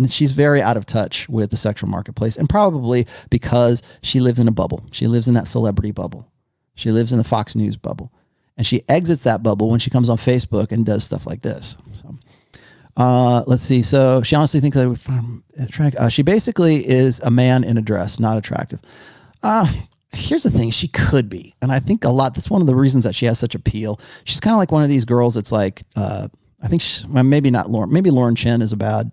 She's very out of touch with the sexual marketplace, and probably because she lives in a bubble. She lives in that celebrity bubble. She lives in the Fox News bubble, and she exits that bubble when she comes on Facebook and does stuff like this. So, let's see. So she honestly thinks I would find attractive. She basically is a man in a dress, not attractive. Here's the thing. She could be. And I think that's one of the reasons that she has such appeal. She's kind of like one of these girls. It's like, I think maybe not Lauren, maybe Lauren Chen is a bad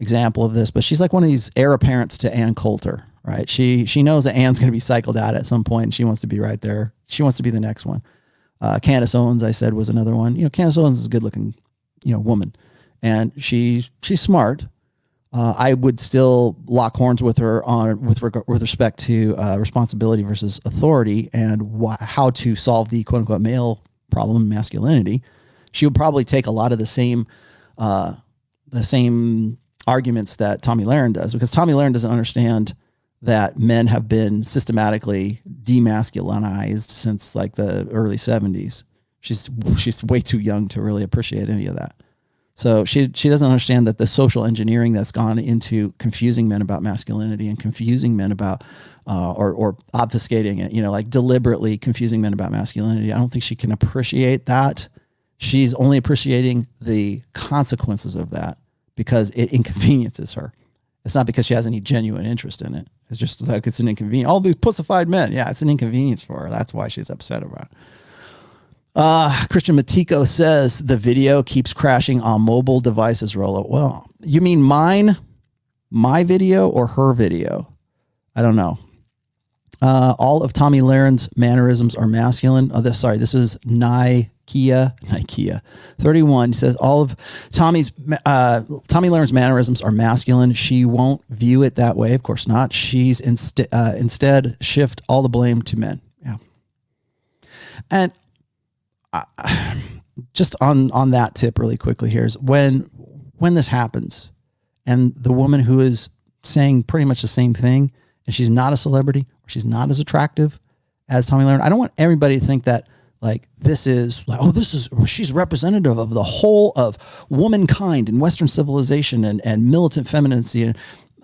example of this, but she's like one of these heir apparents to Ann Coulter, right? She knows that Ann's going to be cycled out at some point, and she wants to be right there. She wants to be the next one. Candace Owens, I said, was another one. Candace Owens is a good looking, woman, and she's smart. I would still lock horns with her with respect to responsibility versus authority and how to solve the quote unquote male problem, masculinity. She would probably take a lot of the same arguments that Tomi Lahren does, because Tomi Lahren doesn't understand that men have been systematically demasculinized since like the early 70s. She's way too young to really appreciate any of that. So she doesn't understand that the social engineering that's gone into confusing men about masculinity and confusing men about or obfuscating it, like deliberately confusing men about masculinity. I don't think she can appreciate that. She's only appreciating the consequences of that because it inconveniences her. It's not because she has any genuine interest in it. It's just like it's an inconvenience. All these pussified men. Yeah, it's an inconvenience for her. That's why she's upset about it. Christian Matiko says the video keeps crashing on mobile devices, Rollo. Well, you mean my video or her video? I don't know. All of Tomi Lahren's mannerisms are masculine. This is Nikeah 31. He says all of Tomi Lahren's mannerisms are masculine. She won't view it that way. Of course not. She's instead shift all the blame to men. Yeah. And just on that tip really quickly here is when this happens and the woman who is saying pretty much the same thing and she's not a celebrity or she's not as attractive as Tomi Lahren, I don't want everybody to think that like this is like, she's representative of the whole of womankind and Western civilization and militant femininity.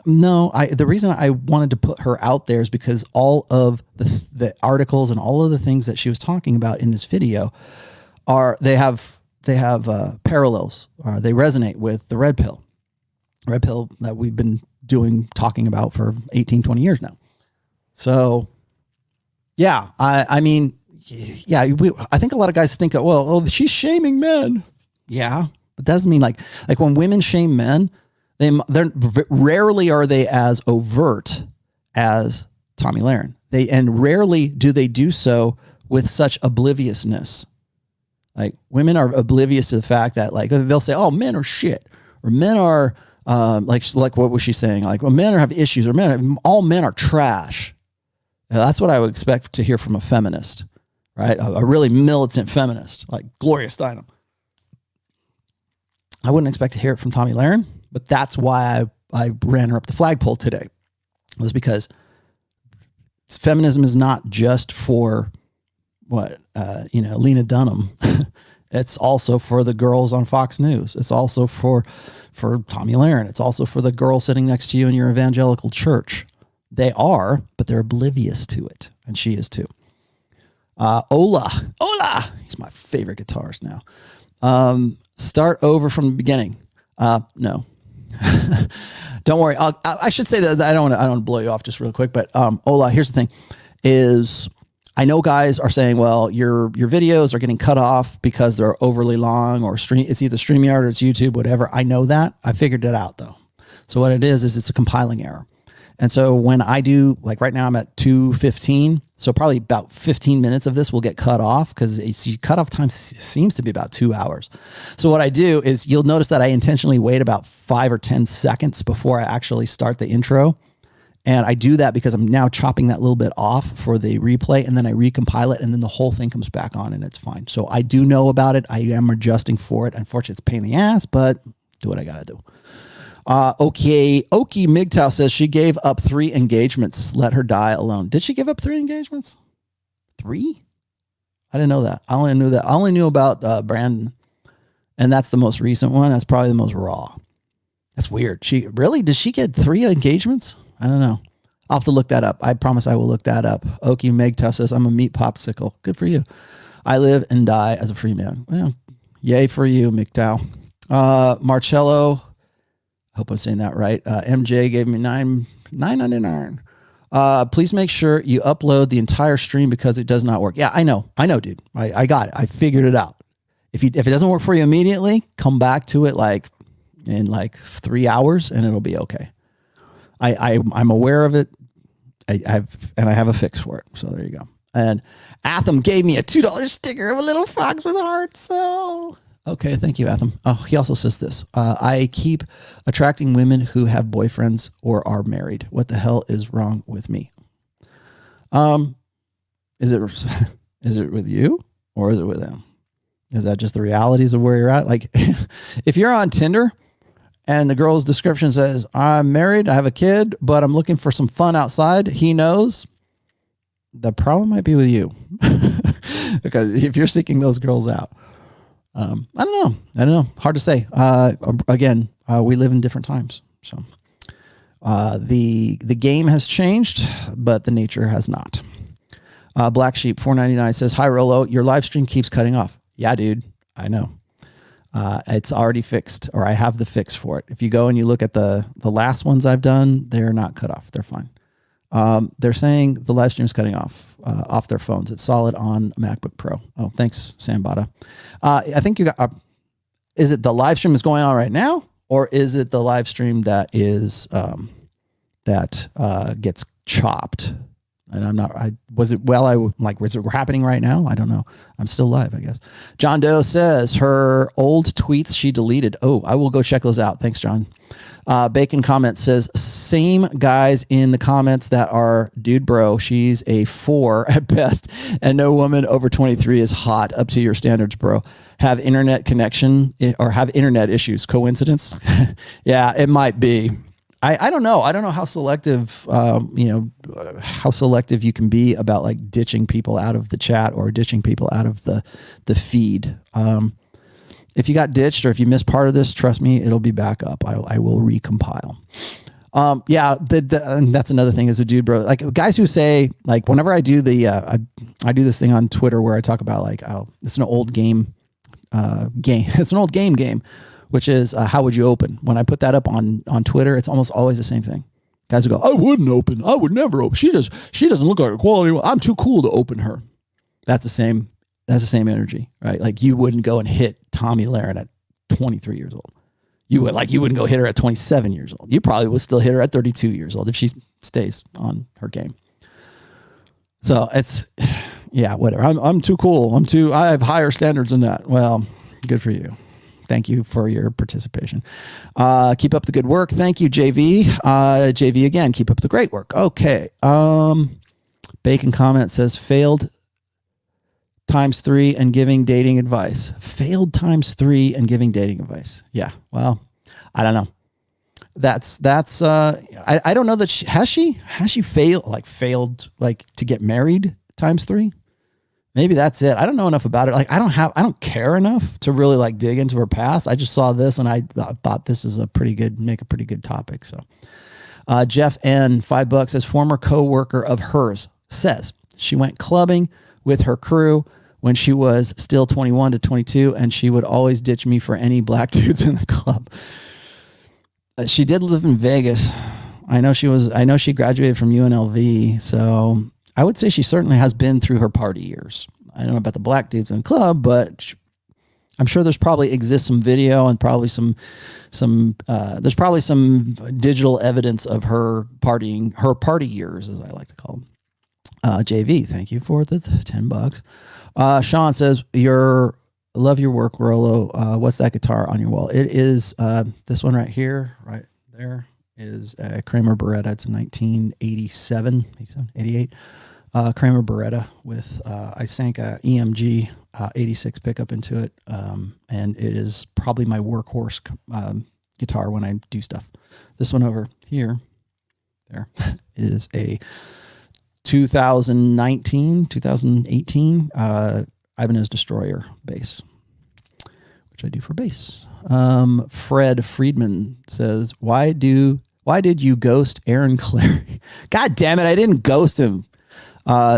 No, the reason I wanted to put her out there is because all of the articles and all of the things that she was talking about in this video they have parallels. They resonate with the red pill that we've been talking about for 18, 20 years now. So yeah, I mean, yeah, I think a lot of guys think, well, she's shaming men. Yeah, but that doesn't mean like when women shame men, they're rarely are they as overt as Tomi Lahren. And rarely do they do so with such obliviousness. Like women are oblivious to the fact that like they'll say, "Oh, men are shit," or "Men are like what was she saying? Like, well, men have issues, or all men are trash." Now, that's what I would expect to hear from a feminist, right? A really militant feminist like Gloria Steinem. I wouldn't expect to hear it from Tomi Lahren, but that's why I ran her up the flagpole today. It was because feminism is not just for Lena Dunham. It's also for the girls on Fox News. It's also for Tomi Lahren. It's also for the girl sitting next to you in your evangelical church. They are, but they're oblivious to it. And she is too. Ola. He's my favorite guitarist now. Start over from the beginning. No. Don't worry. I should say that I don't want to blow you off just real quick, but Ola, here's the thing is I know guys are saying, well, your videos are getting cut off because they're overly long or it's either StreamYard or it's YouTube, whatever. I know that. I figured it out though. So what it is it's a compiling error. And so when I do, like right now I'm at 2:15, so probably about 15 minutes of this will get cut off because cutoff time seems to be about 2 hours. So what I do is you'll notice that I intentionally wait about 5 or 10 seconds before I actually start the intro. And I do that because I'm now chopping that little bit off for the replay, and then I recompile it, and then the whole thing comes back on and it's fine. So I do know about it. I am adjusting for it. Unfortunately, it's a pain in the ass, but do what I got to do. Okay. Okie MGTOW says she gave up 3 engagements. Let her die alone. Did she give up 3 engagements? 3? I didn't know that. I only knew about Brandon, and that's the most recent one. That's probably the most raw. That's weird. Did she get 3 engagements? I don't know. I'll have to look that up. I promise I will look that up. Okie MGTOW says, I'm a meat popsicle. Good for you. I live and die as a free man. Well, yay for you, MGTOW. Marcello, I hope I'm saying that right. MJ gave me $9.99. Please make sure you upload the entire stream because it does not work. Yeah, I know, dude. I got it. I figured it out. If it doesn't work for you immediately, come back to it in 3 hours and it'll be okay. I'm aware of it. I have a fix for it. So there you go. And Atham gave me a $2 sticker of a little fox with a heart. So okay, thank you, Atham. Oh, he also says this. I keep attracting women who have boyfriends or are married. What the hell is wrong with me? Is it with you or is it with them? Is that just the realities of where you're at? Like, if you're on Tinder and the girl's description says, I'm married, I have a kid, but I'm looking for some fun outside, he knows the problem might be with you. Because if you're seeking those girls out, I don't know. Hard to say. Again, we live in different times. So the game has changed, but the nature has not. Black Sheep 499 says, hi, Rollo, your live stream keeps cutting off. Yeah, dude, I know. It's already fixed, or I have the fix for it. If you go and you look at the last ones I've done, they're not cut off. They're fine. They're saying the live stream is cutting off their phones. It's solid on MacBook Pro. Oh, thanks, Sambata. I think you got, is it the live stream is going on right now, or is it the live stream that is, gets chopped? And was it happening right now? I don't know. I'm still live, I guess. John Doe says her old tweets she deleted. Oh, I will go check those out. Thanks, John. Bacon comments says, same guys in the comments that are, dude, bro, she's a 4 at best, and no woman over 23 is hot, up to your standards, bro. Have internet connection or have internet issues. Coincidence? Yeah, it might be. I don't know. I don't know how selective, how selective you can be about like ditching people out of the chat or ditching people out of the feed. If you got ditched or if you missed part of this, trust me, it'll be back up. I will recompile. And that's another thing as a dude, bro. Like guys who say, like, whenever I do I do this thing on Twitter where I talk about like, oh, it's an old game. It's an old game. Which is how would you open? When I put that up on Twitter, it's almost always the same thing. Guys will go, I wouldn't open. I would never open. She doesn't look like a quality. I'm too cool to open her. That's the same energy, right? Like you wouldn't go and hit Tomi Lahren at 23 years old. You wouldn't go hit her at 27 years old. You probably would still hit her at 32 years old if she stays on her game. So it's, yeah, whatever. I'm too cool. I have higher standards than that. Well, good for you. Thank you for your participation. Keep up the good work. Thank you, JV. JV again, keep up the great work. Okay. Bacon comment says failed ×3 and giving dating advice. Failed ×3 and giving dating advice. Yeah. Well, I don't know. That's I don't know that has she failed to get married ×3. Maybe that's it. I don't know enough about it. Like I don't care enough to really like dig into her past. I just saw this and I thought this is make a pretty good topic. So Jeff N, $5 says former co-worker of hers says she went clubbing with her crew when she was still 21 to 22, and she would always ditch me for any black dudes in the club. She did live in Vegas. I know she graduated from UNLV, so I would say she certainly has been through her party years. I don't know about the black dudes in the club, but I'm sure there's probably exists some video and probably there's probably some digital evidence of her party years, as I like to call them. JV, thank you for the $10. Sean says, love your work, Rollo. What's that guitar on your wall? It is this one right here, right there is a Kramer Beretta. It's a 1987, 88 Kramer Beretta with I sank a EMG 86 pickup into it, and it is probably my workhorse guitar when I do stuff. This one over here, there is a 2018 Ibanez Destroyer bass, which I do for bass. Fred Friedman says, why did you ghost Aaron Clary? God damn it, I didn't ghost him.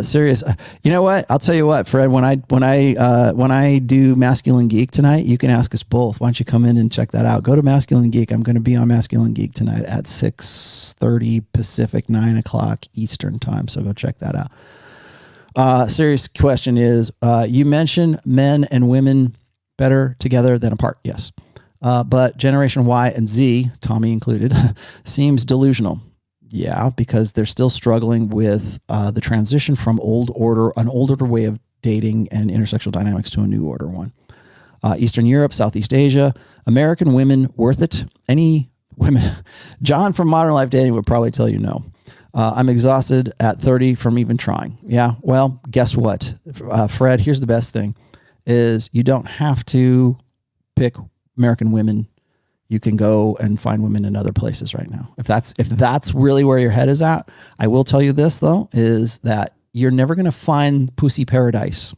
Serious. You know what? I'll tell you what, Fred, when I do Masculine Geek tonight, you can ask us both. Why don't you come in and check that out? Go to Masculine Geek. I'm going to be on Masculine Geek tonight at 6:30 Pacific, 9:00 Eastern time. So go check that out. Serious question is, you mentioned men and women better together than apart. Yes. But Generation Y and Z, Tommy included, seems delusional. Yeah, because they're still struggling with the transition from an old order way of dating and intersexual dynamics to a new order one. Eastern Europe, Southeast Asia, American women worth it? Any women? John from Modern Life Dating would probably tell you no. I'm exhausted at 30 from even trying. Yeah, well, guess what? Fred, here's the best thing, is you don't have to pick American women. You can go and find women in other places right now. If that's really where your head is at, I will tell you this though, is that you're never going to find pussy paradise,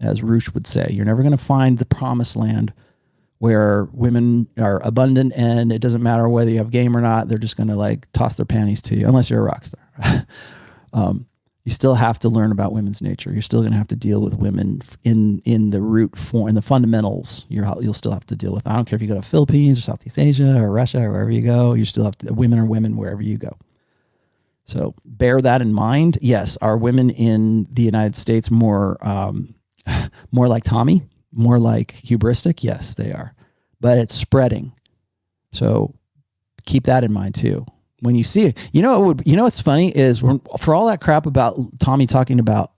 as Roosh would say. You're never going to find the promised land where women are abundant and it doesn't matter whether you have game or not. They're just going to like toss their panties to you, unless you're a rock star. You still have to learn about women's nature. You're still going to have to deal with women in the root form, in the fundamentals. You'll still have to deal with. I don't care if you go to Philippines or Southeast Asia or Russia or wherever you go. You still have to. Women are women wherever you go. So bear that in mind. Yes, are women in the United States more like Tommy, more like hubristic? Yes, they are. But it's spreading. So keep that in mind too. When you see it, what's funny is for all that crap about Tommy talking about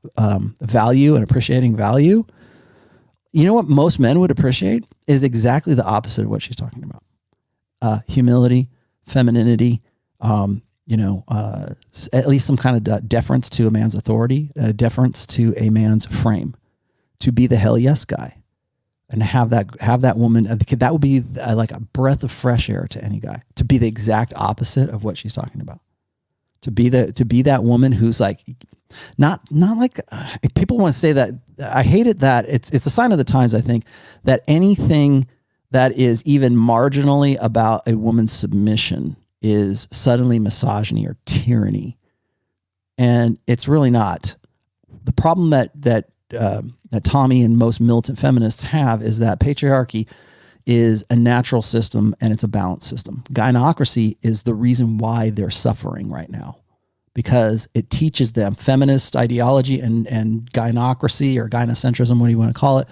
value and appreciating value, you know what most men would appreciate is exactly the opposite of what she's talking about. Humility, femininity, at least some kind of deference to a man's authority, deference to a man's frame, to be the hell yes guy. And have that woman, that would be like a breath of fresh air to any guy, to be the exact opposite of what she's talking about. To be that woman who's like, not like people want to say that. I hate it that it's a sign of the times, I think, that anything that is even marginally about a woman's submission is suddenly misogyny or tyranny. And it's really not. The problem that Tommy and most militant feminists have is that patriarchy is a natural system and it's a balanced system. Gynocracy is the reason why they're suffering right now, because it teaches them feminist ideology and gynocracy or gynocentrism, what do you want to call it,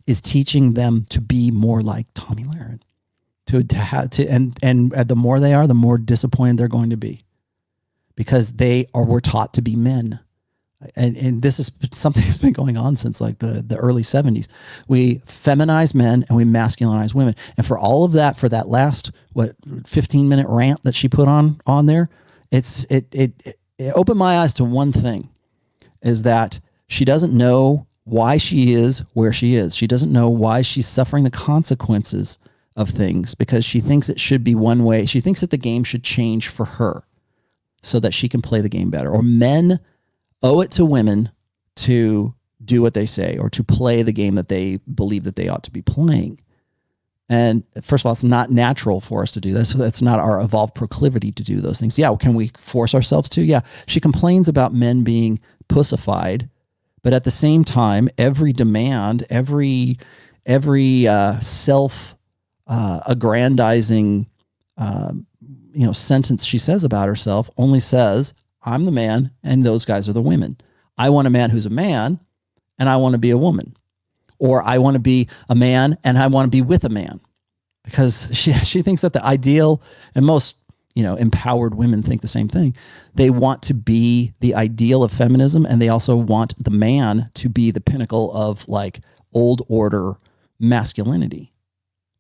is teaching them to be more like Tomi Lahren. And the more they are, the more disappointed they're going to be, because we're taught to be men. And this is something that's been going on since like the early 70s. We feminize men and we masculinize women. And for all of that, for that last 15-minute rant that she put on there, it opened my eyes to one thing, is that she doesn't know why she is where she is. She doesn't know why she's suffering the consequences of things, because she thinks it should be one way. She thinks that the game should change for her so that she can play the game better. Or men owe it to women to do what they say or to play the game that they believe that they ought to be playing. And first of all, it's not natural for us to do this. So that's not our evolved proclivity to do those things. Yeah, can we force ourselves to? Yeah. She complains about men being pussified, but at the same time, every demand, every self aggrandizing sentence she says about herself only says, I'm the man and those guys are the women. I want a man who's a man and I want to be a woman. Or I want to be a man and I want to be with a man. Because she thinks that the ideal, and most empowered women think the same thing. They want to be the ideal of feminism, and they also want the man to be the pinnacle of like old order masculinity.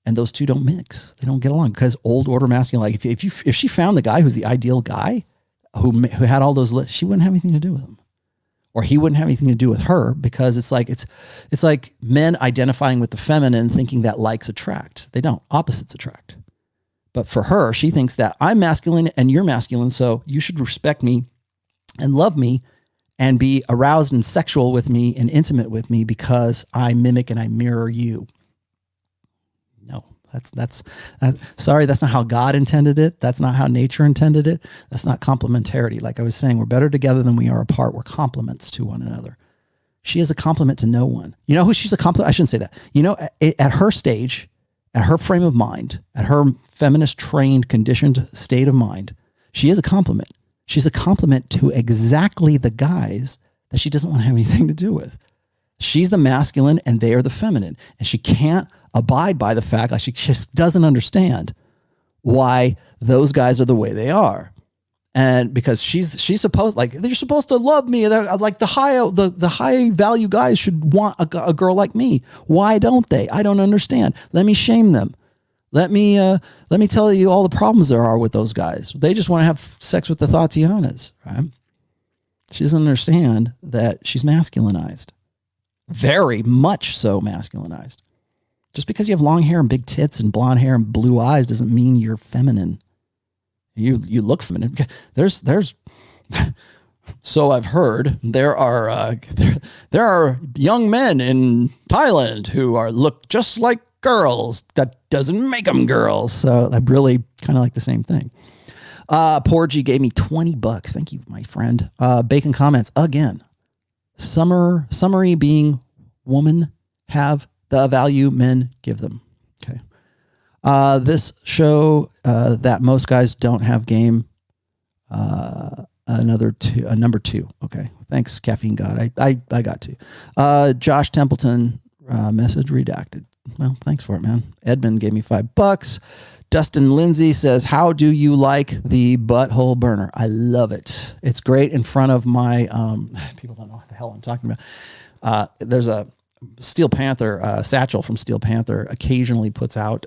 And those two don't mix. They don't get along, because old order masculine, like if she found the guy who's the ideal guy who had all those, she wouldn't have anything to do with him, or he wouldn't have anything to do with her, because it's like men identifying with the feminine, thinking that likes attract. They don't. Opposites attract. But for her, she thinks that I'm masculine and you're masculine, so you should respect me and love me and be aroused and sexual with me and intimate with me because I mimic and I mirror you. No, sorry, that's not how God intended it. That's not how nature intended it. That's not complementarity. Like I was saying, we're better together than we are apart. We're complements to one another. She is a compliment to no one. You know who she's a compliment? I shouldn't say that. At her stage, at her frame of mind, at her feminist trained, conditioned state of mind, she is a compliment. She's a compliment to exactly the guys that she doesn't want to have anything to do with. She's the masculine and they are the feminine. And she can't abide by the fact, like she just doesn't understand why those guys are the way they are. And because she's supposed, like, you're supposed to love me. Like the high value guys should want a girl like me. Why don't they? I don't understand. Let me shame them. Let me tell you all the problems there are with those guys. They just want to have sex with the Tatianas, right? She doesn't understand that she's masculinized. Very much so masculinized. Just because you have long hair and big tits and blonde hair and blue eyes doesn't mean you're feminine. You look feminine. There's so I've heard there are young men in Thailand who look just like girls. That doesn't make them girls. So I really kind of like the same thing. Porgy gave me $20. Thank you, my friend. Bacon comments again. Summary being women have the value men give them. Okay. This show that most guys don't have game. Number 2. Okay. Thanks, Caffeine God. I got to. Josh Templeton, message redacted. Well, thanks for it, man. Edmund gave me $5. Dustin Lindsay says, how do you like the butthole burner? I love it. It's great in front of my, people don't know what the hell I'm talking about. There's a Steel Panther, Satchel from Steel Panther occasionally puts out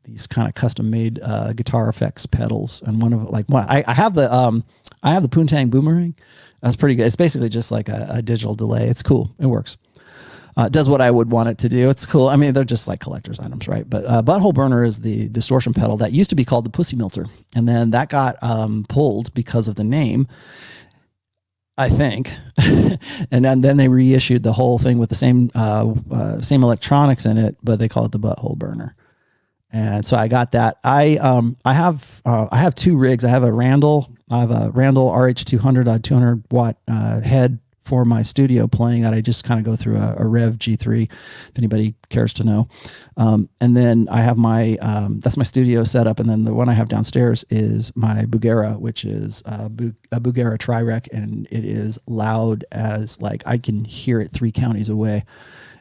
these kind of custom made guitar effects pedals, and I have the Poontang Boomerang. That's pretty good. It's basically just like a digital delay. It's cool. It works. It does what I would want it to do. It's cool. I mean, they're just like collector's items, right? But Butthole Burner is the distortion pedal that used to be called the Pussy Milter, and then that got pulled because of the name, I think. And then they reissued the whole thing with the same electronics in it, but they call it the Butthole Burner. And so I got that. I have 2 rigs. I have a Randall RH200 200 watt head for my studio playing that. I just kind of go through a Rev G3, if anybody cares to know. And then I have my, that's my studio setup. And then the one I have downstairs is my Bugera, which is a Bugera Tri-Rec, and it is loud as like I can hear it 3 counties away,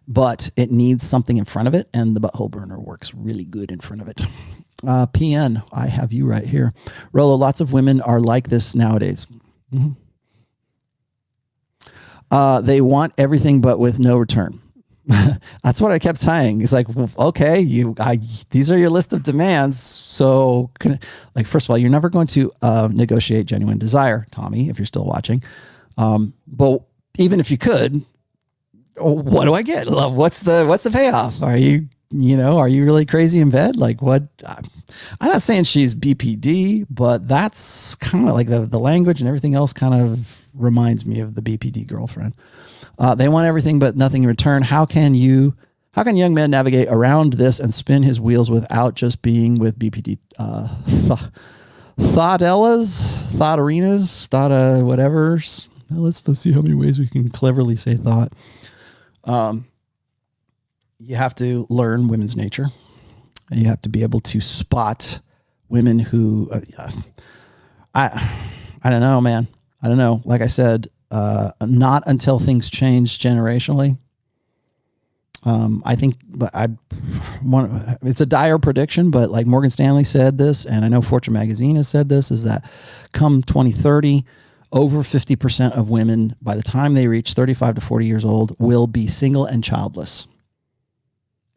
but it needs something in front of it, and the butthole burner works really good in front of it. PN, I have you right here. Rollo, lots of women are like this nowadays. Mm-hmm. They want everything, but with no return. That's what I kept saying. It's like, well, okay, these are your list of demands. So, first of all, you're never going to negotiate genuine desire, Tommy, if you're still watching. But even if you could, what do I get? What's the payoff? Are you really crazy in bed? Like what? I'm not saying she's BPD, but that's kind of like the language and everything else kind of reminds me of the BPD girlfriend. They want everything but nothing in return. How can young men navigate around this and spin his wheels without just being with BPD? Thought arenas, whatevers. Let's see how many ways we can cleverly say thought. You have to learn women's nature, and you have to be able to spot women who, I don't know, man. I don't know. Like I said, not until things change generationally. I think, it's a dire prediction, but like Morgan Stanley said this, and I know Fortune magazine has said this, is that come 2030, over 50% of women, by the time they reach 35 to 40 years old, will be single and childless.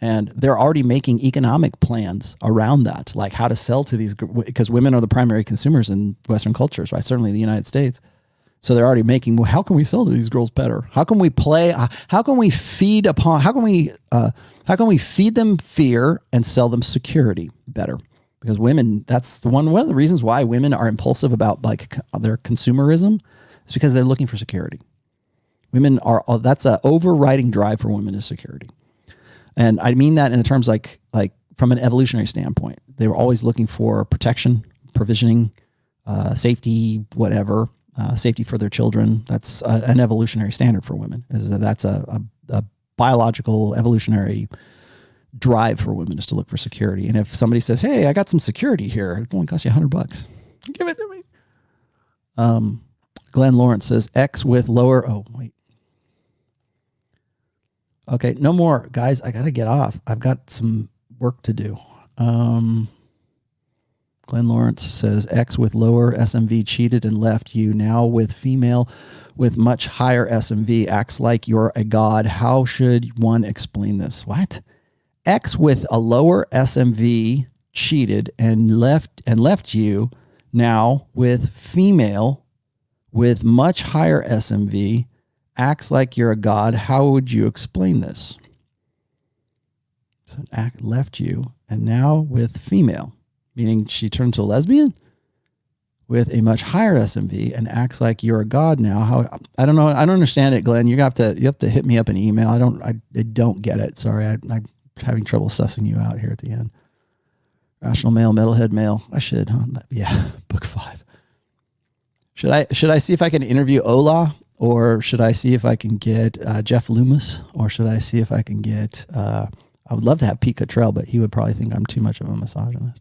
And they're already making economic plans around that, like how to sell to these, because women are the primary consumers in Western cultures, right? Certainly the United States. So they're already making, well, how can we sell to these girls better? How can we play? How can we feed them fear and sell them security better? Because women, that's one of the reasons why women are impulsive about like their consumerism, is because they're looking for security. Women are, that's an overriding drive for women is security. And I mean that in terms like from an evolutionary standpoint, they were always looking for protection, provisioning, safety, whatever, safety for their children. That's an evolutionary standard for women. That's a biological evolutionary drive for women, is to look for security. And if somebody says, "Hey, I got some security here. It only costs you $100. Give it to me." Glenn Lawrence says, "X with lower." Oh, wait. Okay, no more, guys. I got to get off. I've got some work to do. Glenn Lawrence says, "X with lower SMV cheated and left you. Now with female with much higher SMV acts like you're a god. How should one explain this?" What? X with a lower SMV cheated and left you. Now with female with much higher SMV acts like you're a god. How would you explain this? So left you, and now with female, meaning she turned to a lesbian with a much higher SMV and acts like you're a god now. How? I don't know. I don't understand it, Glenn. You have to hit me up an email. I don't get it. Sorry. I'm having trouble sussing you out here at the end. Rational male, metalhead male. I should, huh? Yeah. Book 5. Should I see if I can interview Ola? Or should I see if I can get Jeff Loomis? Or should I see if I can get, I would love to have Pete Cottrell, but he would probably think I'm too much of a misogynist.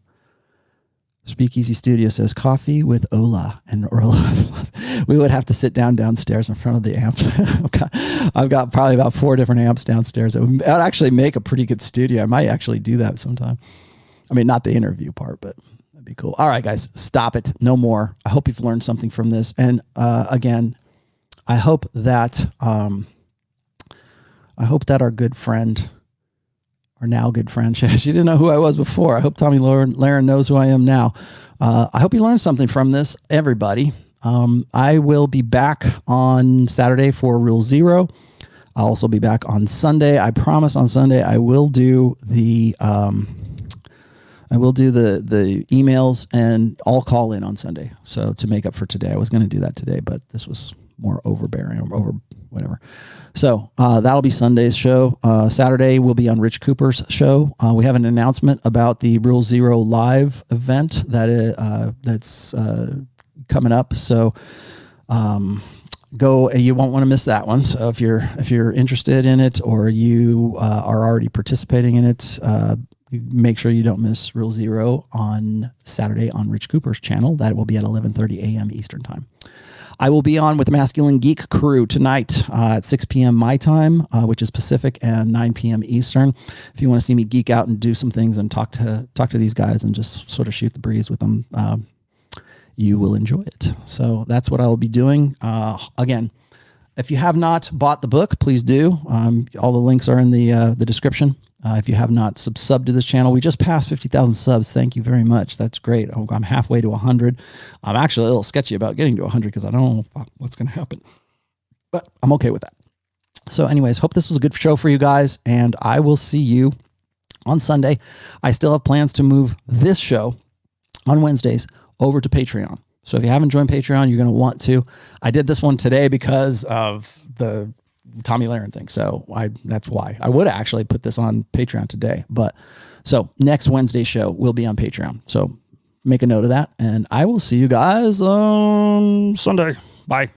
Speakeasy Studio says, "Coffee with Ola and Rollo." We would have to sit downstairs in front of the amps. I've got probably about 4 different amps downstairs. It would actually make a pretty good studio. I might actually do that sometime. I mean, not the interview part, but that'd be cool. All right, guys, stop it. No more. I hope you've learned something from this. And again, I hope that our good friend, or now good friend, she didn't know who I was before. I hope Tomi Lahren knows who I am now. I hope you learned something from this, everybody. I will be back on Saturday for Rule 0. I'll also be back on Sunday. I promise on Sunday I will do the emails, and I'll call in on Sunday. So to make up for today, I was going to do that today, but this was more overbearing or whatever. So that'll be Sunday's show. Saturday will be on Rich Cooper's show. We have an announcement about the Rule 0 live event that's coming up. So go, you won't want to miss that one. So if you're interested in it, or you are already participating in it, make sure you don't miss Rule Zero on Saturday on Rich Cooper's channel. That will be at 11:30 a.m. Eastern Time. I will be on with the Masculine Geek crew tonight at 6 p.m. my time, which is Pacific, and 9 p.m. Eastern. If you want to see me geek out and do some things and talk to these guys and just sort of shoot the breeze with them, you will enjoy it. So that's what I'll be doing. Again, if you have not bought the book, please do. All the links are in the description. If you have not subbed to this channel, we just passed 50,000 subs. Thank you very much. That's great. I'm halfway to 100. I'm actually a little sketchy about getting to 100 because I don't know what's going to happen, but I'm okay with that. So anyways, hope this was a good show for you guys, and I will see you on Sunday. I still have plans to move this show on Wednesdays over to Patreon. So if you haven't joined Patreon, you're going to want to. I did this one today because of the Tomi Lahren thing. So that's why I would actually put this on Patreon today. But so next Wednesday show will be on Patreon. So make a note of that, and I will see you guys on Sunday. Bye.